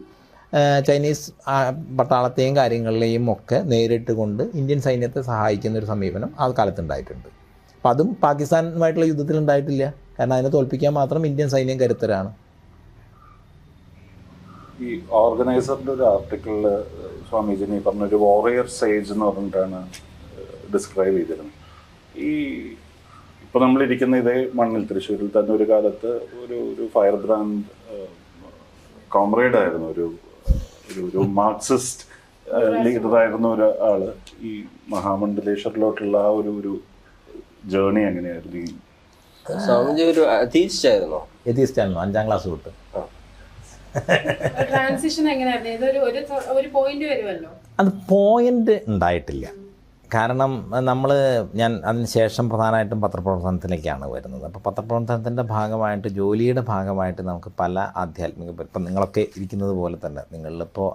ചൈനീസ് പട്ടാളത്തെയും കാര്യങ്ങളിലെയും ഒക്കെ നേരിട്ട് കൊണ്ട് ഇന്ത്യൻ സൈന്യത്തെ സഹായിക്കുന്ന ഒരു സമീപനം ആ കാലത്തുണ്ടായിട്ടുണ്ട്. അപ്പം അതും പാകിസ്ഥാനുമായിട്ടുള്ള യുദ്ധത്തിൽ ഉണ്ടായിട്ടില്ല. കാരണം അതിനെ തോൽപ്പിക്കാൻ മാത്രം ഇന്ത്യൻ സൈന്യം കരുത്തരാണ്. ഈ ഓർഗനൈസറിൻ്റെ ഒരു ആർട്ടിക്കിളിൽ സ്വാമിജിനി പറഞ്ഞൊരു വാറിയർ സേജ് എന്ന് പറഞ്ഞിട്ടാണ് ഡിസ്ക്രൈബ് ചെയ്തിരുന്നത്. ഇപ്പോൾ നമ്മളിരിക്കുന്ന ഇതേ മണ്ണിൽ തൃശ്ശൂരിൽ തന്നെ ഒരു കാലത്ത് ഒരു ഫയർ ബ്രാൻഡ് കോമ്രേഡ് ആയിരുന്നു, ഒരു മാർക്സിസ്റ്റ് ലീഡറായിരുന്ന ഒരാൾ. ഈ മഹാമണ്ഡലേശ്വറിലോട്ടുള്ള ആ ഒരു ജേർണി എങ്ങനെയായിരുന്നു? സ്വാമിജി ഒരു അഥീസ്റ്റായിരുന്നോ? എത്തിയിസ്റ്റായിരുന്നു 5ാം ക്ലാസ് തൊട്ട്. ട്രാൻസിഷൻ എങ്ങനെയായിരുന്നു? ഒരു പോയിന്റ് വരുമല്ലോ. അത് പോയിന്റ് ഉണ്ടായിട്ടില്ല. കാരണം ഞാൻ അതിന് ശേഷം പ്രധാനമായിട്ടും പത്രപ്രവർത്തനത്തിലേക്കാണ് വരുന്നത്. അപ്പോൾ പത്രപ്രവർത്തനത്തിൻ്റെ ഭാഗമായിട്ട് ജോലിയുടെ ഭാഗമായിട്ട് നമുക്ക് പല ആധ്യാത്മിക, ഇപ്പം നിങ്ങളൊക്കെ ഇരിക്കുന്നത് പോലെ തന്നെ നിങ്ങളിപ്പോൾ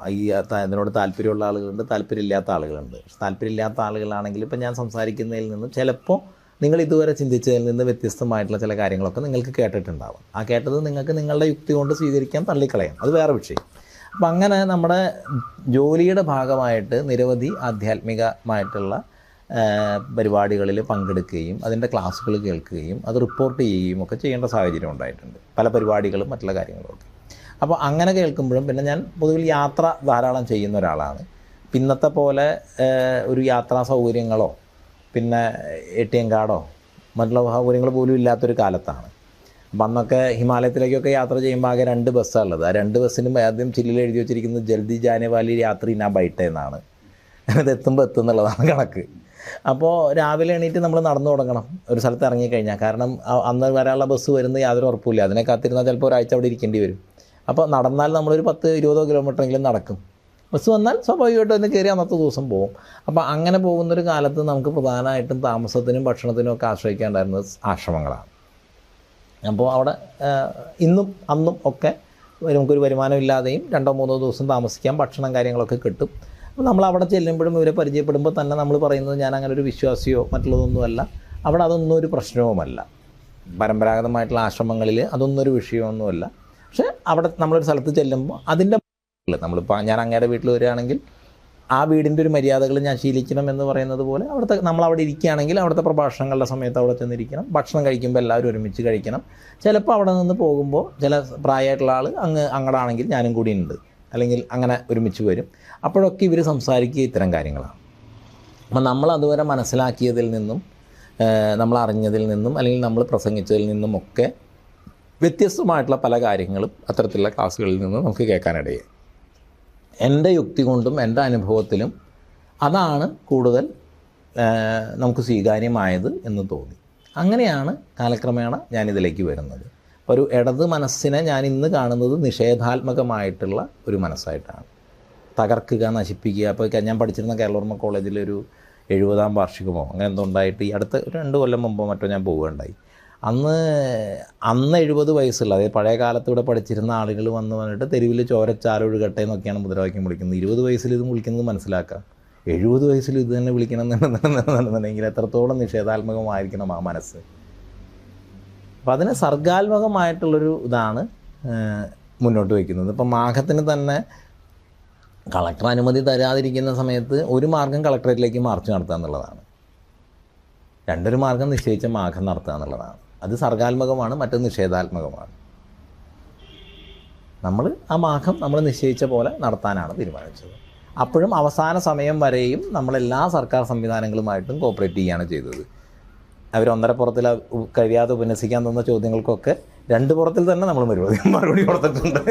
ഇതിനോട് താല്പര്യമുള്ള ആളുകളുണ്ട്, താല്പര്യമില്ലാത്ത ആളുകളുണ്ട്. താല്പര്യമില്ലാത്ത ആളുകളാണെങ്കിൽ ഇപ്പം ഞാൻ സംസാരിക്കുന്നതിൽ നിന്നും ചിലപ്പോൾ നിങ്ങൾ ഇതുവരെ ചിന്തിച്ചതിൽ നിന്ന് വ്യത്യസ്തമായിട്ടുള്ള ചില കാര്യങ്ങളൊക്കെ നിങ്ങൾക്ക് കേട്ടിട്ടുണ്ടാവും. ആ കേട്ടത് നിങ്ങൾക്ക് നിങ്ങളുടെ യുക്തി കൊണ്ട് സ്വീകരിക്കാൻ തള്ളിക്കളയാം, അത് വേറെ വിഷയം. അപ്പം അങ്ങനെ നമ്മുടെ ജോലിയുടെ ഭാഗമായിട്ട് നിരവധി ആധ്യാത്മികമായിട്ടുള്ള പരിപാടികളിൽ പങ്കെടുക്കുകയും അതിൻ്റെ ക്ലാസ്സുകൾ കേൾക്കുകയും അത് റിപ്പോർട്ട് ചെയ്യുകയും ഒക്കെ ചെയ്യേണ്ട സാഹചര്യം ഉണ്ടായിട്ടുണ്ട്. പല പരിപാടികളും മറ്റുള്ള കാര്യങ്ങളുമൊക്കെ. അപ്പോൾ അങ്ങനെ കേൾക്കുമ്പോഴും പിന്നെ ഞാൻ പൊതുവിൽ യാത്ര ധാരാളം ചെയ്യുന്ന ഒരാളാണ്. പിന്നത്തെ പോലെ ഒരു യാത്രാ സൗകര്യങ്ങളോ പിന്നെ ATM കാർഡോ മറ്റുള്ള സൗകര്യങ്ങൾ പോലും ഇല്ലാത്തൊരു കാലത്താണ്. അപ്പം അന്നൊക്കെ ഹിമാലയത്തിലേക്കൊക്കെ യാത്ര ചെയ്യുമ്പോൾ ആകെ 2 ബസ്സാണ് ഉള്ളത്. ആ 2 ബസ്സിനും ആദ്യം ചില്ലിൽ എഴുതി വെച്ചിരിക്കുന്നത് ജൽദി ജാനേവാലി യാത്രി നാ ബൈട്ടെ എന്നാണ്. അതെത്തുമ്പോൾ എത്തുന്നുള്ളതാണ് കണക്ക്. അപ്പോൾ രാവിലെ എണീറ്റ് നമ്മൾ നടന്നു തുടങ്ങണം ഒരു സ്ഥലത്ത് ഇറങ്ങിക്കഴിഞ്ഞാൽ. കാരണം അന്ന് വരാനുള്ള ബസ് വരുന്നത് യാതൊരു ഉറപ്പില്ല. അതിനെ കാത്തിരുന്നാൽ ചിലപ്പോൾ ഒരാഴ്ച അവിടെ ഇരിക്കേണ്ടി വരും. അപ്പോൾ നടന്നാൽ നമ്മളൊരു 10-20 കിലോമീറ്ററെങ്കിലും നടക്കും. ബസ് വന്നാൽ സ്വാഭാവികമായിട്ടും അതിന് കയറി അന്നത്തെ ദിവസം പോകും. അപ്പോൾ അങ്ങനെ പോകുന്നൊരു കാലത്ത് നമുക്ക് പ്രധാനമായിട്ടും താമസത്തിനും ഭക്ഷണത്തിനും ഒക്കെ ആശ്രയിക്കേണ്ടായിരുന്നത് ആശ്രമങ്ങളാണ്. അപ്പോൾ അവിടെ ഇന്നും അന്നും ഒക്കെ നമുക്കൊരു വരുമാനം ഇല്ലാതെയും 2-3 ദിവസം താമസിക്കാം, ഭക്ഷണം കാര്യങ്ങളൊക്കെ കിട്ടും. അപ്പോൾ നമ്മൾ അവിടെ ചെല്ലുമ്പോഴും ഇവരെ പരിചയപ്പെടുമ്പോൾ തന്നെ നമ്മൾ പറയുന്നത് ഞാൻ അങ്ങനെ ഒരു വിശ്വാസിയോ മറ്റുള്ളതൊന്നുമല്ല, അവിടെ അതൊന്നും ഒരു പ്രശ്നവുമല്ല. പരമ്പരാഗതമായിട്ടുള്ള ആശ്രമങ്ങളിൽ അതൊന്നും ഒരു വിഷയമൊന്നുമല്ല. പക്ഷേ അവിടെ നമ്മളൊരു സ്ഥലത്ത് ചെല്ലുമ്പോൾ അതിൻ്റെ നമ്മളിപ്പോൾ ഞാൻ അങ്ങയുടെ വീട്ടിൽ വരികയാണെങ്കിൽ ആ വീടിൻ്റെ ഒരു മര്യാദകൾ ഞാൻ ശീലിക്കണം എന്ന് പറയുന്നത് പോലെ അവിടുത്തെ നമ്മളവിടെ ഇരിക്കുകയാണെങ്കിൽ അവിടുത്തെ പ്രഭാഷണങ്ങളുടെ സമയത്ത് അവിടെ ചെന്നിരിക്കണം. ഭക്ഷണം കഴിക്കുമ്പോൾ എല്ലാവരും ഒരുമിച്ച് കഴിക്കണം. ചിലപ്പോൾ അവിടെ നിന്ന് പോകുമ്പോൾ ചില പ്രായമായിട്ടുള്ള ആൾ അങ്ങടാണെങ്കിൽ ഞാനും കൂടി ഉണ്ട്, അല്ലെങ്കിൽ അങ്ങനെ ഒരുമിച്ച് വരും. അപ്പോഴൊക്കെ ഇവർ സംസാരിക്കുക ഇത്തരം കാര്യങ്ങളാണ്. അപ്പം നമ്മൾ അതുവരെ മനസ്സിലാക്കിയതിൽ നിന്നും നമ്മൾ അറിഞ്ഞതിൽ നിന്നും അല്ലെങ്കിൽ നമ്മൾ പ്രസംഗിച്ചതിൽ നിന്നുമൊക്കെ വ്യത്യസ്തമായിട്ടുള്ള പല കാര്യങ്ങളും അത്തരത്തിലുള്ള ക്ലാസ്സുകളിൽ നിന്ന് നമുക്ക് കേൾക്കാനിടയായി. എൻ്റെ യുക്തി കൊണ്ടും എൻ്റെ അനുഭവത്തിലും അതാണ് കൂടുതൽ നമുക്ക് സ്വീകാര്യമായത് എന്ന് തോന്നി. അങ്ങനെയാണ് കാലക്രമേണ ഞാനിതിലേക്ക് വരുന്നത്. അപ്പോൾ ഒരു ഇടത് മനസ്സിനെ ഞാൻ ഇന്ന് കാണുന്നത് നിഷേധാത്മകമായിട്ടുള്ള ഒരു മനസ്സായിട്ടാണ്. തകർക്കുക, നശിപ്പിക്കുക. അപ്പോൾ ഞാൻ പഠിച്ചിരുന്ന കേരളവർമ്മ കോളേജിലൊരു 70ാം വാർഷികമോ അങ്ങനെ എന്തോ ഉണ്ടായിട്ട് ഈ അടുത്ത 2 കൊല്ലം മുമ്പോ മറ്റോ ഞാൻ പോവുകയുണ്ടായി. അന്ന് 70 വയസ്സുള്ള, അതായത് പഴയ കാലത്ത് ഇവിടെ പഠിച്ചിരുന്ന ആളുകൾ വന്നിട്ട് തെരുവിൽ ചോരച്ചാലൊഴുകട്ടെ എന്നൊക്കെയാണ് മുദ്രാവാക്യം വിളിക്കുന്നത്. 20 വയസ്സിൽ ഇത് വിളിക്കുന്നത് മനസ്സിലാക്കാം. 70 വയസ്സിൽ ഇത് തന്നെ വിളിക്കണം എന്നുണ്ടെന്നുണ്ടെങ്കിൽ എത്രത്തോളം നിഷേധാത്മകമായിരിക്കണം ആ മനസ്സ്. അപ്പം അതിന് സർഗാത്മകമായിട്ടുള്ളൊരു ഇതാണ് മുന്നോട്ട് വയ്ക്കുന്നത്. ഇപ്പം മാഘത്തിന് തന്നെ കളക്ടർ അനുമതി തരാതിരിക്കുന്ന സമയത്ത് ഒരു മാർഗം കളക്ടറേറ്റിലേക്ക് മാർച്ച് നടത്തുക എന്നുള്ളതാണ്. 2 മാർഗം നിശ്ചയിച്ച മാഘം നടത്തുക എന്നുള്ളതാണ്. അത് സർഗാത്മകമാണ്, മറ്റത് നിഷേധാത്മകമാണ്. നമ്മൾ ആ മാഘം നമ്മൾ നിശ്ചയിച്ച പോലെ നടത്താനാണ് തീരുമാനിച്ചത്. അപ്പോഴും അവസാന സമയം വരെയും നമ്മളെല്ലാ സർക്കാർ സംവിധാനങ്ങളുമായിട്ടും കോപ്പറേറ്റ് ചെയ്യുകയാണ് ചെയ്തത്. അവർ 1.5 പുറത്തിൽ കഴിയാതെ ഉപന്യസിക്കാൻ തന്ന ചോദ്യങ്ങൾക്കൊക്കെ 2 പുറത്തിൽ തന്നെ നമ്മൾ മറുപടി കൊടുത്തിട്ടുണ്ട്.